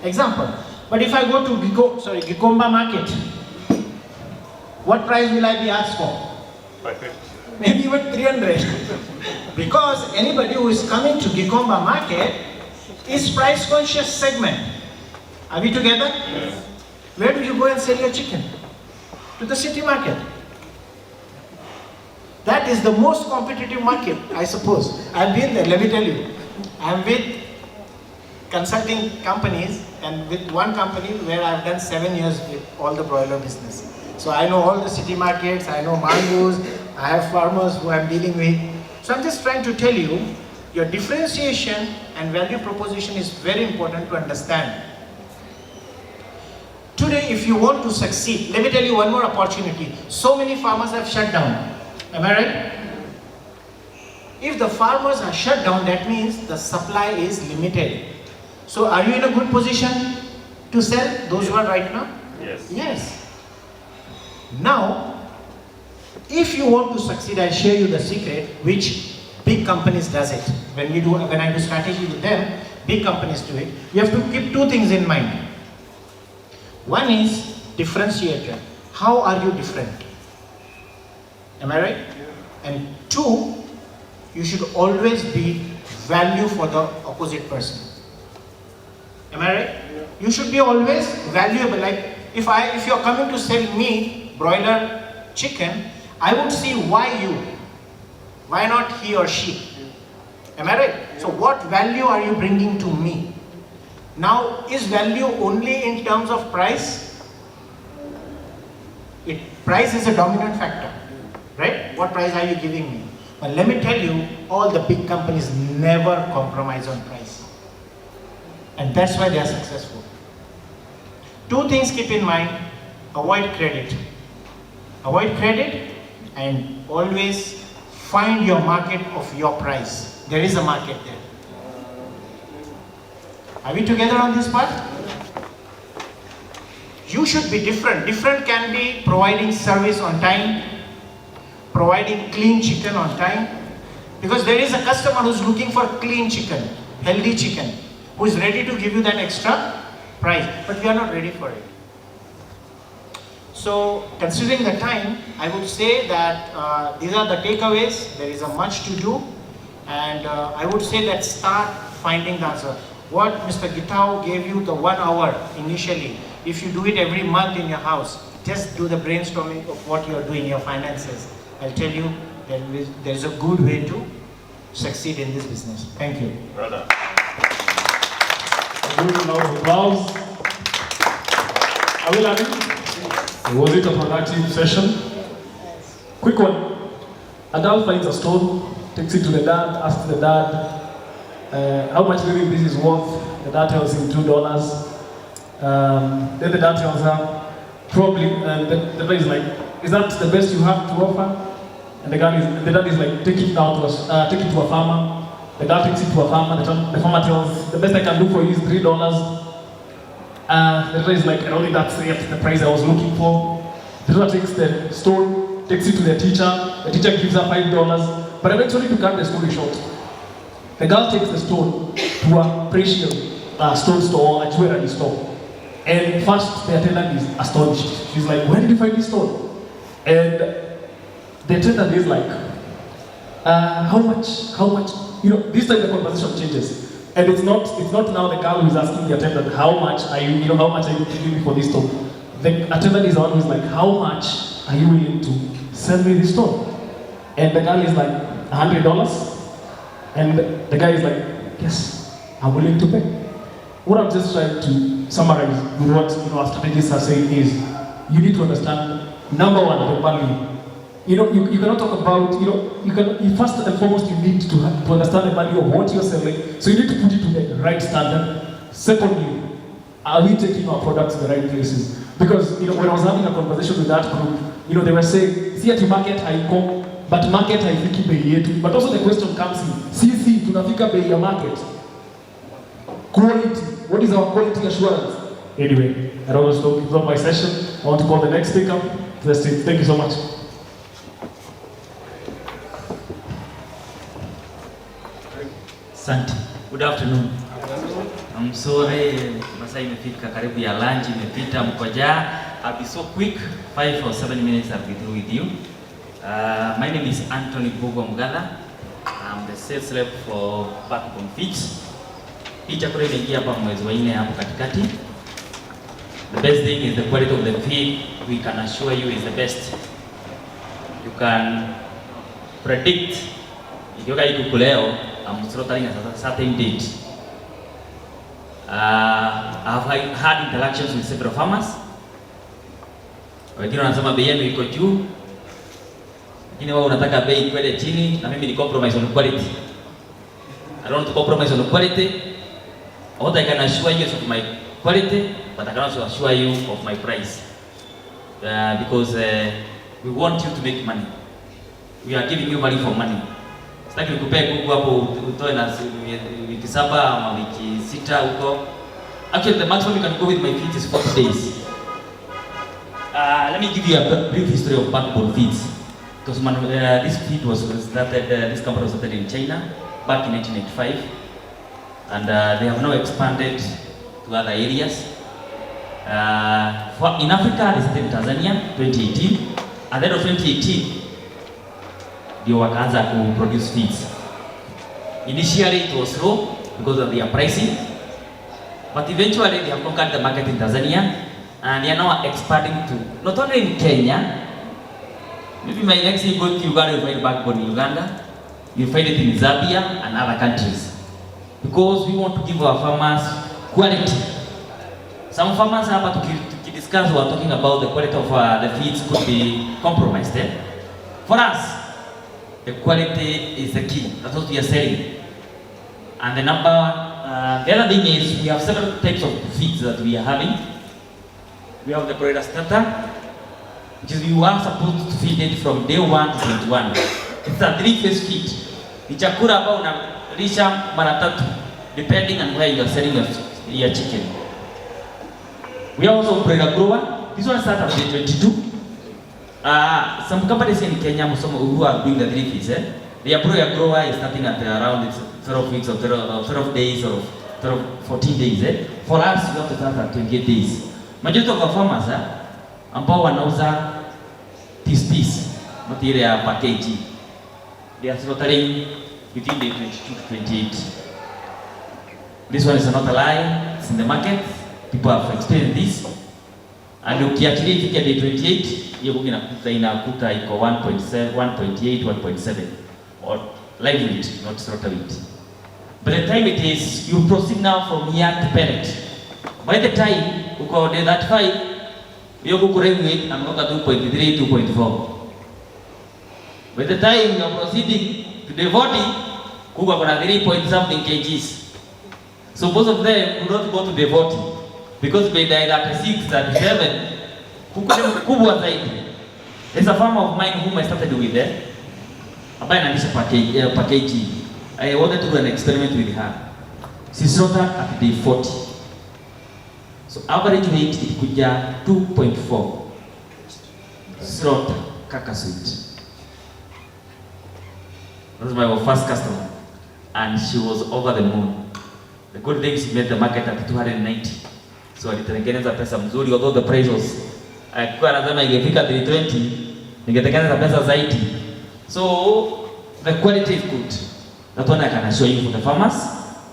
Example. But if I go to Gikomba market, what price will I be asked for? 550. Maybe even 300. Because anybody who is coming to Gikomba market is price conscious segment. Are we together? Yes. Where do you go and sell your chicken? To the city market. That is the most competitive market, I suppose. I've been there, let me tell you. I'm with consulting companies and with one company where I've done 7 years with all the broiler business. So I know all the city markets, I know mangoes, I have farmers who I'm dealing with. So I'm just trying to tell you, your differentiation and value proposition is very important to understand. Today, if you want to succeed, let me tell you one more opportunity. So many farmers have shut down. Am I right? If the farmers are shut down, that means the supply is limited. So are you in a good position to sell those who are right now? Yes. Yes. Now, if you want to succeed, I'll share you the secret which big companies does it. When I do strategy with them, big companies do it. You have to keep 2 things in mind. One is differentiator. How are you different? Am I right? Yeah. And 2, you should always be value for the opposite person. Am I right? Yeah. You should be always valuable. Like if you're coming to sell me broiler chicken, I would see why you. Why not he or she? Am I right? Yeah. So what value are you bringing to me? Now, is value only in terms of price? Price is a dominant factor, right? What price are you giving me? But let me tell you, all the big companies never compromise on price. And that's why they are successful. 2 things keep in mind. Avoid credit. Avoid credit and always find your market of your price. There is a market there. Are we together on this part? You should be different. Different can be providing service on time, providing clean chicken on time. Because there is a customer who's looking for clean chicken, healthy chicken, who is ready to give you that extra price. But we are not ready for it. So, considering the time, I would say that these are the takeaways. There is a much to do. And I would say that start finding the answer. What Mr. Gitau gave you the 1 hour initially, if you do it every month in your house, just do the brainstorming of what you are doing in your finances. I'll tell you there is a good way to succeed in this business. Thank you. Brother. A good round of applause. Are we learning? Was it a productive session? Quick one. A girl finds a stone, takes it to the dad, asks the dad, how much do you think this is worth? The dad tells him $2. Then the dad tells her, probably, the guy is like, is that the best you have to offer? And the dad is like, take it to a farmer. The dad takes it to a farmer. The farmer tells, the best I can do for you is $3. The dad is like, I don't think that's the price I was looking for. The dad takes the stone, takes it to the teacher. The teacher gives her $5. But eventually, to cut the story short, the girl takes the stone to a precious stone store, a jewelry store. And first, the attendant is astonished. She's like, where did you find this stone? And the attendant is like, how much, this time the conversation changes. And it's not now the girl who is asking the attendant, how much are you giving me for this stone? The attendant is the one who is like, how much are you willing to sell me this stone? And the girl is like, $100. And the guy is like, yes, I'm willing to pay. What I'm just trying to summarize with what our strategists are saying is, you need to understand, number one, the value. You cannot talk about, first and foremost, you need to understand the value of what you're selling. So you need to put it to the right standard. Secondly, are we taking our products to the right places? Because, when I was having a conversation with that group, they were saying, see at the market haiko, but market haifiki bei yetu. But also the question comes in, sisi tunafika bei ya market. Quality. What is our quality assurance? Anyway, I don't want to close up my session. I want to call the next speaker. That's it. Thank you so much. Asante. Good afternoon. I'm sorry, masaa imefika karibu ya lunch imepita mkoja. I'll be so quick. 5 or 7 minutes I'll be through with you. My name is Anthony Bugo Mugala. I'm the sales rep for Backbone Feeds. Hii chakula imeingia hapa mwezi wa 4 hapo katikati. The best thing is the quality of the feed. We can assure you is the best. You can predict. Ikiwa hii kuku leo, I'm slaughtering at a certain date. I've had interactions with several farmers. Wengine wanasema bei yenu iko juu. Wengine wao unataka bei kwende chini na mimi ni compromise on quality. I don't want to compromise on quality. What I can assure you is of my quality, but I can also assure you of my price. Because we want you to make money. We are giving you value for money. Sitaki nikupee kuku hapo utoe na wiki 7 ama wiki 6 huko. Actually, the maximum you can go with my feed is 40 days. Let me give you a brief history of Backbone Feeds. Because this feed was started, this company was started in China back in 1985, and they have now expanded to other areas. In Africa, they started in Tanzania 2018. At the end of 2018, ndio wakaanza to produce feeds. Initially, it was slow because of their pricing, but eventually they have conquered the market in Tanzania, and they are now expanding to not only in Kenya. Maybe my next you go to Uganda, you find Backbone in Uganda, you find it in Zambia and other countries. Because we want to give our farmers quality. Some farmers hapa to discuss who are talking about the quality of the feeds could be compromised. For us, the quality is the key. That's what we are selling. And the other thing is we have several types of feeds that we are having. We have the Broiler starter, which is you are supposed to feed it from day 1 to 21. It's a 3-phase feed. Ni chakula ambao unalisha mara 3 depending on where you are selling your chicken. We are also Broiler grower. This one starts at day 22. Some companies in Kenya who are doing the 3 feeds, their Broiler grower is starting at around 12 weeks or 12 days or 14 days. For us, we have to start at 28 days. Majority of our farmers ambao wanauza piece material per kg, they are slaughtering between day 22 to 28. This one is not a lie, it's in the market, people have experienced this. And ukiachilia ifike day 28, hiyo kuku inakuta iko 1.7, 1.8, 1.7 or live weight, not slaughter weight. By the time it is, you proceed now from here to pellet. By the time uko day 35, hiyo kuku live weight ametoka 2.3, 2.4. By the time you are proceeding to day 40, kuku akona 3 point something kgs. So both of them do not go to day 40 because by day 36, 37, kuku ni mkubwa zaidi. There's a farmer of mine whom I started with ambaye analisha per kg. I wanted to do an experiment with her. She slaughtered at day 40. So average weight ilikuja 2.4. Slaughter carcass weight. That was my first customer, and she was over the moon. The good thing, she made the market at 290. So alitengeneza pesa mzuri, although the price was alikuwa anasema ingefika 320, ningetengeneza pesa zaidi. So the quality is good. That one I can assure you for the farmers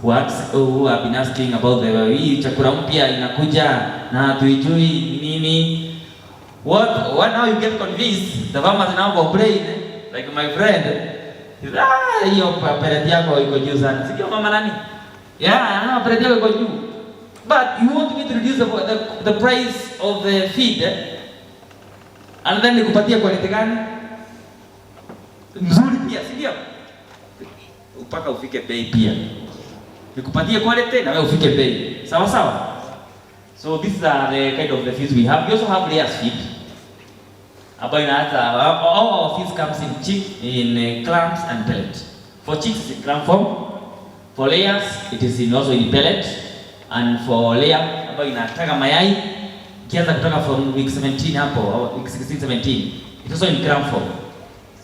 who have been asking about hii chakula mpya inakuja na tuijui nini. What now you get convinced, the farmers now complain, like my friend, hiyo pellet yako iko juu sana. Sikio mama nani? Yeah, pellet yako iko juu. But you want me to reduce the price of the feed and then nikupatia quality gani? Mzuri pia, si ndio? Upaka ufike bei pia. Nikupatie quality na wewe ufike bei. Sawa sawa? So these are the kind of the feeds we have. We also have layers feed. Ambayo inaanza all our feeds comes in clams and pellet. For chicks it's in clam form. For layers it is also in pellet. and for layer ambayo inataka mayai kianza kutoka from week 17 hapo au week 16 17 it also in gram form.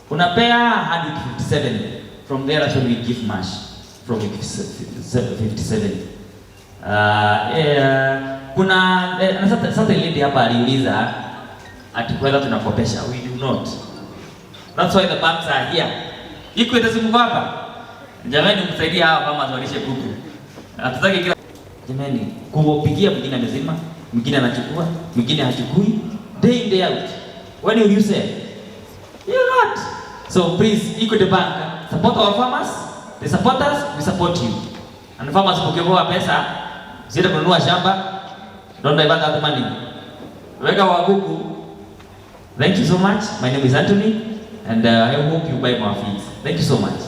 Unapea hadi week 57. From there that's when we give mash from week 57. Kuna sasa lady hapa aliuliza ati whether tunakopesha. We do not. That's why the banks are here. Equity simu hapa. Jamani msaidie hawa kama walishe kuku. Hatutaki kila jamani kuwapigia mwingine amezima, mwingine anachukua, mwingine hachukui. Day in day out. When will you say? You're not. So please, Equity Bank, support our farmers. They support us, we support you. And farmers ukipewa pesa, usiende kununua shamba. Don't divert that money. Weka wa kuku. Thank you so much. My name is Anthony, and I hope you buy more feeds. Thank you so much.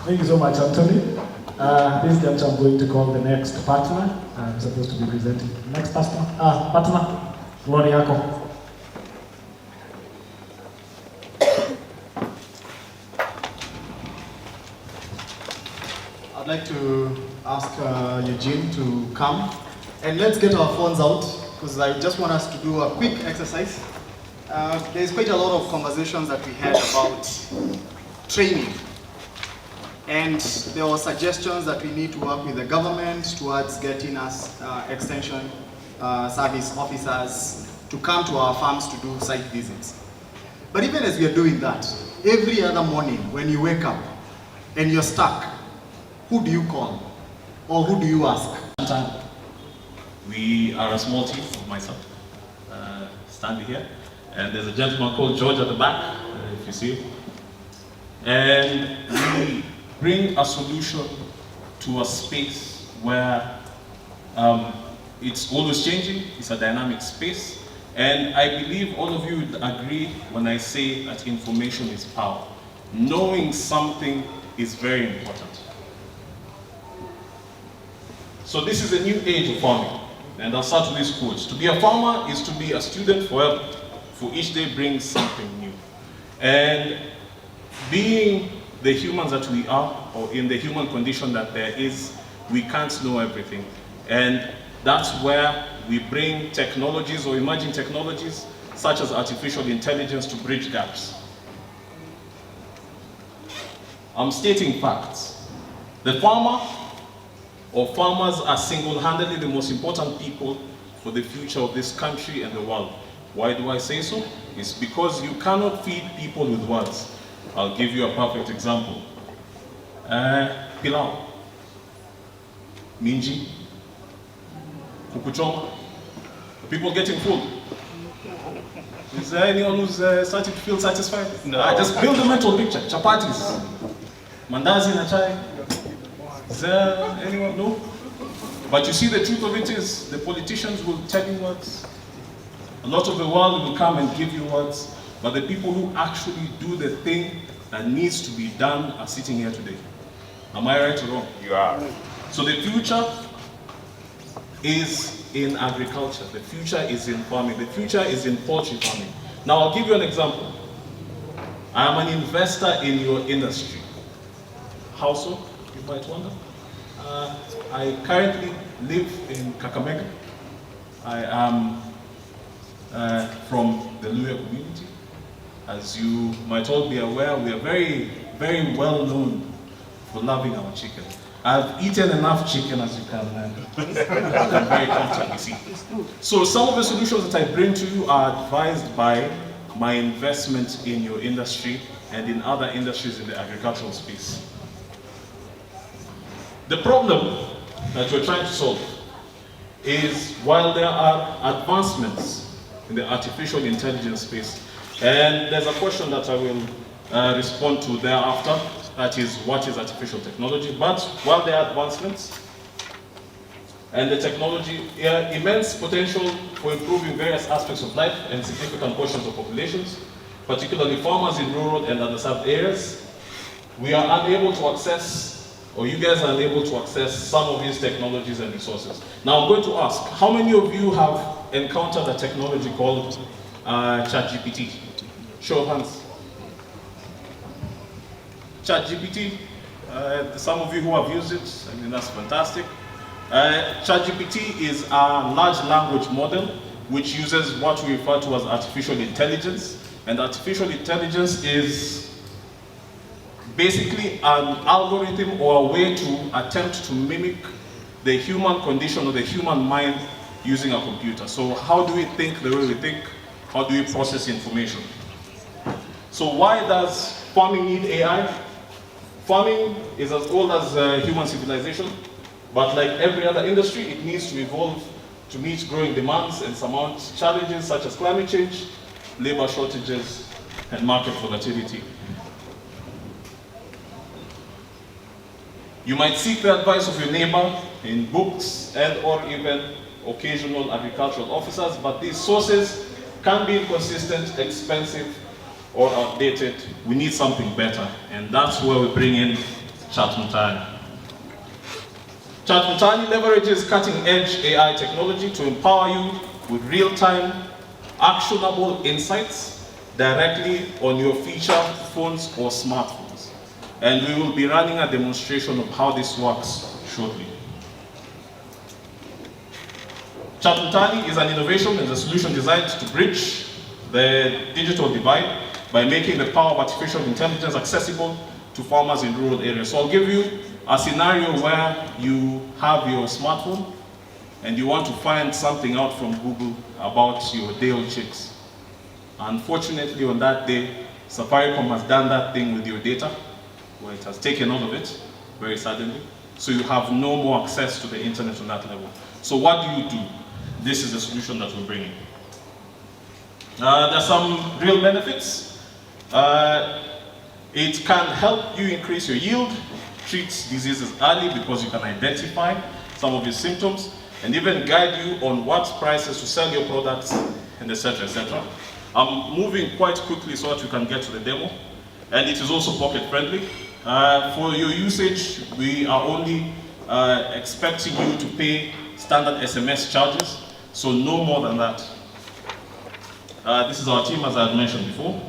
Thank you so much, Anthony. This juncture, I'm going to call the next partner. I'm supposed to be presenting. Next partner. Partner. Floor yako. I'd like to ask Eugene to come. And let's get our phones out, because I just want us to do a quick exercise. There's quite a lot of conversations that we had about training. And there were suggestions that we need to work with the government towards getting us extension service officers to come to our farms to do site visits. But even as we are doing that, every other morning when you wake up and you're stuck, who do you call? Or who do you ask? We are a small team of myself, Stanley here, and there's a gentleman called George at the back, if you see him. And we bring a solution to a space where it's always changing, it's a dynamic space, and I believe all of you would agree when I say that information is power. Knowing something is very important. So this is a new age of farming. And I'll start with this quote. To be a farmer is to be a student forever, for each day brings something new. And being the humans that we are, or in the human condition that there is, we can't know everything. And that's where we bring technologies or emerging technologies, such as artificial intelligence, to bridge gaps. I'm stating facts. The farmer or farmers are single-handedly the most important people for the future of this country and the world. Why do I say so? It's because you cannot feed people with words. I'll give you a perfect example. Pilau, minji, kuku choma, people getting full. Is there anyone who's starting to feel satisfied? No. Just build a mental picture. Chapatis, mandazi na chai. Is there anyone? No? But you see, the truth of it is, the politicians will tell you words. A lot of the world will come and give you words, but the people who actually do the thing that needs to be done are sitting here today. Am I right or wrong? You are. So the future is in agriculture. The future is in farming. The future is in poultry farming. Now I'll give you an example. I am an investor in your industry. How so? You might wonder. I currently live in Kakamega. I am from the Luya community. As you might all be aware, we are very, very well known for loving our chicken. I've eaten enough chicken, as you can very comfortably see. So some of the solutions that I bring to you are advised by my investment in your industry and in other industries in the agricultural space. The problem that we're trying to solve is, while there are advancements in the artificial intelligence space, and there's a question that I will respond to thereafter, that is, what is artificial technology? But while there are advancements and the technology, immense potential for improving various aspects of life and significant portions of populations, particularly farmers in rural and underserved areas, we are unable to access, or you guys are unable to access, some of these technologies and resources. Now I'm going to ask, how many of you have encountered a technology called ChatGPT? Show of hands. ChatGPT, Some of you who have used it, I mean, that's fantastic. ChatGPT is a large language model which uses what we refer to as artificial intelligence. And artificial intelligence is basically an algorithm or a way to attempt to mimic the human condition or the human mind using a computer. So how do we think the way we think? How do we process information? So why does farming need AI? Farming is as old as human civilization, but like every other industry, it needs to evolve to meet growing demands and surmount challenges such as climate change, labor shortages, and market volatility. You might seek the advice of your neighbor in books and or even occasional agricultural officers, but these sources can be inconsistent, expensive, or outdated. We need something better, and that's where we bring in Mtaani. Mtaani leverages cutting-edge AI technology to empower you with real-time, actionable insights directly on your feature phones or smartphones. And we will be running a demonstration of how this works shortly. Mtaani is an innovation and a solution designed to bridge the digital divide by making the power of artificial intelligence accessible to farmers in rural areas. So I'll give you a scenario where you have your smartphone and you want to find something out from Google about your day-old chicks. Unfortunately, on that day, Safaricom has done that thing with your data, where it has taken all of it, very suddenly. So you have no more access to the internet on that level. So what do you do? This is the solution that we're bringing. There's some real benefits. It can help you increase your yield, treat diseases early because you can identify some of your symptoms, and even guide you on what prices to sell your products, and etc., etc. I'm moving quite quickly so that we can get to the demo, and it is also pocket friendly. For your usage, we are only expecting you to pay standard SMS charges, so no more than that. This is our team, as I had mentioned before.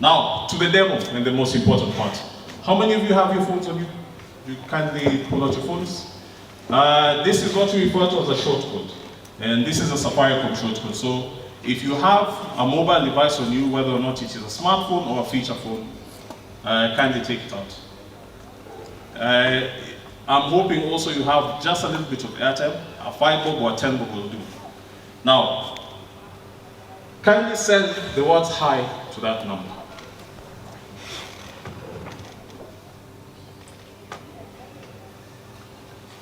Now, to the demo, and the most important part. How many of you have your phones on you? You kindly pull out your phones. This is what we refer to as a shortcode. And this is a Safaricom shortcode. So if you have a mobile device on you, whether or not it is a smartphone or a feature phone, kindly take it out. I'm hoping also you have just a little bit of airtime. A 5 bob or a 10 bob will do. Now, kindly send the words hi to that number.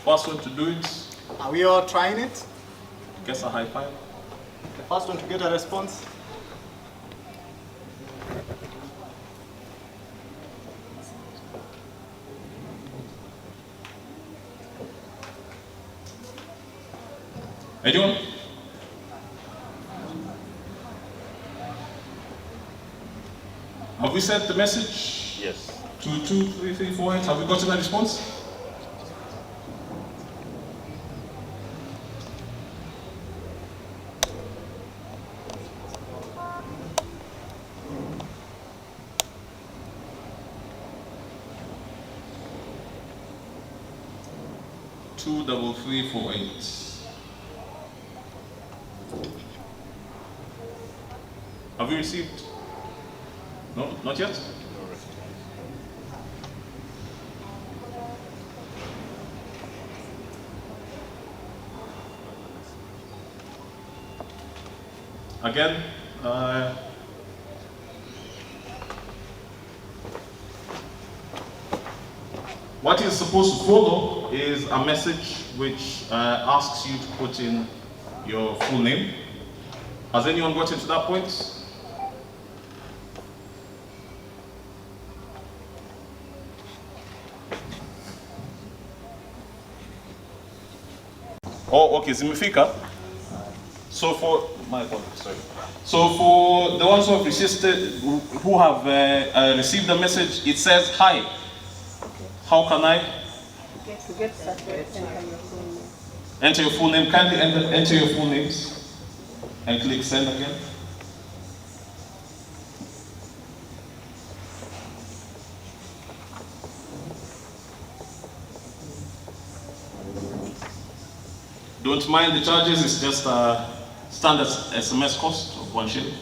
First one to do it. Are we all trying it? Guess a high five. The first one to get a response. Anyone? Have we sent the message? Yes. 2, 2, 3, 3, 4, 8. Have we gotten a response? Two, 3, 4, 8. Have you received? No, not yet? Again, what is supposed to follow is a message which asks you to put in your full name. Has anyone gotten to that point? Oh, okay, zimefika. So for my apologies, sorry. So for the ones who have received the message, it says hi. How can I enter your full name? Kindly enter your full names and click send again. Don't mind the charges, it's just a standard SMS cost of 1 shilling.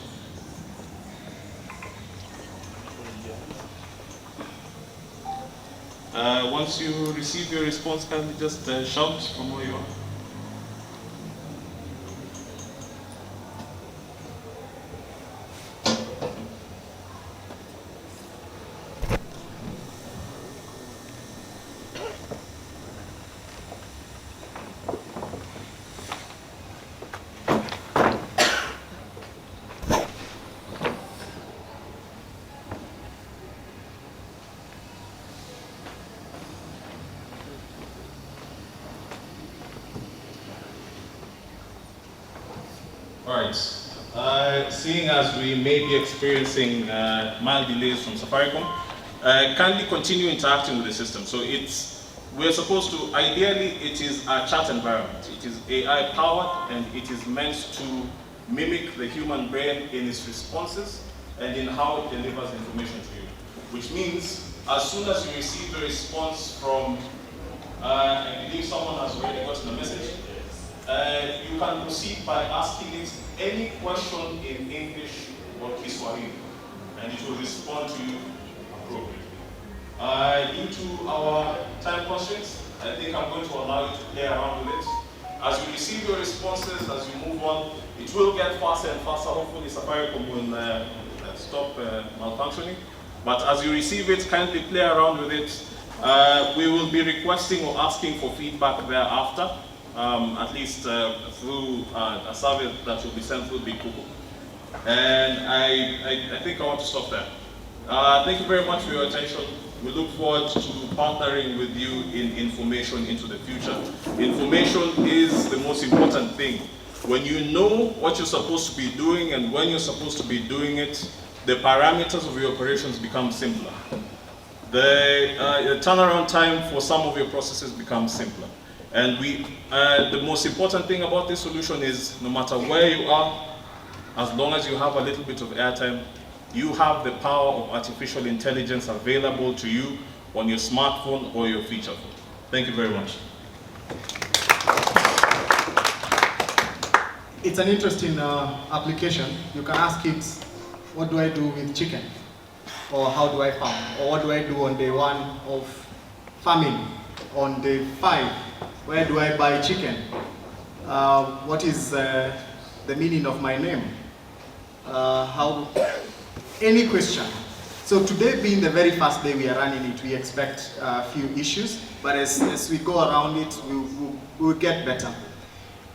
Once you receive your response, kindly just shout from where you are. Alright, seeing as we may be experiencing mild delays from Safaricom, kindly continue interacting with the system. So we're supposed to, ideally it is a chat environment. It is AI powered and it is meant to mimic the human brain in its responses and in how it delivers information to you. Which means, as soon as you receive the response from, I believe someone has already gotten a message, you can proceed by asking it any question in English or Kiswahili, and it will respond to you appropriately. Due to our time constraints, I think I'm going to allow you to play around with it. As you receive your responses, as you move on, it will get faster and faster. Hopefully Safaricom will stop malfunctioning. But as you receive it, kindly play around with it. We will be requesting or asking for feedback thereafter. At least through a survey that will be sent through Big Kuku. And I think I want to stop there. Thank you very much for your attention. We look forward to partnering with you in information into the future. Information is the most important thing. When you know what you're supposed to be doing and when you're supposed to be doing it, the parameters of your operations become simpler. The turnaround time for some of your processes becomes simpler. And the most important thing about this solution is no matter where you are, as long as you have a little bit of airtime, you have the power of artificial intelligence available to you on your smartphone or your feature phone. Thank you very much. It's an interesting application. You can ask it, what do I do with chicken? Or how do I farm? Or what do I do on day 1 of farming? On day 5, where do I buy chicken? What is the meaning of my name? Any question. So today being the very first day we are running it, we expect a few issues, but as we go around it, we'll get better.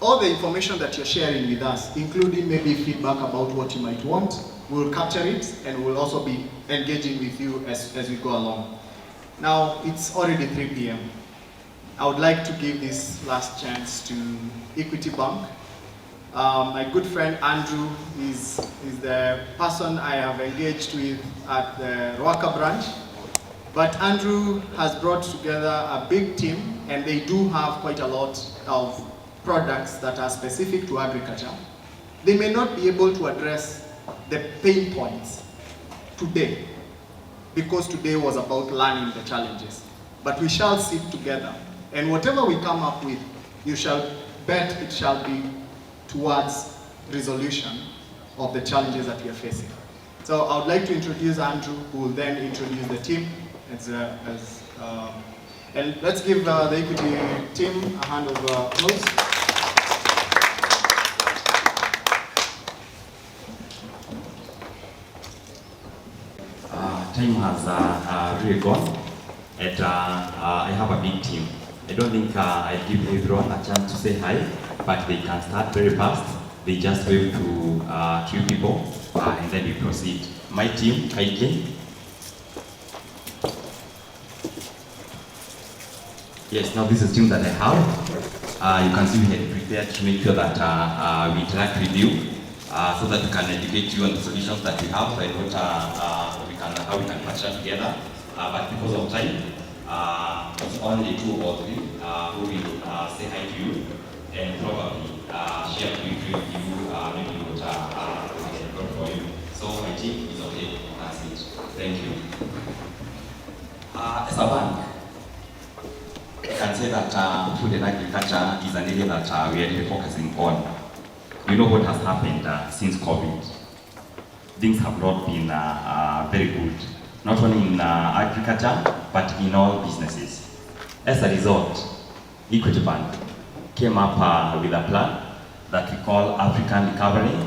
All the information that you're sharing with us, including maybe feedback about what you might want, we'll capture it and we'll also be engaging with you as we go along. Now, it's already 3 p.m. I would like to give this last chance to Equity Bank. My good friend Andrew is the person I have engaged with at the Ruaka branch. But Andrew has brought together a big team, and they do have quite a lot of products that are specific to agriculture. They may not be able to address the pain points today, because today was about learning the challenges. But we shall sit together, and whatever we come up with, you shall bet it shall be towards resolution of the challenges that we are facing. So I would like to introduce Andrew, who will then introduce the team. And let's give the Equity team a hand of applause. Time has really gone, and I have a big team. I don't think I give everyone a chance to say hi, but they can start very fast. They just wave to 2 people, and then we proceed. My team, kindly. Yes, now this is the team that I have. You can see we had prepared to make sure that we interact with you, so that we can educate you on the solutions that we have, and what how we can partner together. But because of time, it's only 2 or 3 who will say hi to you and probably share with you maybe what we can do for you. So my team is okay. That's it. Thank you. As a bank, I can say that food and agriculture is an area that we are really focusing on. You know what has happened since COVID. Things have not been very good, not only in agriculture, but in all businesses. As a result, Equity Bank came up with a plan that we call African Recovery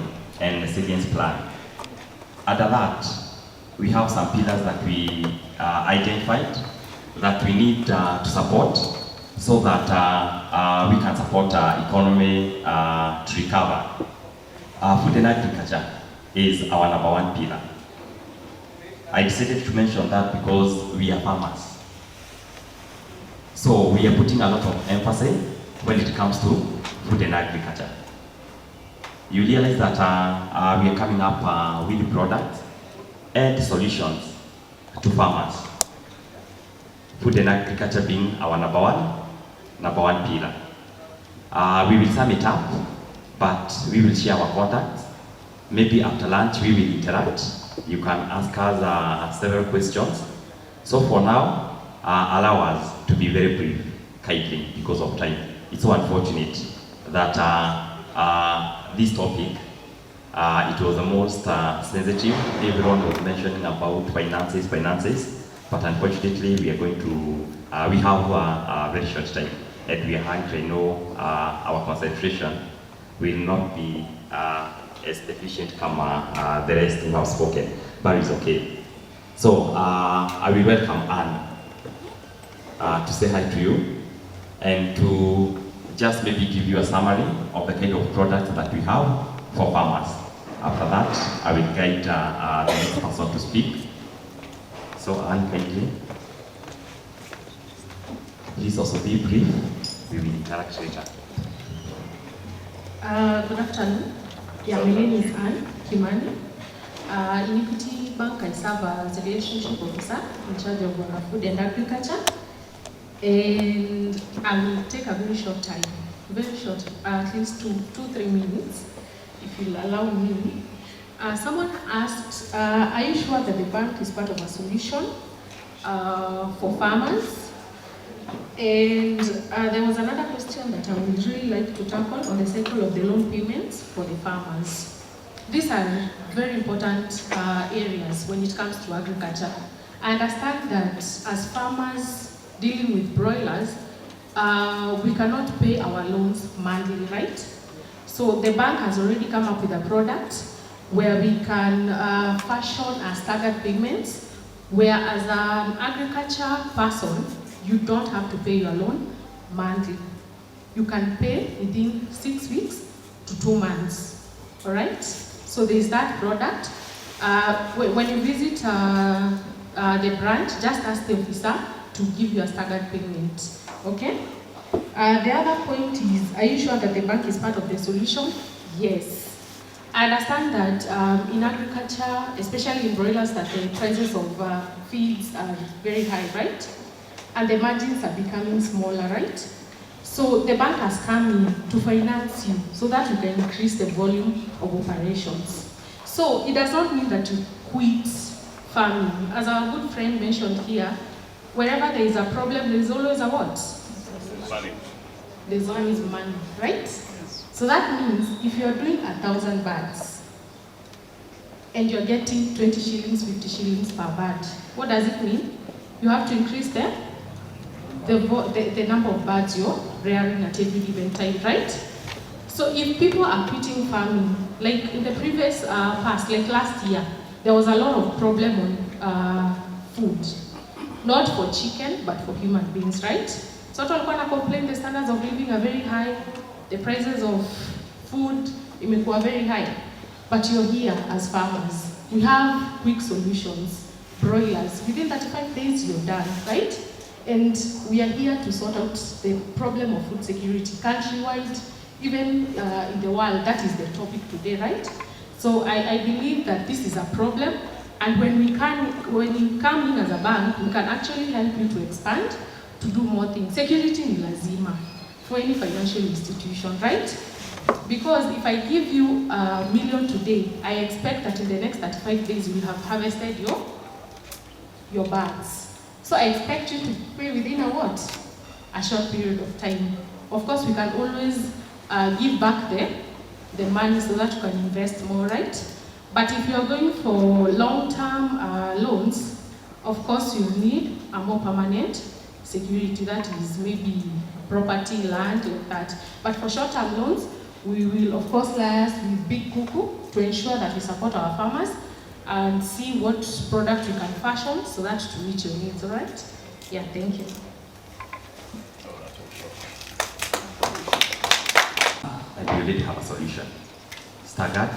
and Resilience Plan. Under that, we have some pillars that we identified that we need to support so that we can support our economy to recover. Food and agriculture is our number one pillar. I decided to mention that because we are farmers. So we are putting a lot of emphasis when it comes to food and agriculture. You realize that we are coming up with products and solutions to farmers. Food and agriculture being our number one pillar. We will sum it up, but we will share our contacts. Maybe after lunch we will interact. You can ask us several questions. So for now, allow us to be very brief, kindly, because of time. It's so unfortunate that this topic, it was the most sensitive. Everyone was mentioning about finances, but unfortunately we are going to, we have a very short time, and we are hungry. I know our concentration will not be as efficient come the rest who have spoken, but it's okay. So I will welcome Anne to say hi to you and to just maybe give you a summary of the kind of products that we have for farmers. After that, I will guide the next person to speak. So Anne, kindly. Please also be brief. We will interact later. Good afternoon. Yeah, my name is Anne Kimani. In Equity Bank, I serve as a relationship officer in charge of food and agriculture. And I will take a very short time, very short, at least 2-3 minutes, if you'll allow me. Someone asked, are you sure that the bank is part of a solution for farmers? And there was another question that I would really like to tackle on the cycle of the loan payments for the farmers. These are very important areas when it comes to agriculture. I understand that as farmers dealing with broilers, we cannot pay our loans monthly, right? So the bank has already come up with a product where we can fashion a staggered payments, where as an agriculture person, you don't have to pay your loan monthly. You can pay within 6 weeks to 2 months, all right? So there's that product. When you visit the branch, just ask the officer to give you a staggered payment, okay? The other point is, are you sure that the bank is part of the solution? Yes. I understand that in agriculture, especially in broilers, that the prices of feeds are very high, right? And the margins are becoming smaller, right? So the bank has come in to finance you so that you can increase the volume of operations. So it does not mean that you quit farming. As our good friend mentioned here, wherever there is a problem, there is always a what? Money. There's always money, right? So that means if you're doing 1,000 bags and you're getting 20 shillings, 50 shillings per bag, what does it mean? You have to increase the number of birds you're rearing at every given time, right? So if people are quitting farming, like in the previous past, like last year, there was a lot of problem on food. Not for chicken, but for human beings, right? So I want to complain the standards of living are very high, the prices of food are very high. But you're here as farmers. We have quick solutions, broilers. Within 35 days, you're done, right? And we are here to sort out the problem of food security countrywide, even in the world. That is the topic today, right? So I believe that this is a problem, and when you come in as a bank, we can actually help you to expand, to do more things. Security ni lazima for any financial institution, right? Because if I give you $1 million today, I expect that in the next 35 days you will have harvested your bags. So I expect you to pay within a what? a short period of time. Of course, we can always give back the money so that you can invest more, right? But if you are going for long-term loans, of course you need a more permanent security, that is maybe property, land, like that. But for short-term loans, we will of course liaise with Big Kuku to ensure that we support our farmers and see what product we can fashion so that to meet your needs, all right? Yeah, thank you. And we already have a solution. Staggered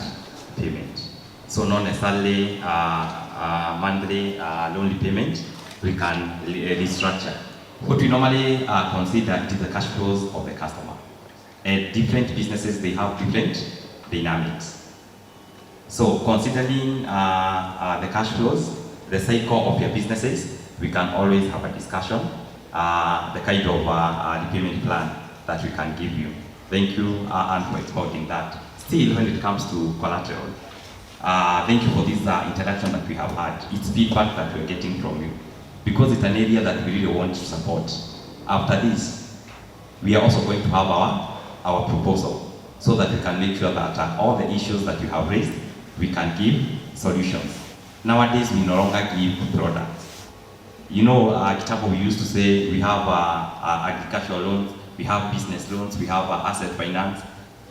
payment. So not necessarily monthly loan repayment, we can restructure. What we normally consider is the cash flows of the customer. Different businesses, they have different dynamics. So considering the cash flows, the cycle of your businesses, we can always have a discussion, the kind of repayment plan that we can give you. Thank you, Anne, for expounding that. Still, when it comes to collateral, thank you for this interaction that we have had. It's feedback that we're getting from you, because it's an area that we really want to support. After this, we are also going to have our proposal, so that we can make sure that all the issues that you have raised, we can give solutions. Nowadays, we no longer give products. You know, Gitau, we used to say we have agricultural loans, we have business loans, we have asset finance,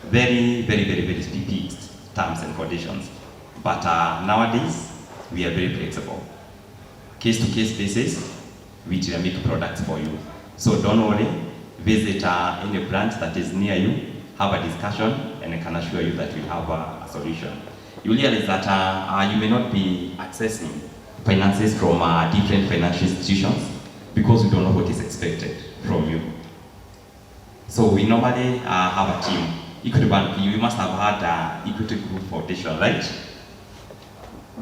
very specific terms and conditions. But nowadays, we are very flexible. Case-to-case basis, we will make products for you. So don't worry, visit any branch that is near you, have a discussion, and I can assure you that we have a solution. You realize that you may not be accessing finances from different financial institutions because we don't know what is expected from you. So we normally have a team. Equity Bank, you must have had Equity Group Foundation, right?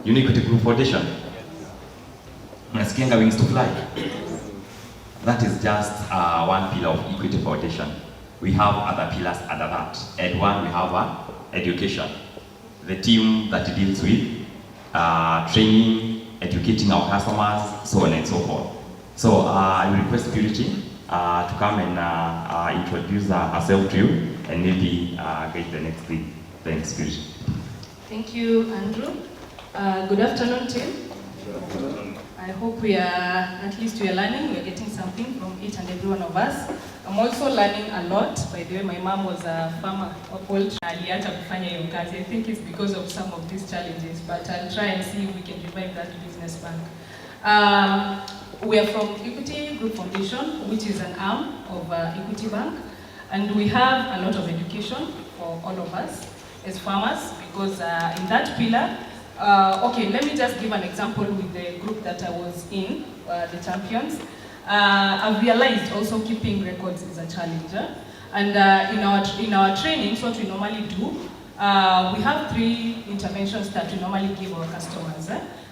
You know Equity Group Foundation? Unasikianga wings to fly. That is just one pillar of Equity Foundation. We have other pillars under that. And one, we have education. The team that deals with training, educating our customers, so on and so forth. So I will request Purity to come and introduce herself to you and maybe get the next thing. Thanks, Purity. Thank you, Andrew. Good afternoon, team. I hope we are, at least we are learning, we are getting something from each and every one of us. I'm also learning a lot. By the way, my mom was a farmer of poultry. Aliacha kufanya hiyo kazi. I think it's because of some of these challenges, but I'll try and see if we can revive that business bank. We are from Equity Group Foundation, which is an arm of Equity Bank, and we have a lot of education for all of us as farmers, because in that pillar, okay, let me just give an example with the group that I was in, the champions. I've realized also keeping records is a challenge. And in our trainings, what we normally do, we have 3 interventions that we normally give our customers.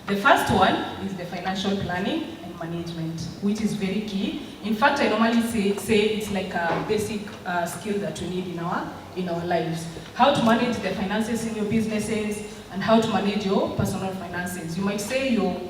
The first one is the financial planning and management, which is very key. In fact, I normally say it's like a basic skill that we need in our lives. How to manage the finances in your businesses and how to manage your personal finances. You might say you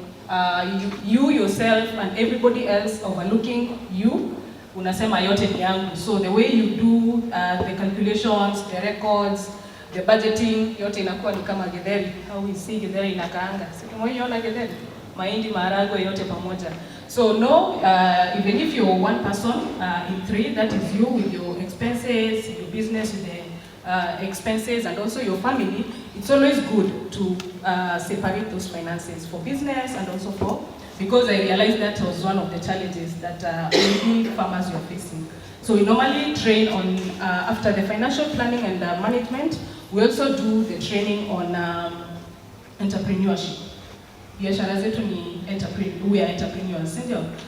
yourself and everybody else overlooking you, unasema yote ni yangu. So the way you do the calculations, the records, the budgeting, yote inakuwa ni kama githeri. How we see githeri inakaanga. Sikimuiona githeri? Mahindi, maharagwe, yote pamoja. So no, even if you're one person in 3, that is you with your expenses, your business with the expenses, and also your family, it's always good to separate those finances for business and also for, because I realized that was one of the challenges that many farmers were facing. So we normally train on, after the financial planning and management, we also do the training on entrepreneurship. Biashara zetu ni we are entrepreneurs.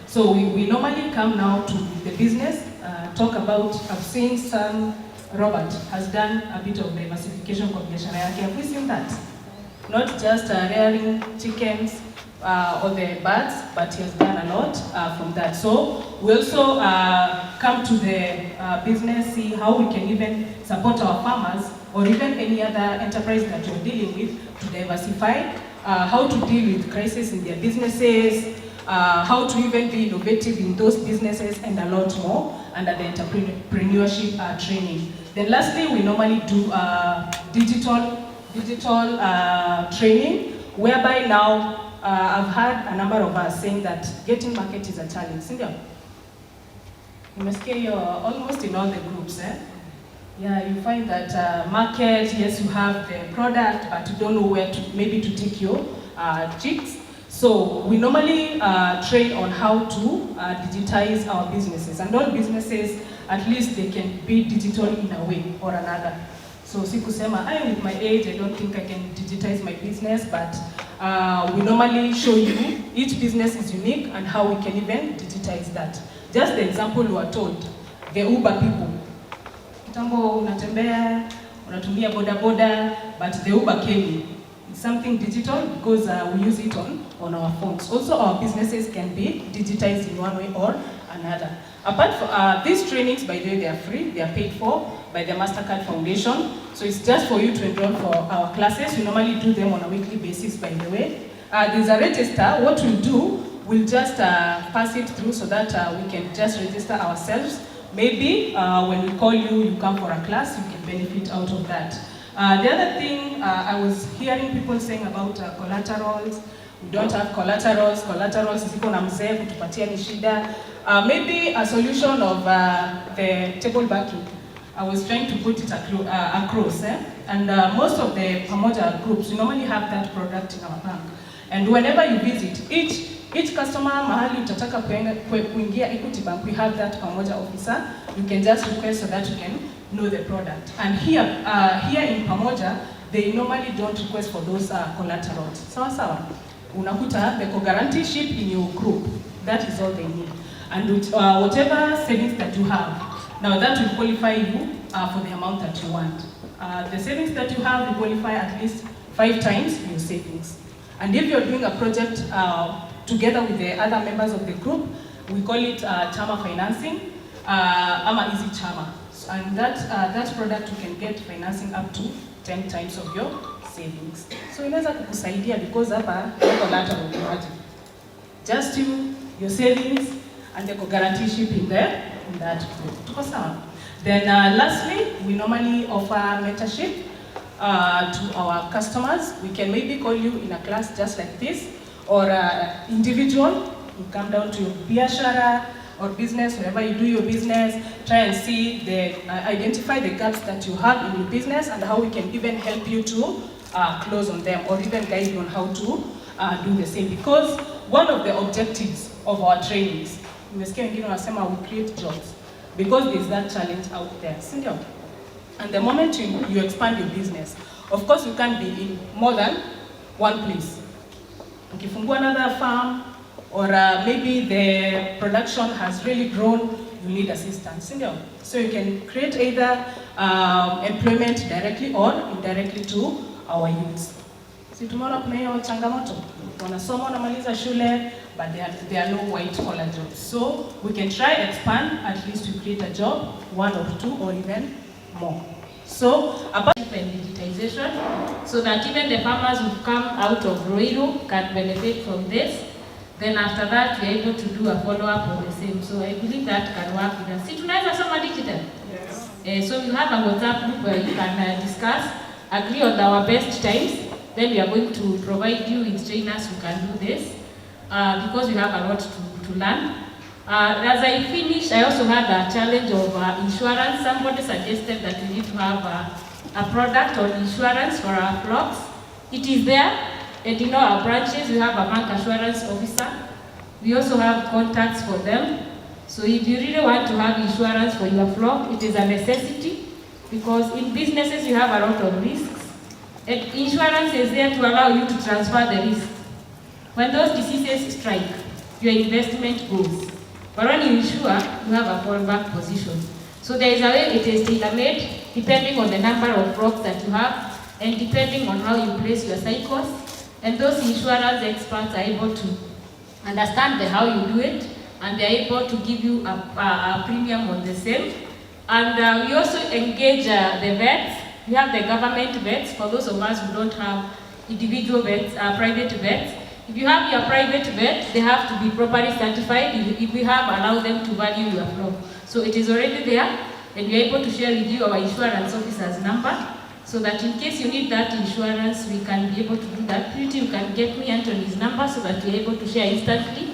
So we normally come now to the business, talk about, I've seen some, Robert has done a bit of diversification kwa biashara yake. Have we seen that? Not just rearing chickens or the birds, but he has done a lot from that. So we also come to the business, see how we can even support our farmers or even any other enterprise that you're dealing with to diversify, how to deal with crisis in their businesses, how to even be innovative in those businesses, and a lot more. under the entrepreneurship training. Then lastly, we normally do digital training, whereby now I've heard a number of us saying that getting market is a challenge. Sindio? You must get your almost in all the groups, eh? Yeah, you find that market, yes, you have the product, but you don't know where to, maybe to take your chicks. So we normally train on how to digitize our businesses. And all businesses, at least they can be digital in a way or another. So sikusema, with my age, I don't think I can digitize my business, but we normally show you each business is unique and how we can even digitize that. Just the example we were told, the Uber people. Kitambo unatembea, unatumia boda boda, but the Uber came in. It's something digital because we use it on our phones. Also, our businesses can be digitized in one way or another. Apart from these trainings, by the way, they are free. They are paid for by the MasterCard Foundation. So it's just for you to enroll for our classes. We normally do them on a weekly basis, by the way. There's a register. What we'll do, we'll just pass it through so that we can just register ourselves. Maybe when we call you, you come for a class, you can benefit out of that. The other thing, I was hearing people saying about collaterals. We don't have collaterals. Collaterals ziko na mzee kutupatia ni shida. Maybe a solution of the table banking. I was trying to put it across. And most of the Pamoja groups, we normally have that product in our bank. And whenever you visit, each customer mahali utataka kuingia Equity Bank, we have that Pamoja officer. You can just request so that you can know the product. And here in Pamoja, they normally don't request for those collaterals. Sawa. Unakuta the co-guarantee ship in your group. That is all they need. And with, whatever savings that you have, now that will qualify you for the amount that you want. The savings that you have will qualify at least 5 times your savings. And if you're doing a project together with the other members of the group, we call it Chama financing, ama easy Chama. And that product you can get financing up to 10 times of your savings. So inaweza kukusaidia because hapa collateral imagine. Just you, your savings, and the guarantee ship in there in that group. Tuko sawa? Then lastly, we normally offer mentorship to our customers. We can maybe call you in a class just like this, or individual. You come down to your biashara or business, wherever you do your business, try and see identify the gaps that you have in your business and how we can even help you to close on them, or even guide you on how to do the same. Because one of the objectives of our trainings, we create jobs, because there's that challenge out there. And the moment you expand your business, of course you can't be in more than one place. Ukifungua another farm, or maybe the production has really grown, you need assistance. So you can create either employment directly or indirectly to our youths. Si tumeona kuna hiyo changamoto, wanasoma wanamaliza shule, but there are no white collar jobs. So we can try expand, at least to create a job, 1 or 2 or even more. So about digitization, so that even the farmers who come out of Broiler can benefit from this. Then after that, we are able to do a follow-up of the same. So I believe that can work with us. See, tunaweza soma digital. Yes. So you have a WhatsApp group where you can discuss, agree on our best times. Then we are going to provide you with trainers who can do this, because we have a lot to learn. As I finish, I also had a challenge of insurance. Somebody suggested that we need to have a product on insurance for our flocks. It is there. And in our branches, we have a bank assurance officer. We also have contacts for them. So if you really want to have insurance for your flock, it is a necessity, because in businesses you have a lot of risks. And insurance is there to allow you to transfer the risk. When those diseases strike, your investment goes. But when you insure, you have a fallback position. So there is a way it is tailor-made, depending on the number of flocks that you have, and depending on how you place your cycles. And those insurance experts are able to understand how you do it, and they are able to give you a premium on the same. And we also engage the vets. We have the government vets. For those of us who don't have individual vets, private vets, If you have your private vet, they have to be properly certified. If we have allowed them to value your flock. So it is already there, and we are able to share with you our insurance officer's number, so that in case you need that insurance, we can be able to do that. Pretty, you can get me Anthony's number so that we are able to share instantly.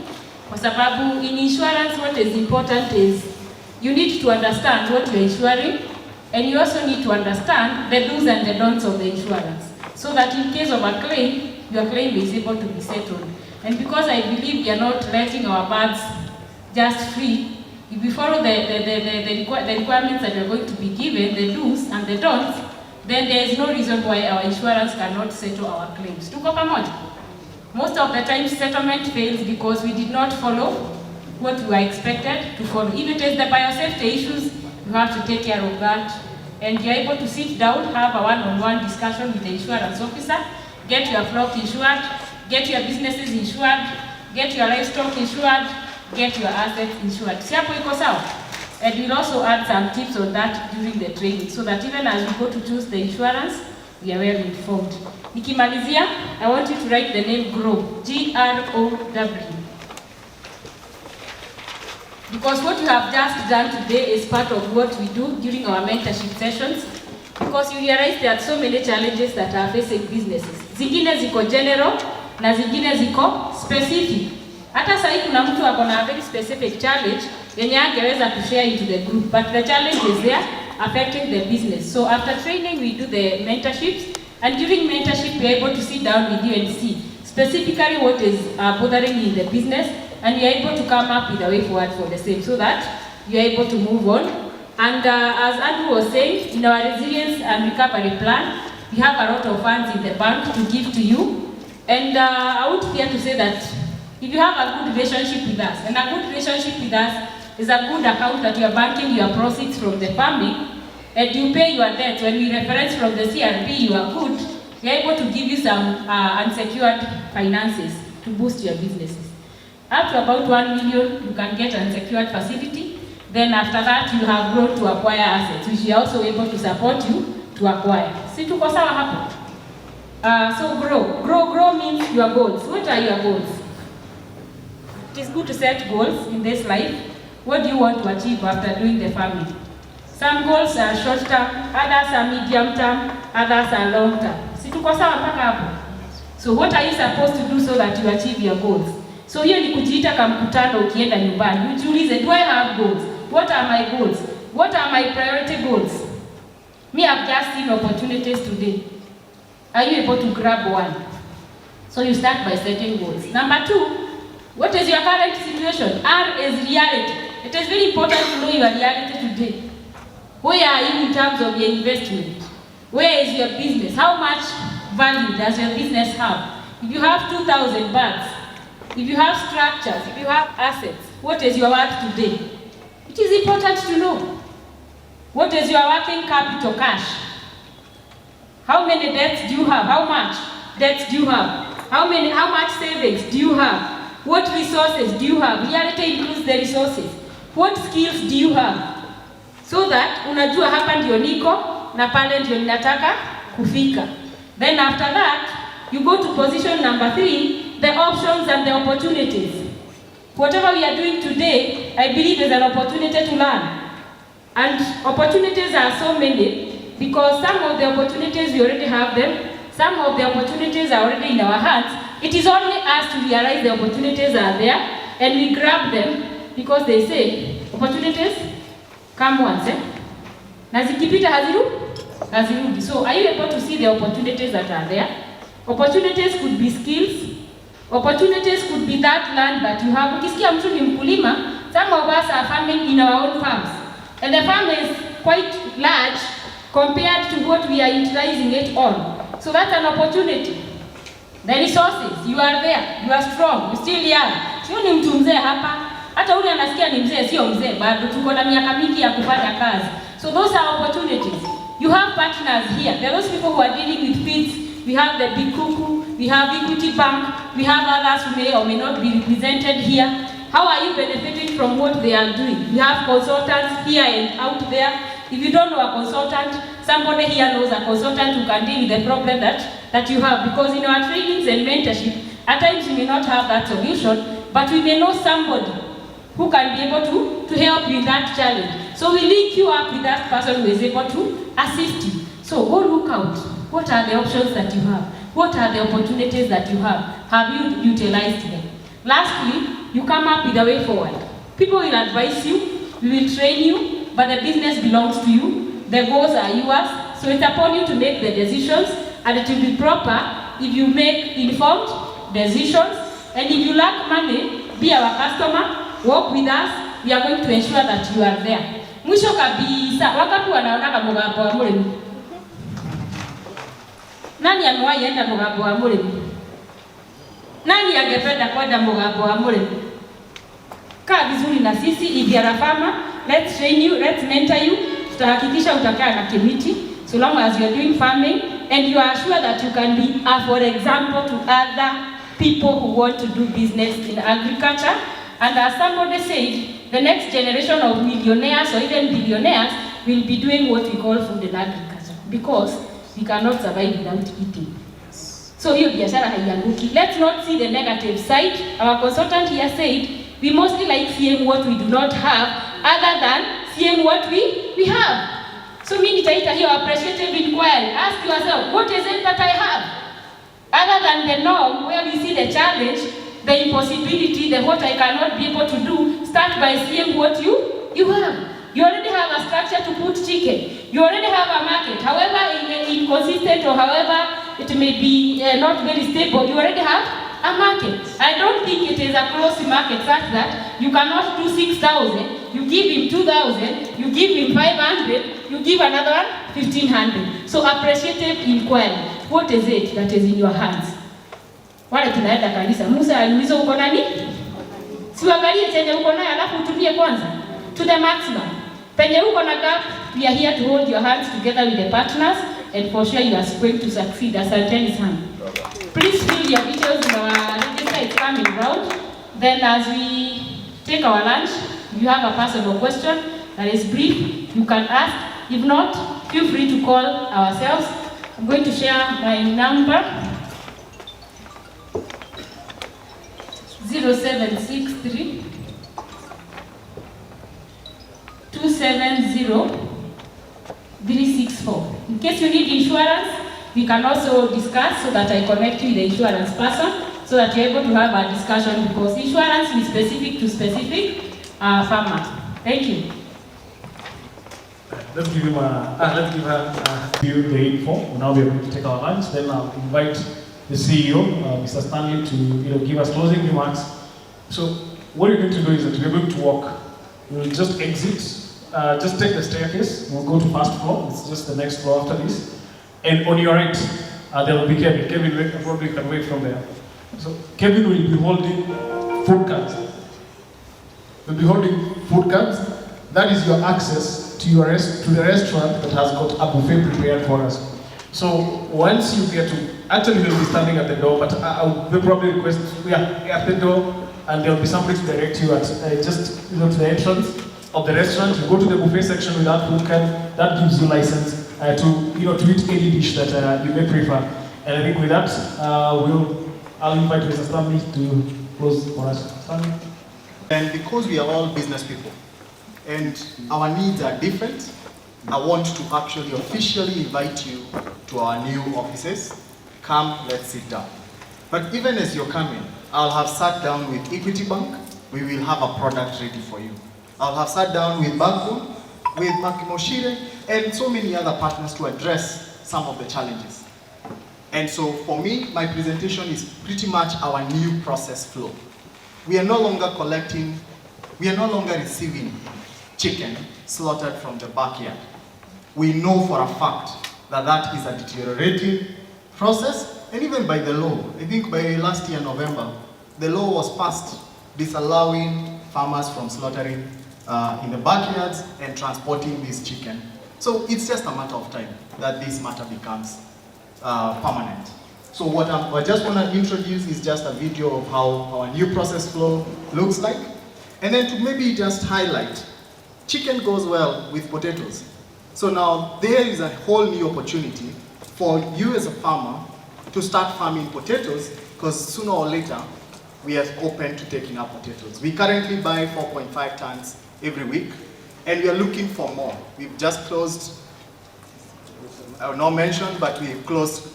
Kwa sababu in insurance, what is important is you need to understand what you're insuring, and you also need to understand the do's and the don'ts of the insurance, so that in case of a claim, your claim is able to be settled. And because I believe we are not letting our birds just free, if we follow the requirements that we are going to be given, the do's and the don'ts, then there is no reason why our insurance cannot settle our claims. Tuko pamoja? Most of the time settlement fails because we did not follow what we were expected to follow. If it is the biosafety issues, you have to take care of that. And you're able to sit down, have a one-on-one discussion with the insurance officer, get your flock insured, get your businesses insured, get your livestock insured, get your assets insured. Siapo iko sawa? And we'll also add some tips on that during the training, so that even as we go to choose the insurance, we are well informed. Nikimalizia, I want you to write the name GROW, G-R-O-W. Because what you have just done today is part of what we do during our mentorship sessions, because you realize there are so many challenges that are facing businesses. Zingine ziko general, na zingine ziko specific. Hata sahi kuna mtu akona a very specific challenge, yenye angeweza to share into the group, but the challenge is there affecting the business. So after training, we do the mentorships, and during mentorship, we are able to sit down with you and see specifically what is bothering you in the business, and we are able to come up with a way forward for the same, so that you are able to move on. And as Andrew was saying, in our resilience and recovery plan, we have a lot of funds in the bank to give to you. And I would fear to say that if you have a good relationship with us, and a good relationship with us is a good account that you are banking your proceeds from the farming, and you pay your debt. When we reference from the CRB, you are good, we are able to give you some unsecured finances to boost your businesses. Up to about 1 million, you can get unsecured facility. Then after that, you have grown to acquire assets, which we are also able to support you to acquire. Si tuko sawa hapo? So grow. Grow means your goals. What are your goals? It is good to set goals in this life. What do you want to achieve after doing the farming? Some goals are short term, others are medium term, others are long term. Si tuko sawa mpaka hapo? So what are you supposed to do so that you achieve your goals? So hiyo ni kujiita kama mkutano ukienda nyumbani. Ujiulize, do I have goals? What are my goals? What are my priority goals? Me, I've just seen opportunities today. Are you able to grab one? So you start by setting goals. Number 2, what is your current situation? R is reality. It is very important to know your reality today. Where are you in terms of your investment? Where is your business? How much value does your business have? If you have 2,000 birds, if you have structures, if you have assets, what is your worth today? It is important to know. What is your working capital cash? How many debts do you have? How much debts do you have? How much savings do you have? What resources do you have? Reality includes the resources. What skills do you have? So that unajua hapa ndio niko na pale ndio ninataka kufika. Then after that, you go to position number 3, the options and the opportunities. Whatever we are doing today, I believe is an opportunity to learn. And opportunities are so many because some of the opportunities we already have them, some of the opportunities are already in our hands. It is only us to realize the opportunities are there and we grab them because they say opportunities come once, na zikipita hazirudi. So are you able to see the opportunities that are there? Opportunities could be skills. Opportunities could be that land that you have. Ukisikia mtu ni mkulima, some of us are farming in our own farms. And the farm is quite large compared to what we are utilizing it on. So that's an opportunity. The resources, you are there, you are strong, you still young. Sio ni mtu mzee hapa. Hata ule anasikia ni mzee, sio mzee, bado tuko na miaka mingi ya kufanya kazi. So those are opportunities. You have partners here. There are those people who are dealing with feeds. We have the Big Kuku, we have Equity Bank, we have others who may or may not be represented here. How are you benefiting from what they are doing? We have consultants here and out there. If you don't know a consultant, somebody here knows a consultant who can deal with the problem that you have. Because in our trainings and mentorship, At times we may not have that solution, but we may know somebody who can be able to help you in that challenge. So we link you up with that person who is able to assist you. So go look out. What are the options that you have? What are the opportunities that you have? Have you utilized them? Lastly, you come up with a way forward. People will advise you, we will train you, but the business belongs to you. The goals are yours. So it's upon you to make the decisions, and it will be proper if you make informed decisions. And if you lack money, be our customer, work with us. We are going to ensure that you are there. Mwisho kabisa, wakati wanaonaga mugambo wa murimi. Nani amewahi enda mugambo wa murimi? Nani angependa kwenda mugambo wa murimi? Kaa vizuri na sisi, if you are a farmer, let's train you, let's mentor you. Tutahakikisha utakaa na kimiti, so long as you are doing farming, and you are sure that you can be for example to other people who want to do business in agriculture. And as somebody said, the next generation of millionaires or even billionaires will be doing what we call food and agriculture, because we cannot survive without eating. So hiyo biashara haianguki. Let's not see the negative side. Our consultant here said, we mostly like seeing what we do not have other than seeing what we have. So mimi nitaita hiyo appreciative inquiry. Ask yourself, what is it that I have? Other than the norm, where we see the challenge, the impossibility, the what I cannot be able to do, start by seeing what you have. You already have a structure to put chicken. You already have a market. However inconsistent or however it may be not very stable, you already have a market. I don't think it is a closed market such that you cannot do 6,000, you give him 2,000, you give him 500, you give another one 1,500. So appreciative inquiry. What is it that is in your hands? Wale tunaenda kanisa, Musa aliuliza uko nani? Siangalie chenye uko nayo alafu utumie kwanza to the maximum. Penye uko na gap, we are here to hold your hands together with the partners, and for sure you are going to succeed. Asanteni sana. Please fill your details in our register, it's coming round. Then as we take our lunch, if you have a personal question that is brief, you can ask. If not, feel free to call ourselves. I'm going to share my number. 0763 270 364. In case you need insurance, we can also discuss so that I connect you with the insurance person so that you're able to have a discussion, because insurance is specific to specific farmers. Thank you. Let's give her the info. Now we are going to take our lunch. Then I'll invite the CEO, Mr. Stanley, to give us closing remarks. So what you're going to do is that we're going to walk. We'll just exit, just take the staircase. We'll go to first floor. It's just the next floor after this. And on your right, there will be Kevin. Kevin probably can wait from there. So Kevin will be holding food cards. We'll be holding food cards. That is your access to the restaurant that has got a buffet prepared for us. So once you get to, actually we'll be standing at the door, but we'll probably request, we are at the door, and there'll be somebody to direct you at just to the entrance of the restaurant. You go to the buffet section with that food card. That gives you license to eat any dish that you may prefer. And I think with that, I'll invite Mr. Stanley to close for us. Stanley. And because we are all business people, and our needs are different, I want to actually officially invite you to our new offices. Come, let's sit down. But even as you're coming, I'll have sat down with Equity Bank. We will have a product ready for you. I'll have sat down with Backbone, with Muchiri, and so many other partners to address some of the challenges. And so for me, my presentation is pretty much our new process flow. We are no longer receiving chicken slaughtered from the backyard. We know for a fact that that is a deteriorating process, and even by the law. I think by last year, November, the law was passed disallowing farmers from slaughtering in the backyards and transporting this chicken. So it's just a matter of time that this matter becomes permanent. So what I just want to introduce is just a video of how our new process flow looks like. And then to maybe just highlight, chicken goes well with potatoes. So now there is a whole new opportunity for you as a farmer to start farming potatoes because sooner or later, we are open to taking up potatoes. We currently buy 4.5 tons every week, and we are looking for more. We've just closed, I will not mention, but we've closed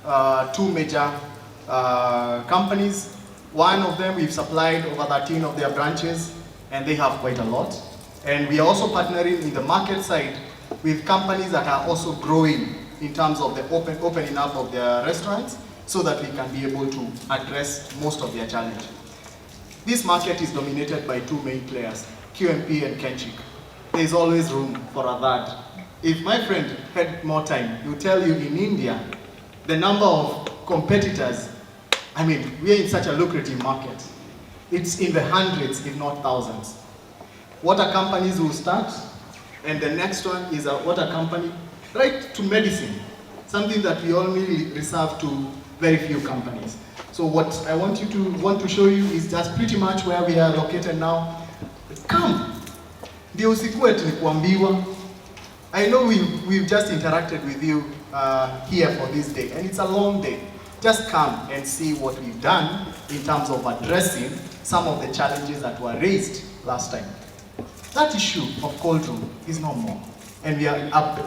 2 major companies. One of them, we've supplied over 13 of their branches, and they have quite a lot. And we are also partnering in the market side with companies that are also growing in terms of the opening up of their restaurants, so that we can be able to address most of their challenges. This market is dominated by 2 main players, QMP and Kenchik. There's always room for a third. If my friend had more time, he'll tell you in India, the number of competitors, I mean, we're in such a lucrative market. It's in the hundreds, if not thousands. Water companies will start, and the next one is a water company, right to medicine, something that we only reserve to very few companies. So what I want to show you is just pretty much where we are located now. Come, ndio usikuwe eti ni kuambiwa. I know we've just interacted with you here for this day, and it's a long day. Just come and see what we've done in terms of addressing some of the challenges that were raised last time. That issue of cold room is no more, and we are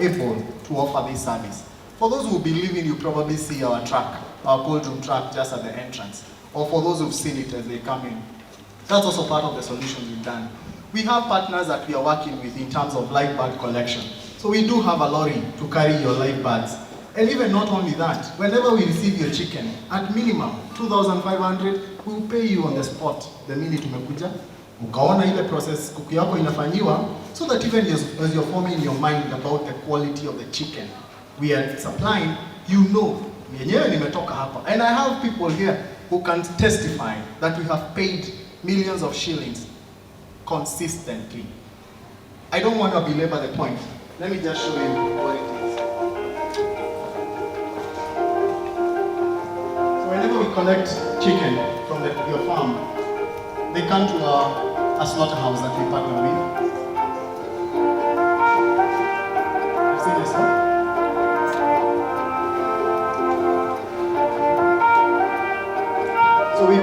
able to offer this service. For those who believe in, you probably see our truck, our cold room truck just at the entrance, or for those who've seen it as they come in. That's also part of the solutions we've done. We have partners that we are working with in terms of live bird collection. So we do have a lorry to carry your live birds. And even not only that, whenever we receive your chicken, at minimum 2,500, we'll pay you on the spot the minute umekuja. Ukaona ile process kuku yako inafanyiwa, so that even as you're forming your mind about the quality of the chicken we are supplying, you know, yenyewe nimetoka hapa. And I have people here who can testify that we have paid millions of shillings consistently. I don't want to belabor the point. Let me just show you what it is. So whenever we collect chicken from your farm, they come to a slaughterhouse that we partner with. You see this, huh? So we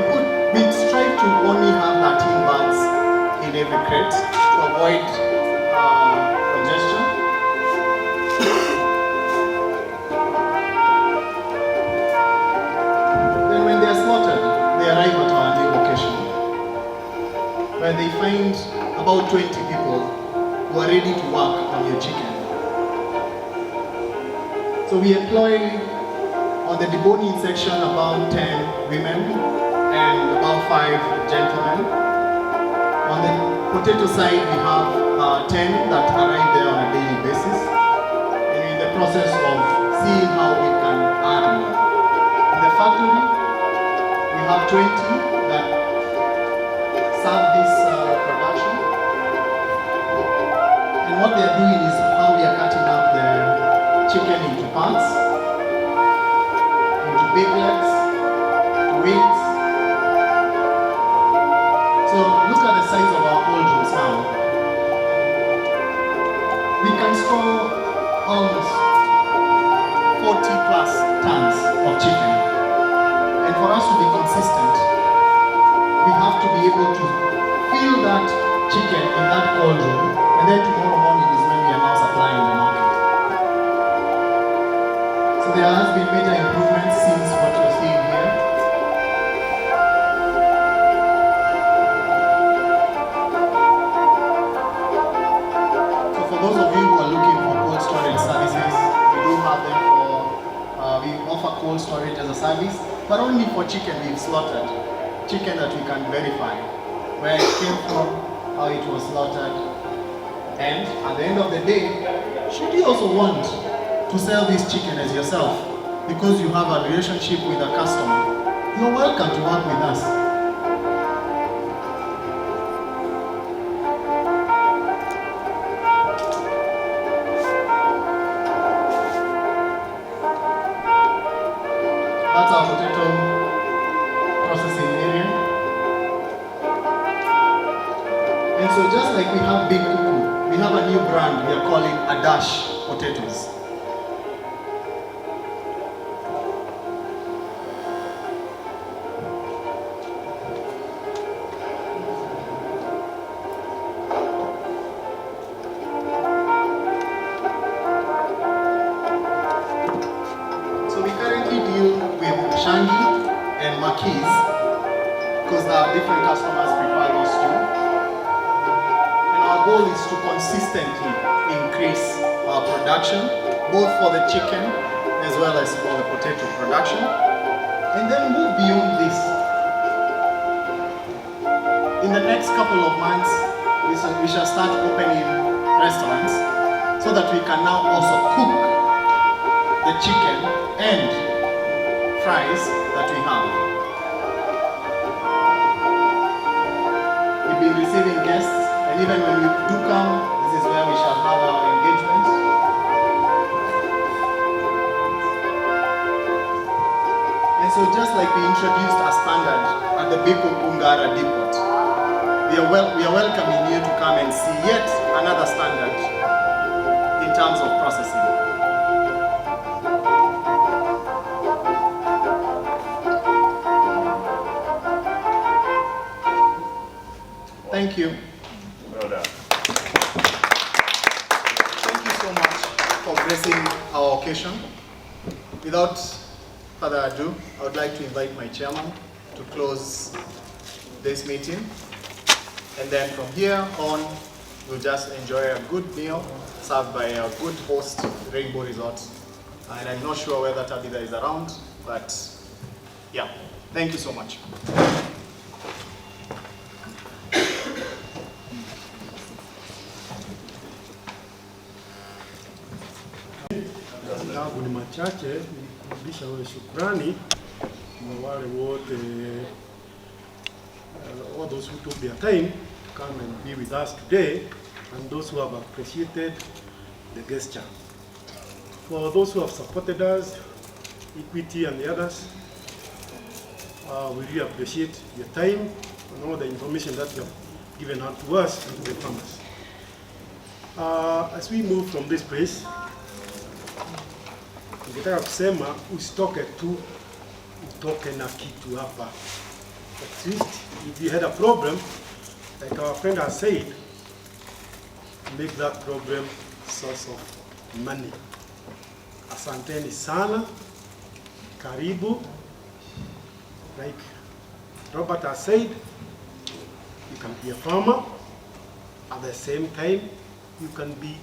strive to only have 13 birds in every crate to avoid congestion. Then when they are slaughtered, they arrive at our new location, where they find about 20 people who are ready to work on your chicken. So we employ on the deboning section about 10 women and about 5 gentlemen. On the potato side, we have 10 that arrive there on a daily basis. And we're in the process of seeing how we can add more. In the factory, we have 20 that serve this production. And what they're doing is how we are cutting up the chicken into parts, into big legs, wings. So look at the size of our cold rooms now. We can store almost 40 plus tons of chicken. And for us to be consistent, we have to be able to fill that chicken in that cold room, and then tomorrow morning is when we are now supplying the market. So there has been major improvements since what you're seeing here. So for those of you who are looking for cold storage services, we do have them for, we offer cold storage as a service, but only for chicken we've slaughtered. Chicken that we can verify where it came from, how it was slaughtered. And at the end of the day, should you also want to sell this chicken as yourself because you have a relationship with a customer, you're welcome to work with us. That's our potato processing area. And so just like we have Big Kuku, we have a new brand we are calling Adash potatoes. keys, because there are different customers prefer those two. And our goal is to consistently increase our production, both for the chicken as well as for the potato production, and then move beyond this. In the next couple of months, we shall start opening restaurants so that we can now also cook the chicken and fries that we have. We've been receiving guests, and even when we do come, this is where we shall have our engagements. And so just like we introduced a standard at the Big Kuku depot, we are welcoming you to come and see yet another standard in terms of processing. Thank you. Well done. Thank you so much for gracing our occasion. Without further ado, I would like to invite my chairman to close this meeting. And then from here on, we'll just enjoy a good meal served by a good host, Rainbow Resort. And I'm not sure whether Tabitha is around, but yeah, thank you so much. Yangu ni machache, ni kurudisha wewe shukrani kwa wale wote, all those who took their time to come and be with us today, and those who have appreciated the gesture. For those who have supported us, Equity and the others, we really appreciate your time and all the information that you have given out to us and to the farmers. As we move from this place, ningetaka kusema usitoke tu, utoke na kitu hapa. At least if you had a problem, like our friend has said, make that problem source of money. Asanteni sana, karibu. Like Robert has said, you can be a farmer, at the same time, you can be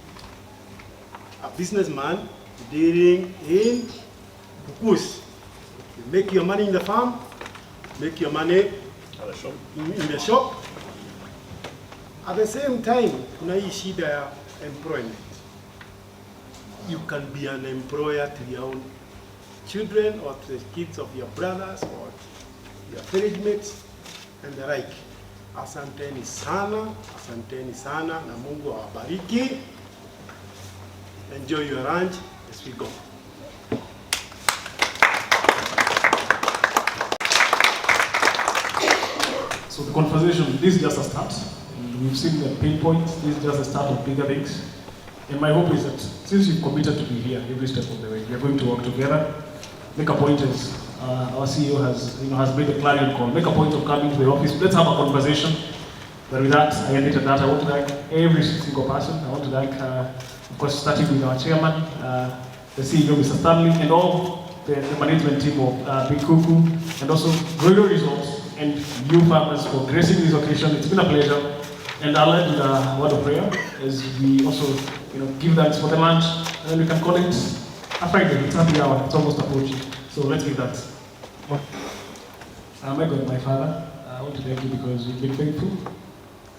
a businessman dealing in kukus. You make your money in the farm, make your money in the shop. At the same time, kuna hii shida ya employment. You can be an employer to your own children or to the kids of your brothers or your village mates and the like. Asanteni sana, na Mungu awabariki. Enjoy your lunch as we go. So the conversation, this is just a start. And we've seen the pain points, this is just the start of bigger things. And my hope is that since you've committed to be here every step of the way, we are going to work together. Make a point as our CEO has made a clarion call. Make a point of coming to the office. Let's have a conversation. But with that, I ended that. I want to thank every single person. I want to thank, of course, starting with our chairman, the CEO, Mr. Stanley, and all the management team of Big Kuku, and also Broiler Resorts, and you farmers for gracing this occasion. It's been a pleasure. And I'll end with a word of prayer as we also give thanks for the lunch. And we can call it a Friday. It's happy hour. It's almost approaching. So let's give that. My God, my Father, I want to thank you because you've been faithful.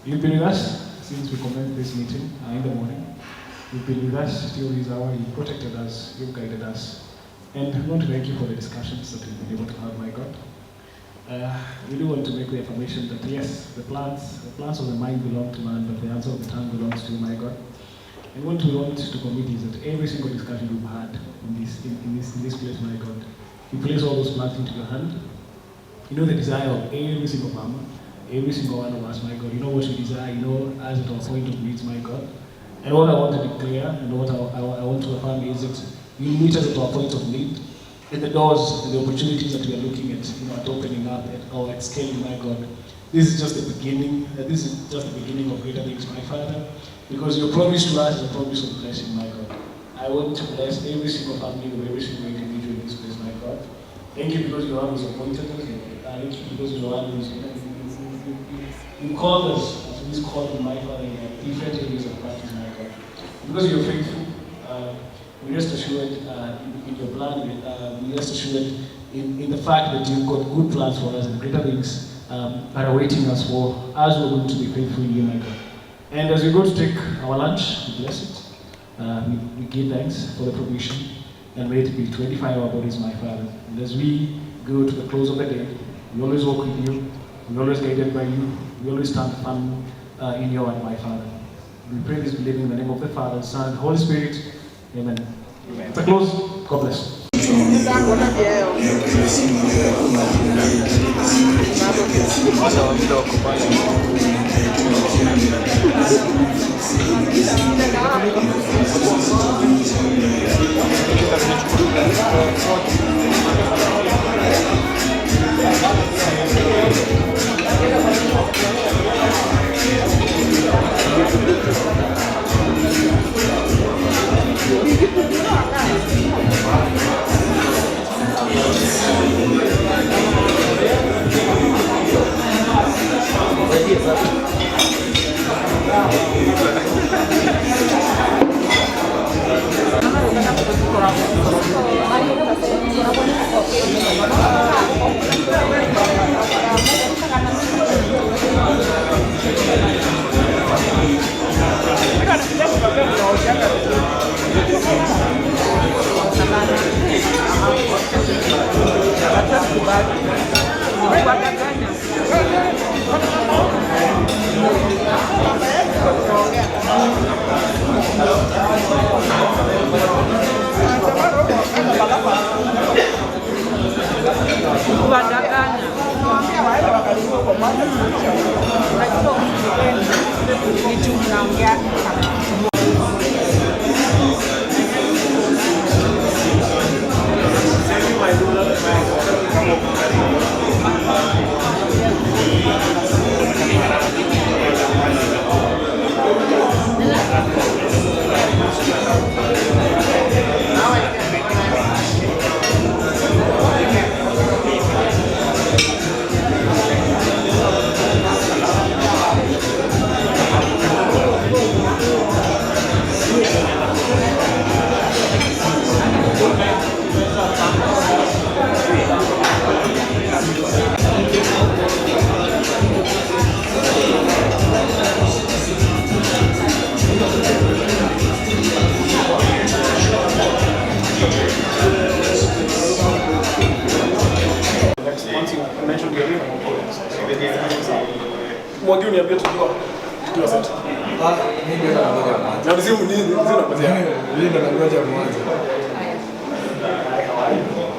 You've been with us since we commenced this meeting in the morning. You've been with us till this hour. You've protected us. You've guided us. And we want to thank you for the discussions that we've been able to have, my God. We do want to make the affirmation that yes, the plans of the mind belong to man, but the answer of the tongue belongs to you, my God. And what we want to commit is that every single discussion we've had in this place, my God, you place all those plans into your hand. You know the desire of every single farmer, every single one of us, my God. You know what we desire, you know us at our point of needs, my God. And what I want to declare and what I want to affirm is that you meet us at our point of need. And the doors and the opportunities that we are looking at opening up or at scaling, my God. This is just the beginning. This is just the beginning of greater things, my Father. Because your promise to us is a promise of blessing, my God. I want to bless every single family, every single individual in this place, my God. Thank you because you have always appointed us. because we are ones you called us, as we called my father in different areas of practice, my God. Because you're faithful, we rest assured in your plan, we rest assured in the fact that you've got good plans for us and greater things are awaiting us for as we're going to be faithful in you, my God. And as we go to take our lunch, we bless it. We give thanks for the provision, and may it be to edify our bodies, my Father. And as we go to the close of the day, we always walk with you, we always guided by you, we always stand firm in your word, my Father. We pray this believing in the name of the Father, Son, and Holy Spirit. Amen. Amen. To close, God bless.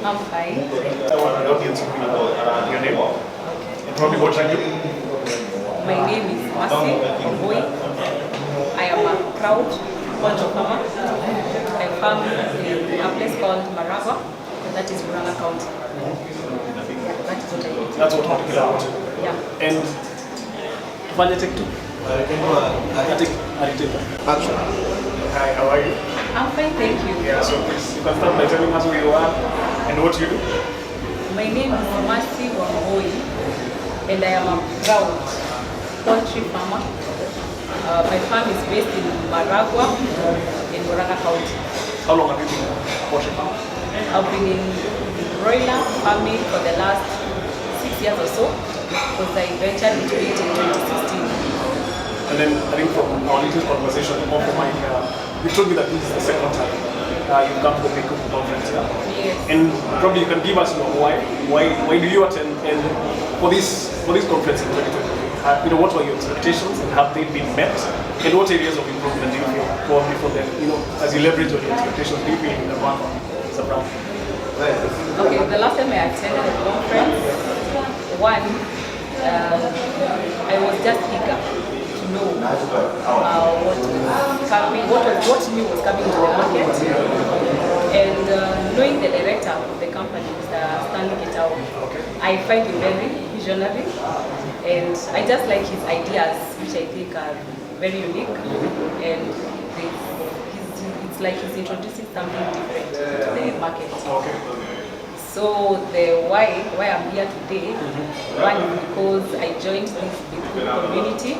I'm fine. I want an audience to know your name and probably what you do. My name is Masi Omboi. I am a proud poultry farmer. I farm in a place called Maragua, that is Murang'a County. Yeah, that is what I do. That's what we're talking about. Yeah. And Vanya take two. Action. Hi, how are you? I'm fine, thank you. Yeah, so please, you can start by telling us who you are and what you do. My name is Masi Omboi, and I am a proud poultry farmer. My farm is based in Maragua, in Murang'a County. How long have you been a poultry farmer? I've been in broiler farming for the last 6 years or so, because I ventured into it in 2016. And then I think from our little conversation off the mic, you told me that this is the second time you've come to the Big Kuku conference. Yes. And probably you can give us why do you attend, and for this conference in 2020, what were your expectations and have they been met? And what areas of improvement do you feel probably for them, as you leverage on your expectations, do you feel the one is around? Okay, the last time I attended the conference, I was just eager to know what new was coming to the market, and knowing the director of the company, Mr. Stanley Gitau, I find him very visionary, and I just like his ideas, which I think are very unique, and it's like he's introducing something different to the market. So the why I'm here today, one is because I joined this Big Kuku community,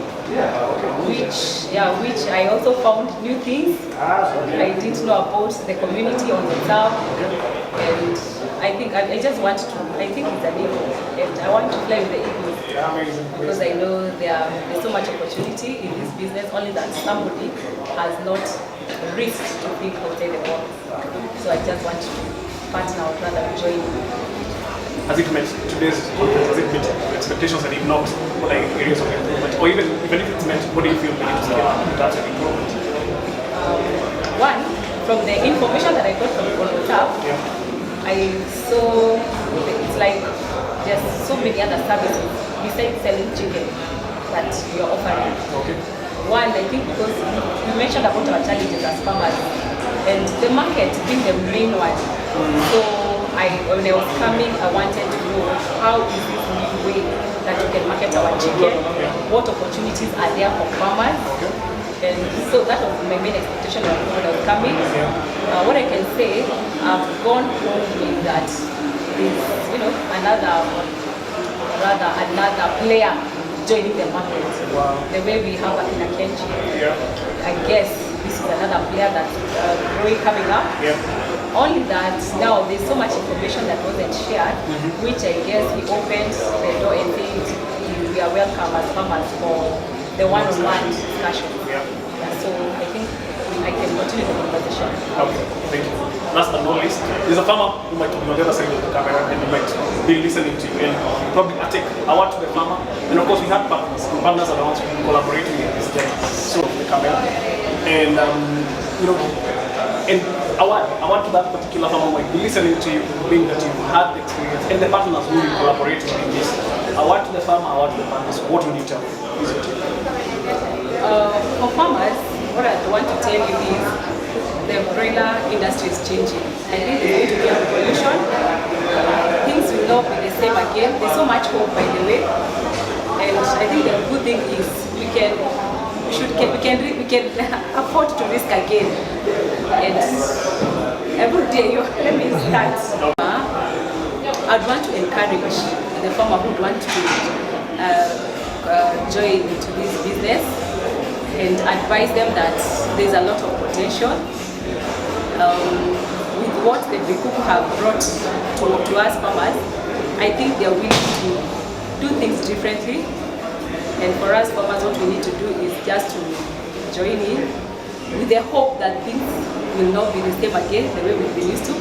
which I also found new things I didn't know about the community on the top, and I think I just want to. I think it's an eagle, and I want to fly with the eagles because I know there's so much opportunity in this business. Only that somebody has not risked to think outside the box. So I just want to partner or rather join. Has it met today's conference? Has it met expectations, and if not, what are areas of improvement? Or even if it's met, what do you feel we need to scale up in terms of improvement? One, from the information that I got from WhatsApp, I saw it's like there's so many other services besides selling chicken that you're offering. Okay. One, I think because you mentioned about our challenges as farmers, and the market being the main one. So when I was coming, I wanted to know how is this new way that we can market our chicken, what opportunities are there for farmers, and so that was my main expectation when I was coming. What I can say, I've gone home with that is, another player joining the market. Wow. The way we have a Kenji, I guess this is another player that's growing coming up. Only that now there's so much information that wasn't shared, which I guess he opened the door and said we are welcome as farmers for the one-on-one discussion. So I think I can continue the conversation. Okay, thank you. Last but not least, there's a farmer who might be on the other side of the camera and he might be listening to you and probably take a word to the farmer. And of course we have partners. The partners are the ones who are collaborating in this journey. So the camera. And and I want to that particular farmer might be listening to you, being that you've had the experience, and the partners who will collaborate in this. I want to the farmer, I want to the partners. What would you tell them? For farmers, what I want to tell you is the broiler industry is changing. I think there's going to be a revolution. Things will not be the same again. There's so much hope, by the way. And I think the good thing is we can afford to risk again. And every day, let me start. I'd want to encourage the farmer who would want to join into this business and advise them that there's a lot of potential. With what the Big Kuku have brought to us farmers, I think they're willing to do things differently. And for us farmers, what we need to do is just to join in with the hope that things will not be the same again, the way we've been used to.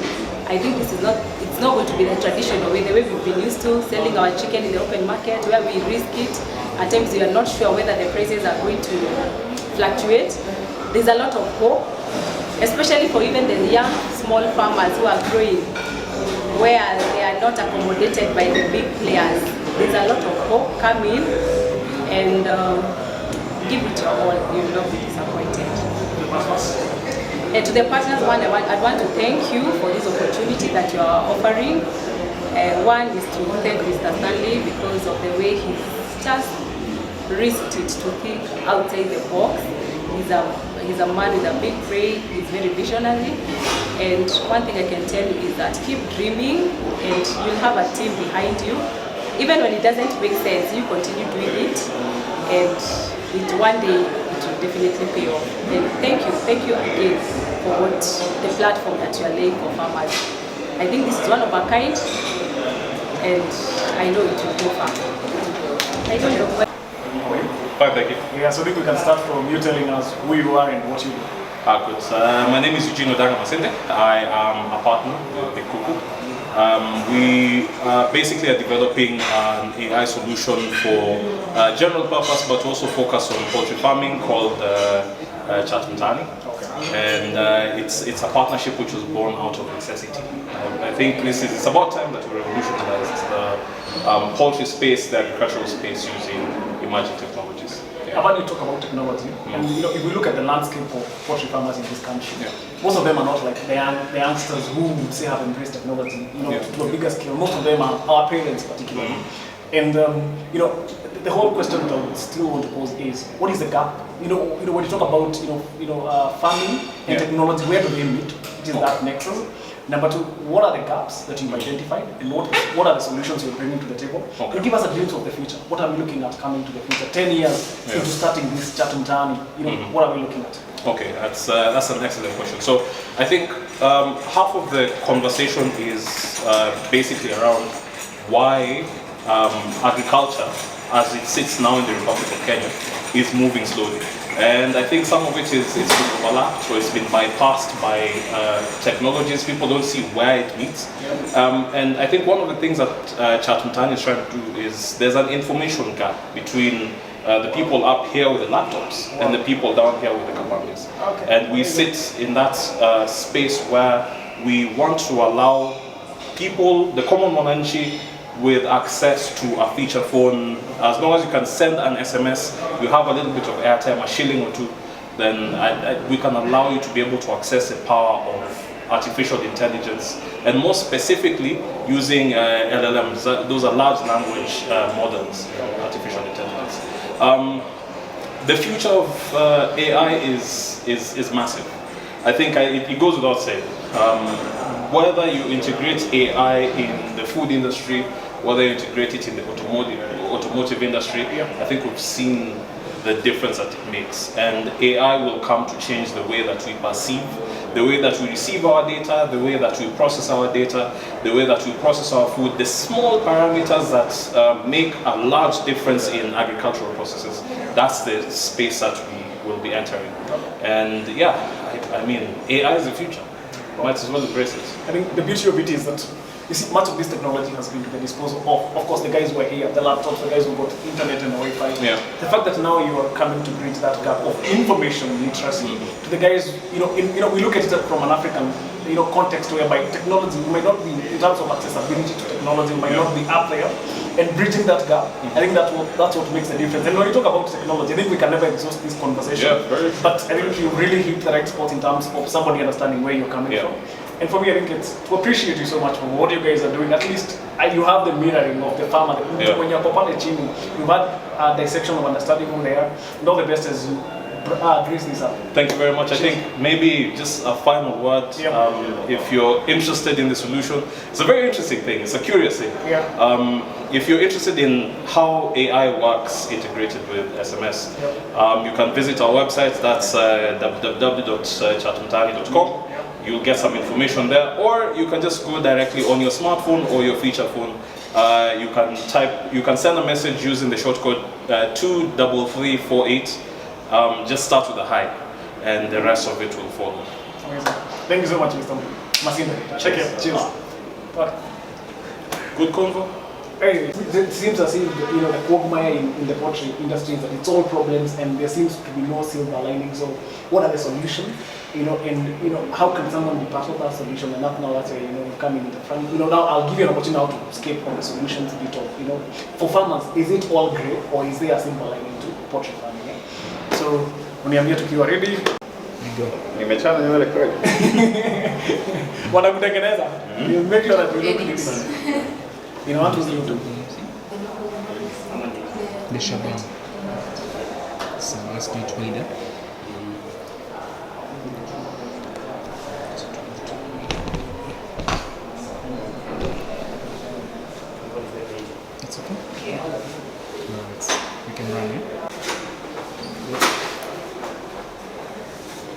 I think it's not going to be the traditional way, the way we've been used to, selling our chicken in the open market, where we risk it. At times we are not sure whether the prices are going to fluctuate. There's a lot of hope, especially for even the young, small farmers who are growing, where they are not accommodated by the big players. There's a lot of hope. Come in and give it your all. You will not be disappointed. And to the partners, I want to thank you for this opportunity that you are offering. One is to thank Mr. Stanley because of the way he's just risked it to think outside the box. He's a man with a big brain, he's very visionary. And one thing I can tell you is that keep dreaming and you'll have a team behind you. Even when it doesn't make sense, you continue doing it. And one day it will definitely pay off. And thank you again for the platform that you are laying for farmers. I think this is one of a kind, and I know it will go far. I don't know. Thank you. Yeah, so I think we can start from you telling us who you are and what you do. Good. My name is Eugene Masende. I am a partner with Big Kuku. We basically are developing an AI solution for general purpose, but also focus on poultry farming called Mtaani. And it's a partnership which was born out of necessity. I think it's about time that we revolutionized the poultry space, the agricultural space, using emerging technologies. I've heard you talk about technology, and if we look at the landscape of poultry farmers in this country, most of them are not like the youngsters who would say have embraced technology. To a bigger scale, most of them are our parents, particularly. And the whole question that I would still want to pose is, what is the gap? When you talk about farming and technology, where do they meet? It is that nexus. Number two, what are the gaps that you've identified, and what are the solutions you're bringing to the table? Okay. And give us a glimpse of the future. What are we looking at coming to the future? 10 years into starting this Mtaani, what are we looking at? Okay, that's an excellent question. So I think half of the conversation is basically around why agriculture, as it sits now in the Republic of Kenya, is moving slowly. And I think some of it it's been overlapped, so it's been bypassed by technologies. People don't see where it meets. And I think one of the things that Mtaani is trying to do is there's an information gap between the people up here with the laptops and the people down here with the kabangas. Okay. And we sit in that space where we want to allow people, the common mwananchi, with access to a feature phone. As long as you can send an SMS, you have a little bit of airtime, a shilling or two, then we can allow you to be able to access the power of artificial intelligence, and more specifically using LLMs. Those are large language models, artificial intelligence. The future of AI is massive. I think it goes without saying. Whether you integrate AI in the food industry, whether you integrate it in the automotive industry, I think we've seen the difference that it makes. And AI will come to change the way that we perceive, the way that we receive our data, the way that we process our data, the way that we process our food, the small parameters that make a large difference in agricultural processes. That's the space that we will be entering. And yeah, I mean, AI is the future. Might as well embrace it. I think the beauty of it is that, you see, much of this technology has been to the disposal of course, the guys who are here, the laptops, the guys who got internet and Wi-Fi. Yeah. The fact that now you are coming to bridge that gap of information literacy to the guys, we look at it from an African, context whereby technology might not be, in terms of accessibility to technology, might not be up there, and bridging that gap, I think that's what makes the difference. And when we talk about technology, I think we can never exhaust this conversation. Yeah, very true. But I think you really hit the right spot in terms of somebody understanding where you're coming from. And for me, I think it's to appreciate you so much for what you guys are doing. At least you have the mirroring of the farmer. When you're popale chini, you've had a dissection of understanding who they are. And all the best as you grace this up. Thank you very much. I think maybe just a final word. If you're interested in the solution, it's a very interesting thing. It's a curious thing. If you're interested in how AI works integrated with SMS, you can visit our website. That's www.chatmtaani.com. You'll get some information there, or you can just go directly on your smartphone or your feature phone. You can send a message using the shortcode 23348. Just start with a hi, and the rest of it will follow. Amazing. Thank you so much, Mr. Masinda. Check it. Cheers. Okay. Good convo. Hey, it seems as if the quagmire in the poultry industry is that it's all problems and there seems to be no silver lining. So, what are the solutions? And how can someone be part of that solution? And that's where you come in the front. Now I'll give you an opportunity now to escape on the solutions a bit of for farmers, is it all grey or is there a silver lining to poultry farming? So, uniambia tukiwa ready. Nimechana nywele kweli. Wanakutengeneza. You make sure that you look this. What was you do? The shabam. So let's do it later. It's okay? Yeah. No, we can run it.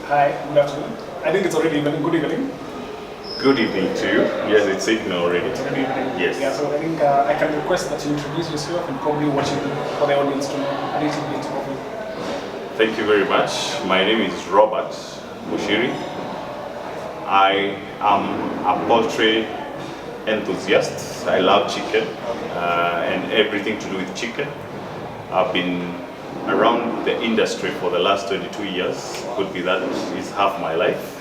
Hi, good afternoon. I think it's already evening. Good evening. Good evening to you. Yes, it's evening already. It's already evening. Yes. Yeah, so I think I can request that you introduce yourself and probably what you do for the audience to know a little bit of you. Thank you very much. My name is Robert Muchiri. I am a poultry enthusiast. I love chicken and everything to do with chicken. I've been around the industry for the last 22 years. Could be that is half my life.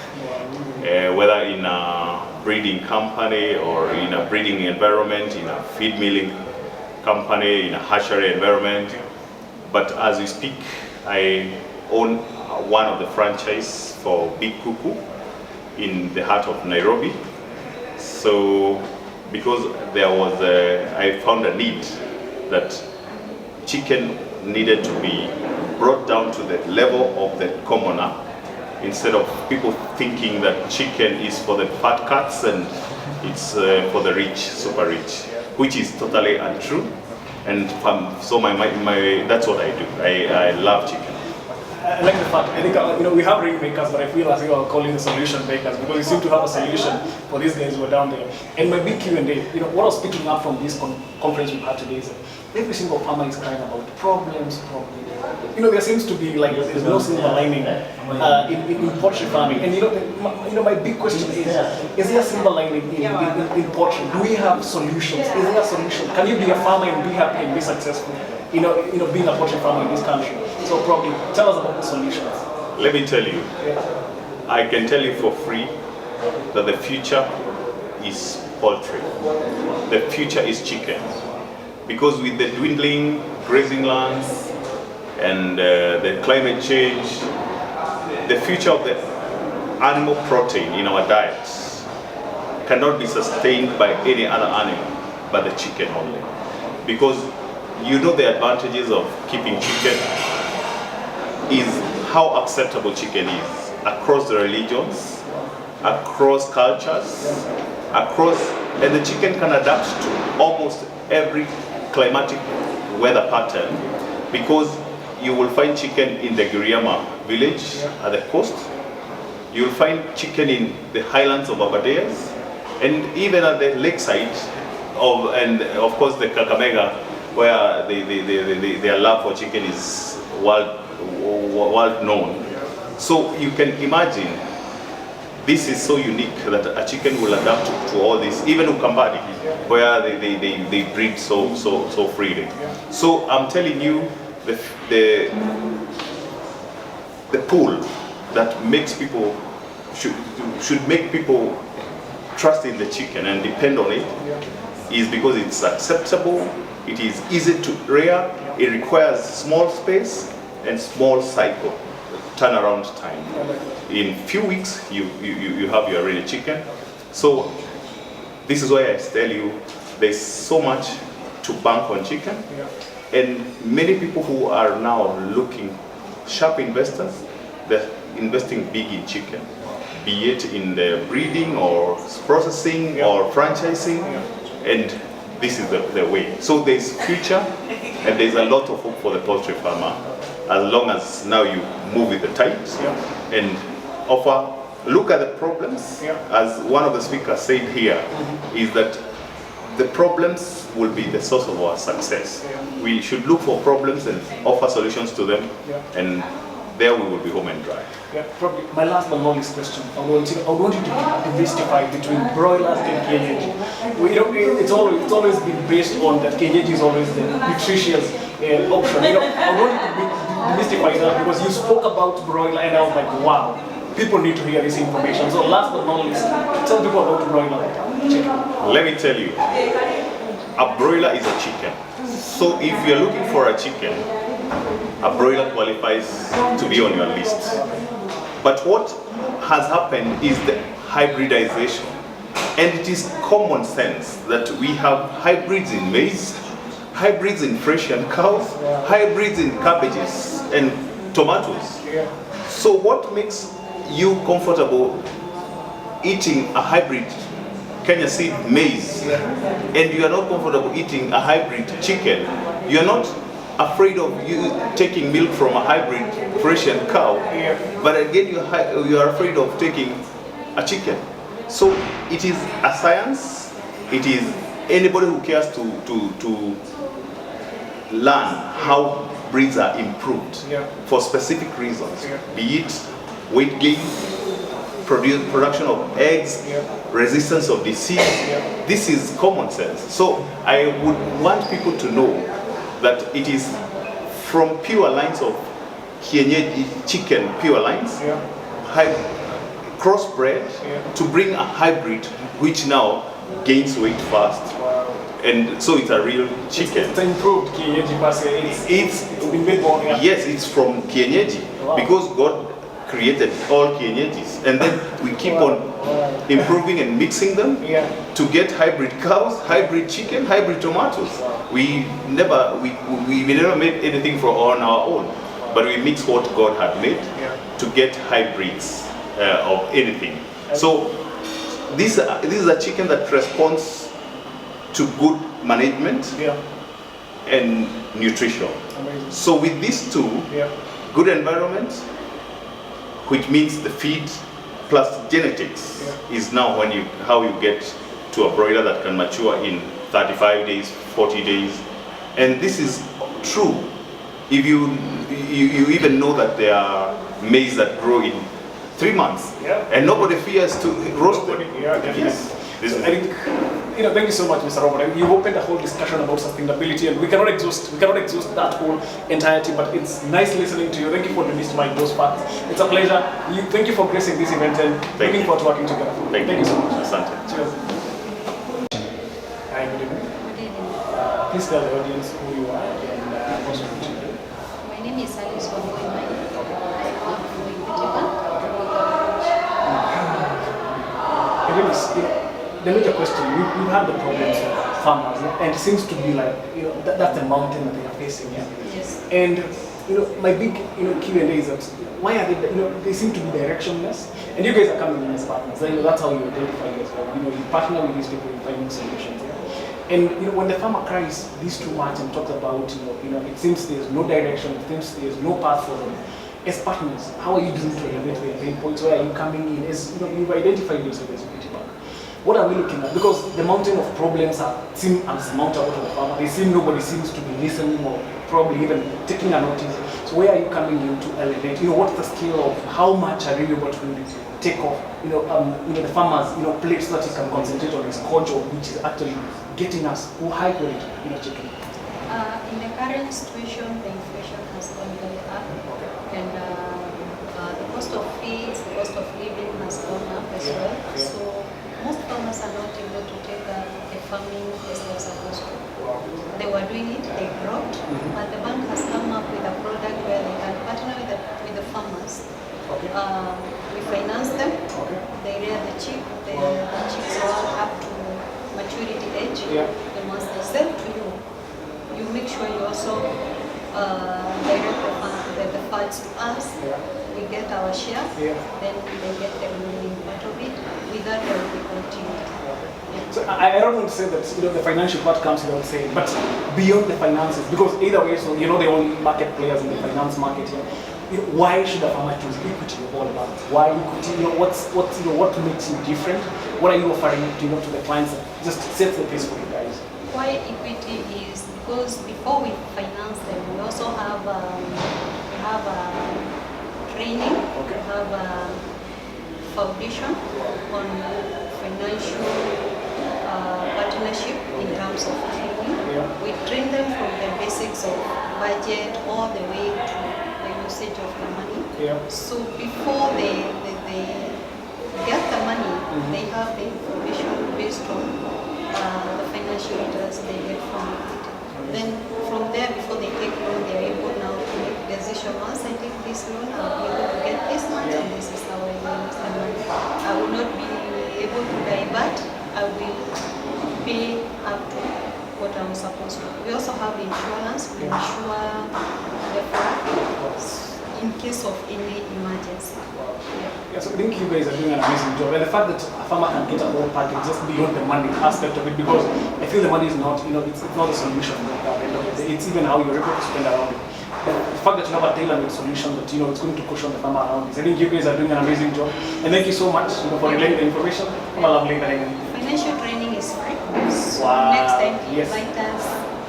Whether in a breeding company or in a breeding environment, in a feed milling company, in a hatchery environment. But as we speak, I own one of the franchise for Big Kuku in the heart of Nairobi. So because I found a need that chicken needed to be brought down to the level of the commoner instead of people thinking that chicken is for the fat cats and it's for the rich, super rich, which is totally untrue. And so that's what I do. I love chicken. I like the fact, I think, we have rainmakers, but I feel as if I'll call it the solution makers, because we seem to have a solution for these guys who are down there. And my big Q&A, what I was picking up from this conference we've had today is that every single farmer is crying about problems. There seems to be like, there's no silver lining in poultry farming. And my big question is there a silver lining in poultry? Do we have solutions? Is there a solution? Can you be a farmer and be happy and be successful? Being a poultry farmer in this country. So probably tell us about the solutions. Let me tell you, I can tell you for free that the future is poultry. The future is chicken. Because with the dwindling grazing lands and the climate change, the future of the animal protein in our diets cannot be sustained by any other animal but the chicken only. Because the advantages of keeping chicken is how acceptable chicken is across the religions, across cultures, and the chicken can adapt to almost every climatic weather pattern, because you will find chicken in the Giriama village at the coast, you will find chicken in the highlands of Aberdares, and even at the lakeside and of course the Kakamega, where their love for chicken is world known. So you can imagine, this is so unique that a chicken will adapt to all this, even Ukambani, where they breed so freely. So I'm telling you, the pull that makes people should make people trust in the chicken and depend on it is because it's acceptable, it is easy to rear, it requires small space and small cycle, turnaround time. In few weeks, you have your ready chicken. So this is why I tell you, there's so much to bank on chicken. And many people who are now looking, sharp investors, they're investing big in chicken, be it in the breeding or processing or franchising, and this is the way. So there's future and there's a lot of hope for the poultry farmer, as long as now you move with the tides and look at the problems. As one of the speakers said here, is that the problems will be the source of our success. We should look for problems and offer solutions to them, and there we will be home and dry. Probably my last but not least question. I want you to demystify between broilers and kienyeji. It's always been based on that kienyeji is always the nutritious option. I want you to demystify that, because you spoke about broiler and I was like, wow, people need to hear this information. So last but not least, tell people about broiler chicken. Let me tell you, a broiler is a chicken. So if you're looking for a chicken, a broiler qualifies to be on your list. But what has happened is the hybridization. And it is common sense that we have hybrids in maize, hybrids in Frisian cows, hybrids in cabbages and tomatoes. So what makes you comfortable eating a hybrid Kenya seed maize, and you are not comfortable eating a hybrid chicken? You are not afraid of you taking milk from a hybrid Frisian cow, but again you are afraid of taking a chicken. So it is a science. It is anybody who cares to learn how breeds are improved for specific reasons, be it weight gain, production of eggs, resistance of disease. This is common sense. So I would want people to know that it is from pure lines of kienyeji chicken, pure lines, crossbred, to bring a hybrid which now gains weight fast. And so it's a real chicken. It's improved kienyeji per se. It's been made more. Yes, it's from kienyeji, because God created all kienyeji's, and then we keep on improving and mixing them to get hybrid cows, hybrid chicken, hybrid tomatoes. We never made anything on our own, but we mix what God had made to get hybrids of anything. So this is a chicken that responds to good management and nutrition. Amazing. So with these two, good environment, which means the feed plus genetics is now how you get to a broiler that can mature in 35 days, 40 days. And this is true. If you even know that there are maize that grow in 3 months, and nobody fears to roast them. Yes. So I think, thank you so much, Mr. Robert. You opened a whole discussion about sustainability, and we cannot exhaust that whole entirety. But it's nice listening to you. Thank you for demystifying those facts. It's a pleasure. Thank you for gracing this event, and looking forward to working together. Thank you so much. Asante. Cheers. Hi, good evening. Please tell the audience who you are and what you do. My name is Alice Wamboi. I work for Equity The major question, we've had the problems of farmers, and it seems to be like, that's the mountain that they are facing. Yes. And my big Q&A is that why are they seem to be directionless, and you guys are coming in as partners. That's how you identify as well. You partner with these people in finding solutions. And when the farmer cries this too much and talks about it seems there's no direction, it seems there's no path for them. As partners, how are you doing to elevate their pain points? Where are you coming in? As you've identified yourself as a beauty bank. What are we looking at? Because the mountain of problems seem unsurmountable to the farmer. Nobody seems to be listening or probably even taking a notice. So where are you coming in to elevate? What's the scale of how much are you able to take off? The farmers, plates that he can concentrate on his core job, which is actually getting us high quality chicken. In the current situation, the inflation has gone very up, and the cost of feeds, the cost of living has gone up as well. So most farmers are not able to take the farming as they are supposed to. They were doing it, they dropped, but the bank has come up with a product where they can partner with the farmers. We finance them, they rear the chicks all up to maturity age, and once they sell to you, you make sure you also direct the funds to us, we get our share, then they get the remaining part of it, with that they will be continued. So I don't want to say that the financial part comes without saying, but beyond the finances, because either way, so the only market players in the finance market here. Why should a farmer choose equity of all about? Why equity? What makes you different? What are you offering to the clients? Just set the pace for you guys. Why equity is because before we finance them, we also have training. We have a foundation on financial partnership in terms of training. We train them from the basics of budget all the way to the usage of the money. So before they get the money, they have the information based on the financial interest they get from it. Then from there, before they take loan, they are able now to make decision. Once I take this loan, I'll be able to get this much, and this is how I will use the money. I will not be able to divert. I will pay up to what I'm supposed to. We also have insurance. We insure the farm in case of any emergency. So I think you guys are doing an amazing job, and the fact that a farmer can get a whole package just beyond the money aspect of it, because I feel the money is not, it's not the solution. It's even how you're able to spend around it. The fact that you have a tailor-made solution that it's going to cushion the farmer around this. I think you guys are doing an amazing job, and thank you so much for relaying the information. Have a lovely day. Financial training is free. So Wow. next time, invite us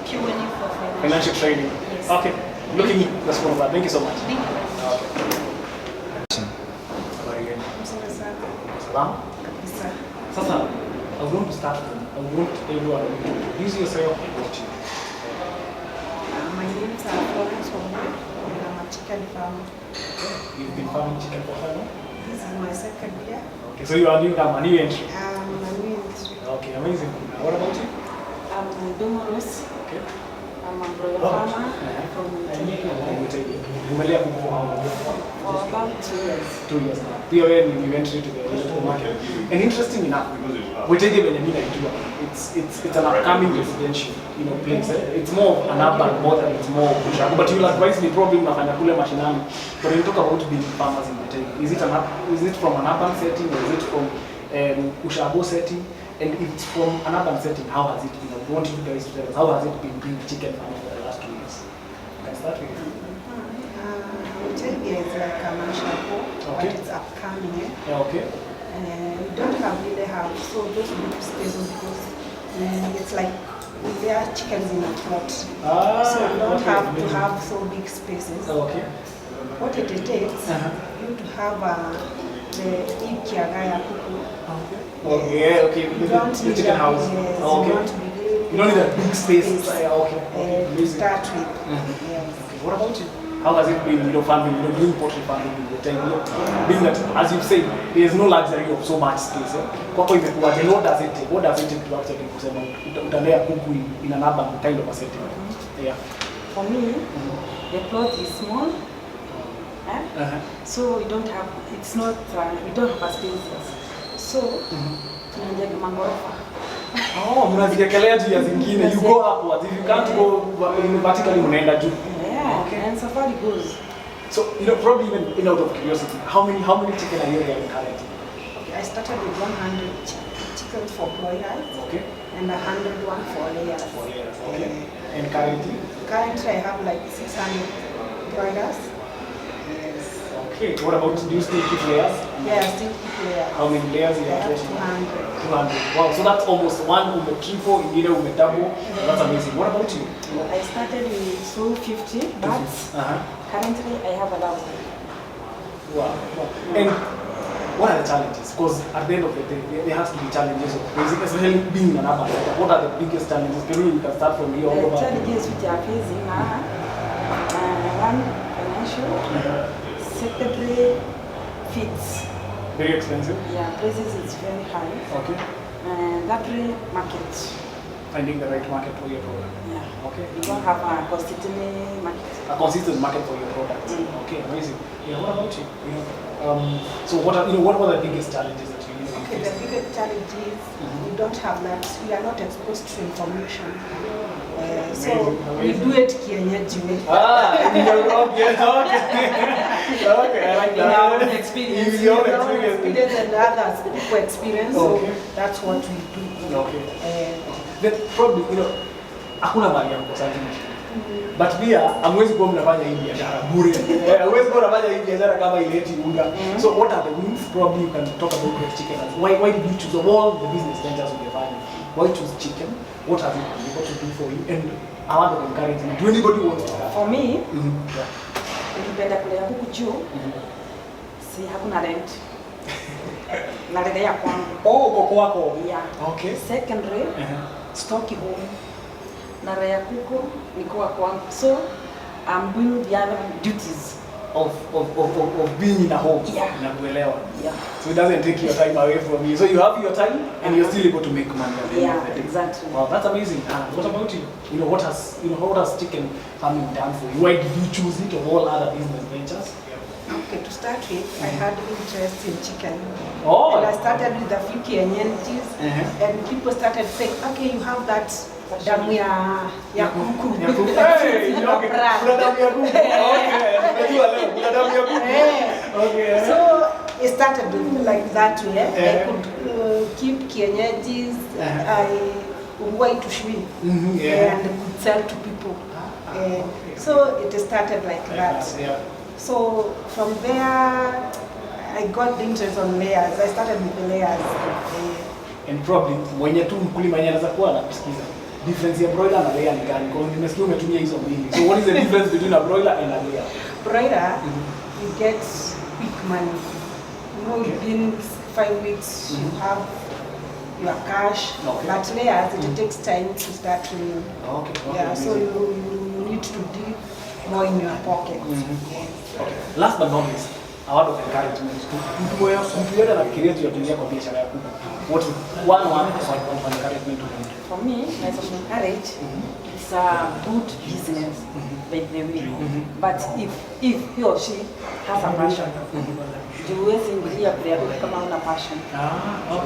purely for Financial training. Yes. Okay. Looking that's for that. Thank you so much. Thank you very much. Salam. Sasa, I want to start from, I want everyone to introduce yourself and what you do. My name is Florence Wamboi, and I'm a chicken farmer. You've been farming chicken for how long? This is my second year. Okay, so you are new, a new entry. I'm a new entry. Okay, amazing. What about you? I'm Domoros. Okay. I'm a broiler farmer from Mtaani. Umelea kuku for how long? For about 2 years. 2 years now. Pia wewe ni entry to the market. And interesting enough, Wetege venye mimi naijua, it's an upcoming residential, place. It's more an urban more than it's more bush. But you'll advise me probably mnafanya kule mashinani. But when you talk about big farmers in take? Is it from an urban setting or is it from Ushago setting? And if it's from an urban setting, how has it been? I want you guys to tell us, how has it been being chicken farmer for the last 2 years? Can I start with you? Muchiri is like a Ushago, but it's upcoming. Yeah, okay. We don't really have so those big spaces because it's like we are chickens in a plot. So you don't have to have so big spaces. Okay. What it takes, you to have the ikiagaya kuku. Okay, okay. You don't the need chicken house. Okay. You don't need a big space. Okay. To start with. Yes. Okay. What about you? How has it been, farming, doing poultry farming in the time? Being that, as you say, there is no luxury of so much space. What does it take? What does it take to actually utalea kuku in an urban kind of a setting? Yeah. For me, the plot is small. So we don't have, it's not, we don't have a space. So, tunajenga magorofa. Oh, mnazikelea juu ya zingine. You go upwards. If you can't go vertically, unaenda juu. Yeah, okay. And safari goes. So, probably even out of curiosity, how many chicken are you having currently? Okay, I started with 100 chickens for broilers. Okay. And 101 for layers. Okay. And currently? Currently, I have like 600 broilers. Okay, what about, do you still keep layers? Yeah, I still keep layers. How many layers you have? 200. 200. Wow, so that's almost one triple, double. That's amazing. What about you? I started with 250, but currently I have 1,000. Wow. And what are the challenges? Because at the end of the day, there has to be challenges, especially being in an urban area. What are the biggest challenges? Maybe you can start from here. The challenges which are facing are one, financial. Secondary, feeds. Very expensive? Yeah, prices is very high. Okay. And thirdly, market. Finding the right market for your product. Yeah. Okay. You don't have a consistent market. A consistent market for your product. Okay, amazing. Yeah, what about you? So what are the biggest challenges that you face? Okay, the biggest challenge is we don't have that. We are not exposed to information. So we do it kienyeji way. Okay, I like that. In our own experience. In your own experience. And others people experience. Okay. So that's what we do. Okay. Then probably, hakuna mahali ya kukusanya. But pia hamwezi kuwa mnafanya hii biashara bure. Hamwezi kuwa mnafanya hii biashara kama ileti unga. So what are the wins? Probably you can talk about the chicken. Why did you choose of all the business ventures you have? Why choose chicken? What has it been able to do for you? And I want to encourage you. Do anybody want to start? For me, nilipenda kulea kuku juu. Si hakuna rent. Nalelea kwangu. Oh, kwako. Yeah. Okay. Secondary, stock home. Nalea kuku nikuwa kwangu. So I'm doing the other duties of being in a home. Yeah. Yeah. So it doesn't take your time away from you. So you have your time and you're still able to make money. Yeah, exactly. Wow, that's amazing. What about you? What has chicken farming done for you? Why did you choose it of all other business ventures? Okay, to start with, I had interest in chicken. Oh. And I started with a few kienyeji's, and people started saying, okay, you have that damu ya kuku. Hey, kuna damu ya kuku. Okay, unajua leo kuna damu ya kuku. Okay. So it started like that way. I could keep kienyeji's. I would to swim and could sell to people. So it started like that. So from there, I got the interest on layers. I started with the layers. And probably mwenye tu mkulima yeye anaweza kuwa anakusikiza. Difference ya broiler na layer ni gani? Kwa nini nimesikia umetumia hizo mbili. So what is the difference between a broiler and a layer? Broiler, you get quick money. Within 5 weeks you have your cash. But layers, it takes time to start to. Yeah, so you need to dig more in your pocket. Okay. Last but not least, a word of encouragement to mtu yote anafikiria tuyatumia kwa biashara ya kuku. What one of encouragement to him? For me, as of encourage, it's a good business, by the way. But if he or she has a passion, huwezi ingilia kulea kuku kama una passion.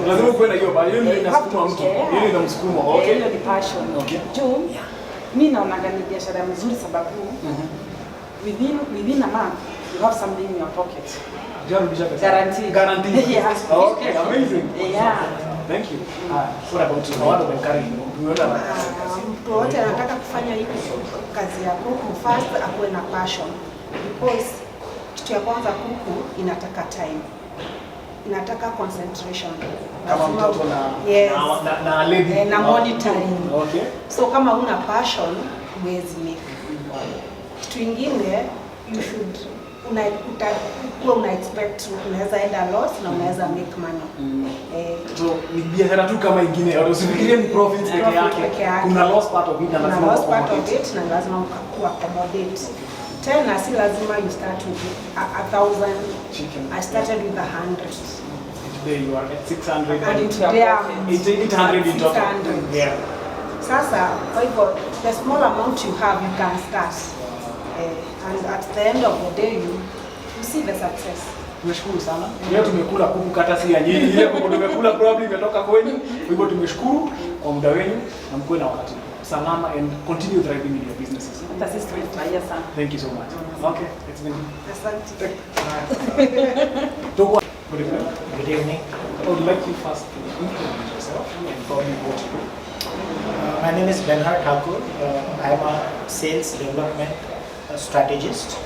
Lazima kuwe na hiyo passion. Hiyo inasukuma mtu. Hiyo inamsukuma. Okay. Hiyo ni passion. Juu mimi naona ni biashara mzuri sababu within a month you have something in your pocket. Guaranteed. Guaranteed. Yeah. Okay, amazing. Yeah. Thank you. What about you? What about Karen? Mtu wote anataka kufanya hii kazi ya kuku first akuwe na passion, because kitu ya kwanza kuku inataka time, inataka concentration. Kama mtoto yes, na lady na monitoring. Okay. So kama una passion huwezi make. Kitu ingine you should una expect unaweza enda loss na unaweza make money. So ni biashara tu kama ingine, usifikirie ni profits peke yake. Kuna loss part of it na lazima loss part of it na lazima accommodate. Tena si lazima you start with 1,000 chicken. I started with 100. Today you are at 600 and today I'm 800 in total. Yeah. Sasa kwa hivyo the small amount you have you can start. And at the end of the day you see the success. Tumeshukuru sana. Leo tumekula kuku kata si ya nyinyi. Ile kuku tumekula probably imetoka kwenu. Kwa hivyo tumeshukuru kwa muda wenu na mkuwe na wakati salama and continue thriving in your businesses. Hata sisi tumefurahia sana. Thank you so much. Okay, it's been asante. Good evening. I would like you first to introduce yourself and probably what you do. My name is Benhard Thakur. I am a sales development strategist.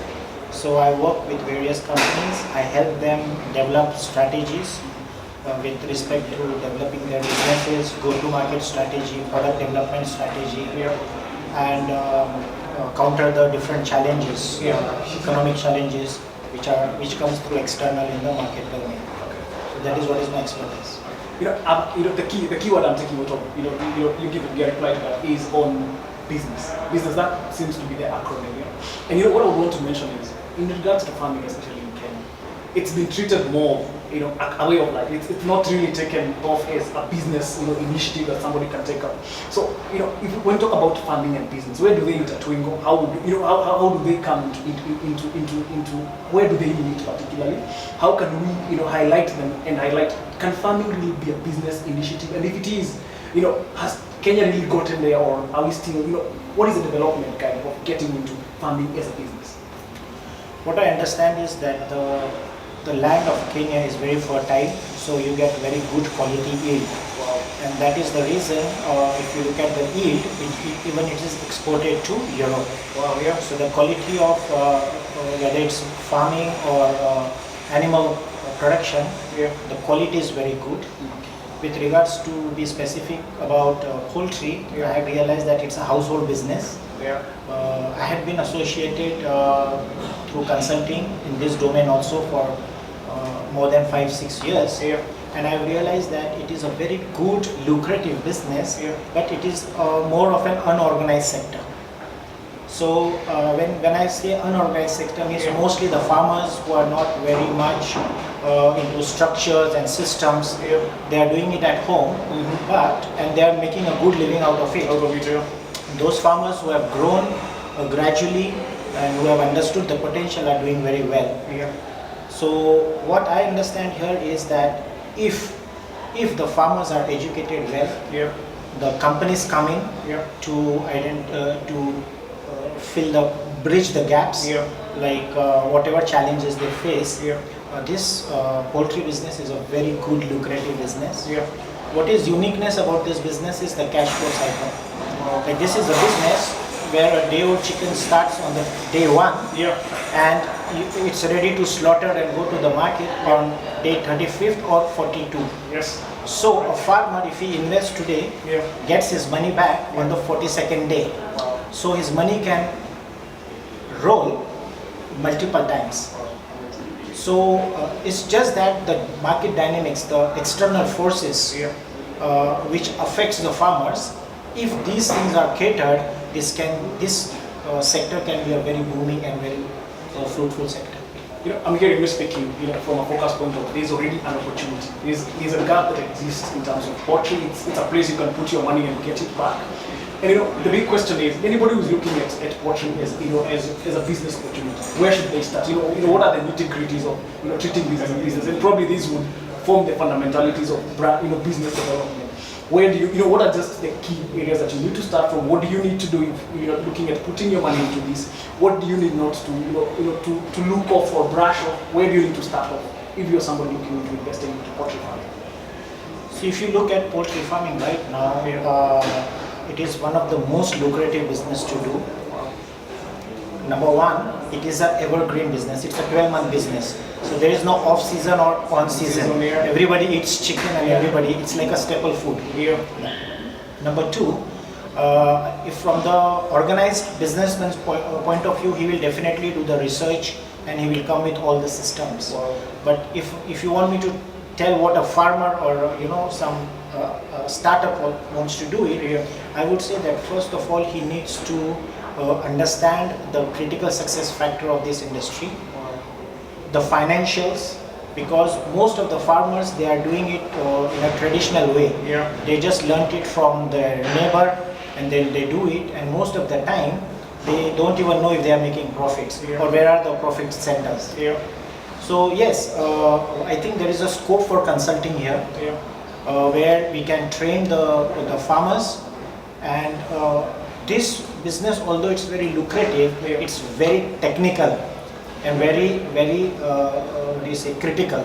So I work with various companies. I help them develop strategies with respect to developing their businesses, go-to-market strategy, product development strategy, and counter the different challenges, economic challenges which comes through external in the market domain. So that is what is my expertise. The keyword I'm taking out of, you give a reply is on business. Business, that seems to be the acronym. And what I would want to mention is, in regards to farming, especially in Kenya, it's been treated more, a way of life. It's not really taken off as a business, initiative that somebody can take up. So, when we talk about farming and business, where do they intertwine? How do they come into where do they meet particularly? How can we, highlight them and highlight, can farming really be a business initiative? And if it is, has Kenya really gotten there, or are we still, what is the development kind of getting into farming as a business? What I understand is that the land of Kenya is very fertile, so you get very good quality yield. Wow. And that is the reason, if you look at the yield, even it is exported to Europe. Wow, yeah. So the quality of whether it's farming or animal production, the quality is very good. With regards to be specific about poultry, I have realized that it's a household business. I had been associated through consulting in this domain also for more than 5-6 years, and I realized that it is a very good, lucrative business, but it is more of an unorganized sector. So when I say unorganized sector, means mostly the farmers who are not very much into structures and systems. They are doing it at home, and they are making a good living out of it. Those farmers who have grown gradually and who have understood the potential are doing very well. So what I understand here is that if the farmers are educated well, the companies come in to bridge the gaps, like whatever challenges they face. This poultry business is a very good, lucrative business. What is uniqueness about this business is the cash flow cycle. Like this is a business where a day-old chicken starts on the day 1, and it's ready to slaughter and go to the market on day 35th or 42. So a farmer, if he invests today, gets his money back on the 42nd day. So his money can roll multiple times. So it's just that the market dynamics, the external forces which affects the farmers, if these things are catered, this sector can be a very booming and very fruitful sector. I'm hearing you speaking, from a focus point of there's already an opportunity. There's a gap that exists in terms of poultry. It's a place you can put your money and get it back. And the big question is, anybody who's looking at poultry as as a business opportunity, where should they start? What are the nitty-gritties of treating this as a business? And probably these would form the fundamentalities of business development. Where do you know, what are just the key areas that you need to start from? What do you need to do if you're looking at putting your money into this? What do you need not to, to look off or brush off? Where do you need to start off if you're somebody looking into investing into poultry farming? So if you look at poultry farming right now, it is one of the most lucrative business to do. Number one, it is an evergreen business. It's a 12-month business. So there is no off-season or on-season. Everybody eats chicken and everybody, it's like a staple food. Number two, if from the organized businessman's point of view, he will definitely do the research and he will come with all the systems. But if you want me to tell what a farmer or some startup wants to do it, I would say that first of all he needs to understand the critical success factor of this industry, the financials, because most of the farmers, they are doing it in a traditional way. They just learnt it from their neighbor and then they do it, and most of the time they don't even know if they are making profits or where are the profit centers. So yes, I think there is a scope for consulting here, where we can train the farmers, and this business, although it's very lucrative, it's very technical and very what do you say, critical.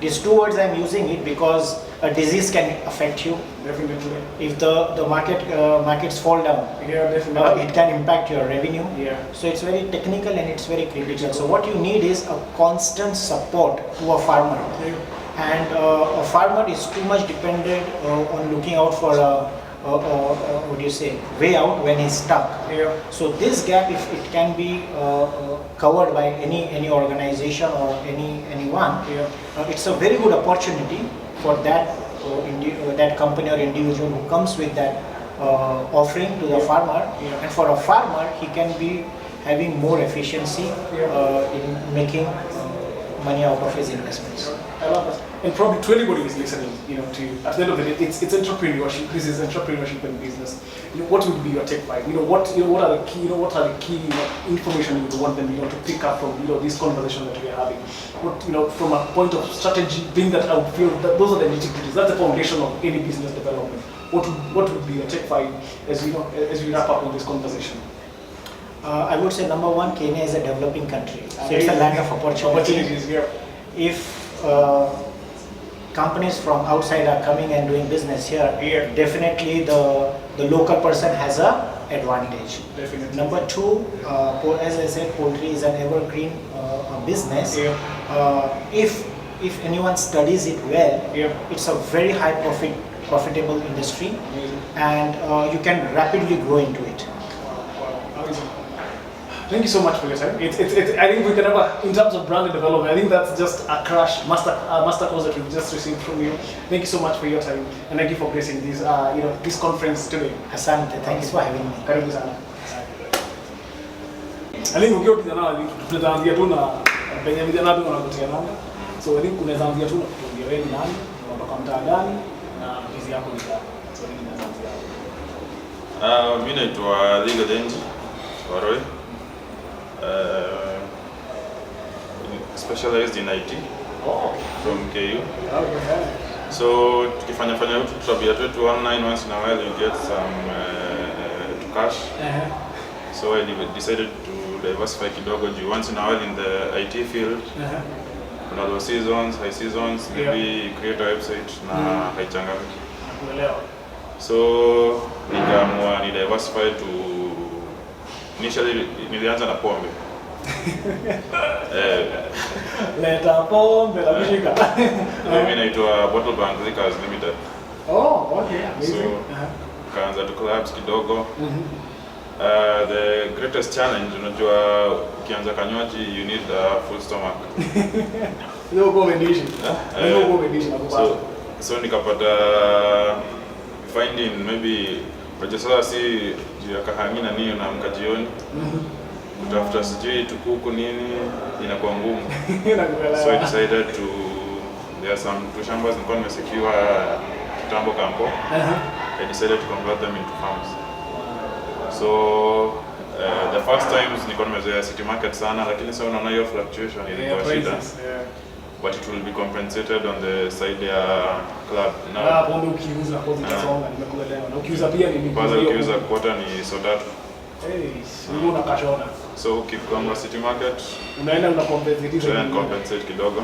These two words I'm using it because a disease can affect you. Definitely. If the markets fall down, it can impact your revenue. So it's very technical and it's very critical. So what you need is a constant support to a farmer. And a farmer is too much dependent on looking out for a what do you say, way out when he's stuck. So this gap, if it can be covered by any organization or anyone, it's a very good opportunity for that that company or individual who comes with that offering to the farmer. And for a farmer, he can be having more efficiency in making money out of his investments. I love that. And probably to anybody who's listening, to at the end of the day, it's entrepreneurship. This is entrepreneurship and business. What would be your take five? What are the key information you would want them to pick up from this conversation that we are having? What from a point of strategy, being that I would feel that those are the nitty-gritties. That's the foundation of any business development. What would be your take five as we wrap up on this conversation? I would say number one, Kenya is a developing country. So it's a land of opportunities. If companies from outside are coming and doing business here, definitely the local person has an advantage. Definitely. Number two, as I said, poultry is an evergreen business. If anyone studies it well, it's a very high profitable industry, and you can rapidly grow into it. Thank you so much for your time. I think we can have in terms of brand development, I think that's just a crash master course that we've just received from you. Thank you so much for your time, and thank you for gracing this this conference today. Asante, thank you for having me. Karibu sana. I think ukiwa kijana tutaanzia tu na penye vijana tu wanakutia namba. So I think unaweza anzia tu na kuongea wewe ni nani, unatoka mtaa gani na bizi yako ni gani. So mimi naanzia hapo. Mimi naitwa Legal End Waroi. Specialized in IT from KU. So tukifanya vitu tutabia tu online, once in a while you get some cash. So I decided to diversify kidogo juu once in a while in the IT field. Kuna low seasons, high seasons, maybe create a website na haichangamki. So nikaamua ni diversify to initially nilianza na pombe. Leta pombe la kushika. Mimi naitwa Bottle Bank Liquors Limited. Oh, okay. Amazing. So kaanza tu clubs kidogo. The greatest challenge, unajua ukianza kanywaji you need a full stomach. No combination. No combination. So nikapata finding maybe sasa si juu ya kahangi na nini unaamka jioni. Kutafuta sijui tukuku nini inakuwa ngumu. So I decided there are some two shambas nilikuwa nimesecure kitambo kampo. I decided to convert them into farms. So the first times nilikuwa nimezoea city market sana, lakini sasa unaona hiyo fluctuation ilikuwa shida. but it will be compensated on the side ya club. Na pombe ukiuza kwa zitasonga, nimekuelewa. Na ukiuza pia ni kwanza ukiuza quarter ni soda tatu. Wewe unakashona. So ukifika city market unaenda una compensate kidogo.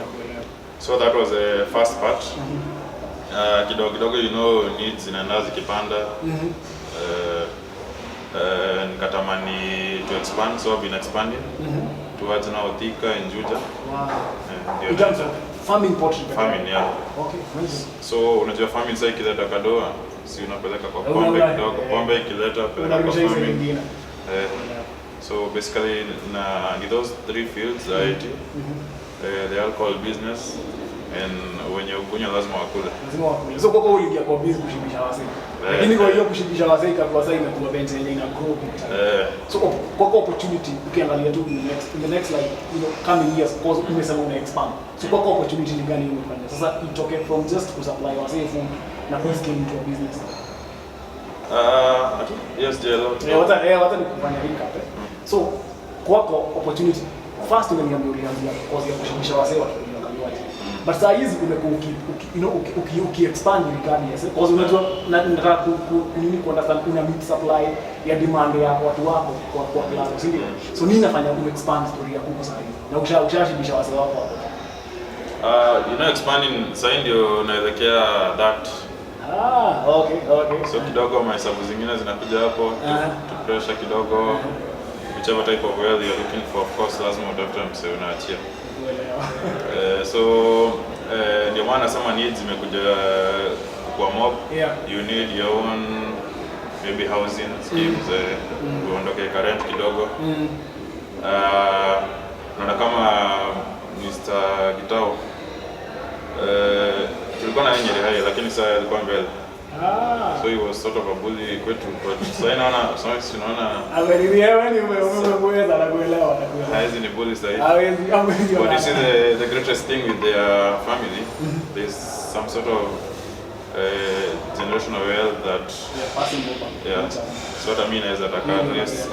So that was the first part. Kidogo you know needs zinaenda zikipanda. Nikatamani to expand, so I've been expanding towards now Thika and Juja. Wow. In terms of farming poultry? Farming, yeah. Okay, nice. So unajua farming sasa ikileta kadoa, si unapeleka kwa pombe kidogo, pombe ikileta peleka kwa farming. So basically in those three fields, IT, the alcohol business, and when you kunywa lazima wakule. Lazima wakule. So kwa uliingia kwa business kushibisha wasee. Lakini kwa hiyo kushibisha wasee kwa sasa imekuwa bench yenye ina grow big time. So kwa opportunity ukiangalia tu in the next like coming years because umesema una expand. So kwa opportunity ni gani umefanya? Sasa itoke from just to supply wasee food na ku scale into a business. Yes, JLO. Wacha nikufanya recap. So kwako opportunity first umeniambia ulianzia cause ya kushibisha wasee watu wakaliwaje. But saa hizi umekuwa uki-expand regardless. Because unajua nataka understand una meet supply ya demand ya watu wako kwa class, si ndio? So nini nafanya expand story ya kuku saa hizi? Na ushashibisha wasee wako hapo. Expanding saa ndio naelekea that. Okay. So kidogo mahesabu zingine zinakuja hapo, to pressure kidogo. Whichever type of well you're looking for, of course, lazima utafute mse unaachia. So ndio maana nasema needs zimekuja kwa mob. You need your own maybe housing schemes, uondoke rent kidogo. Naona kama Mr. Gitau tulikuwa na yeye hai lakini sasa alikuwa mbele. So he was sort of a bully kwetu, but sasa naona wewe umeweza na kuelewa. Haizi ni bully sasa. But you see the greatest thing with their family, there's some sort of generational wealth that passing over. So what I mean is that at least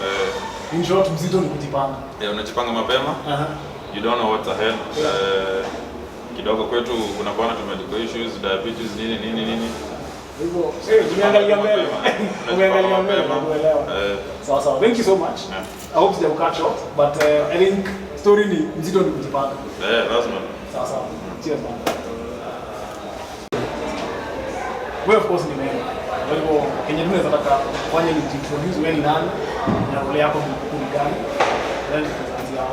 in short mzito ni kujipanga. Unajipanga mapema. You don't know what's ahead. Kidogo kwetu kuna kuana medical issues, diabetes nini. Hivyo, tumeangalia mbele. Umeangalia mbele kuelewa. Sawa. Thank you so much. I hope you catch up, but I think story ni mzito ni kujipanga. Lazima. Sawa. Cheers man. Well, of course ni mimi. Kwa hivyo Kenya tunaweza taka kufanya ni introduce wewe ni nani na role yako ni gani. Then tutaanzia.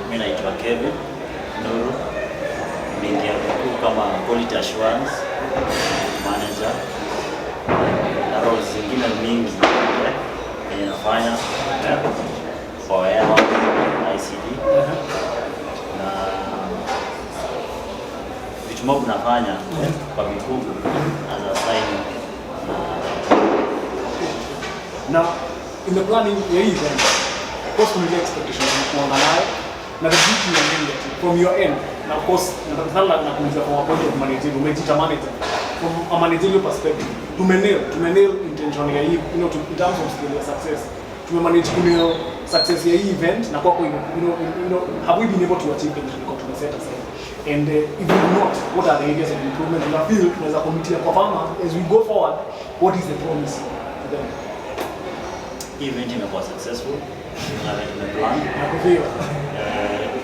Mimi naitwa Kevin Nuru. Nimeingia kama quality assurance manager na roles zingine mingi yenye nafanya for ICD na vitu mob nafanya kwa Big Kuku as a sign. Now in the planning ya hii event, of course kuna expectations kuangalia na the duty ya manager from your end. Na of course nataka kuuliza from a point of managerial, umejita manager from a managerial perspective. Tumenail intention ya hii, in terms of scale ya success. Tumemanage kunail success ya hii event na kwako have we been able to achieve the goal to set aside? And if we do not, what are the areas of improvement in our field as a committee of farmers as we go forward? What is the promise to them? Hii event imekuwa successful. Tumeplan. Nakufia.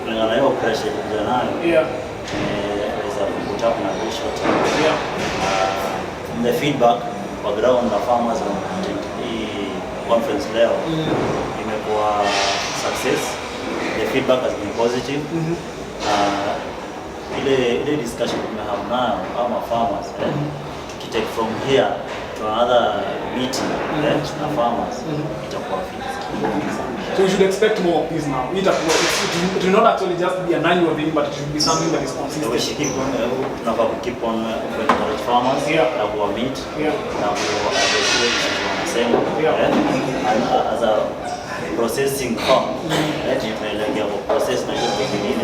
Kulingana na pressure kuja nayo. Weza put up na very short time. From the feedback kwa ground na farmers on hii conference leo imekuwa success. The feedback has been positive. Ile discussion tumehave nayo kama farmers take from here to another meeting na farmers itakuwa fit. So we should expect more of this now. It will not actually just be an annual thing, but it should be something that is consistent. We should keep on encourage farmers na kuwa meet na kuwa wanasema and as a processing farm tunaelekea kwa process na kitu kingine.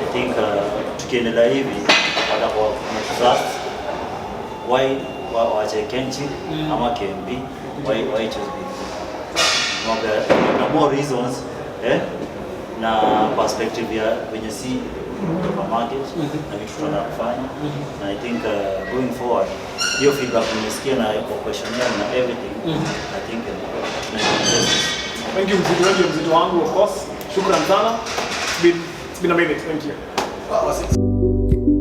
I think tukiendelea hivi watakuwa trust why wache Kenchi ama KMB why choose Big Kuku. There are more reasons na perspective ya kwenye si supermarket na vitu tunataka kufanya na I think going forward hiyo feedback nimesikia na questionnaire na everything I think thank you mzito wangu of course. Shukran sana. It's been a minute. Thank you.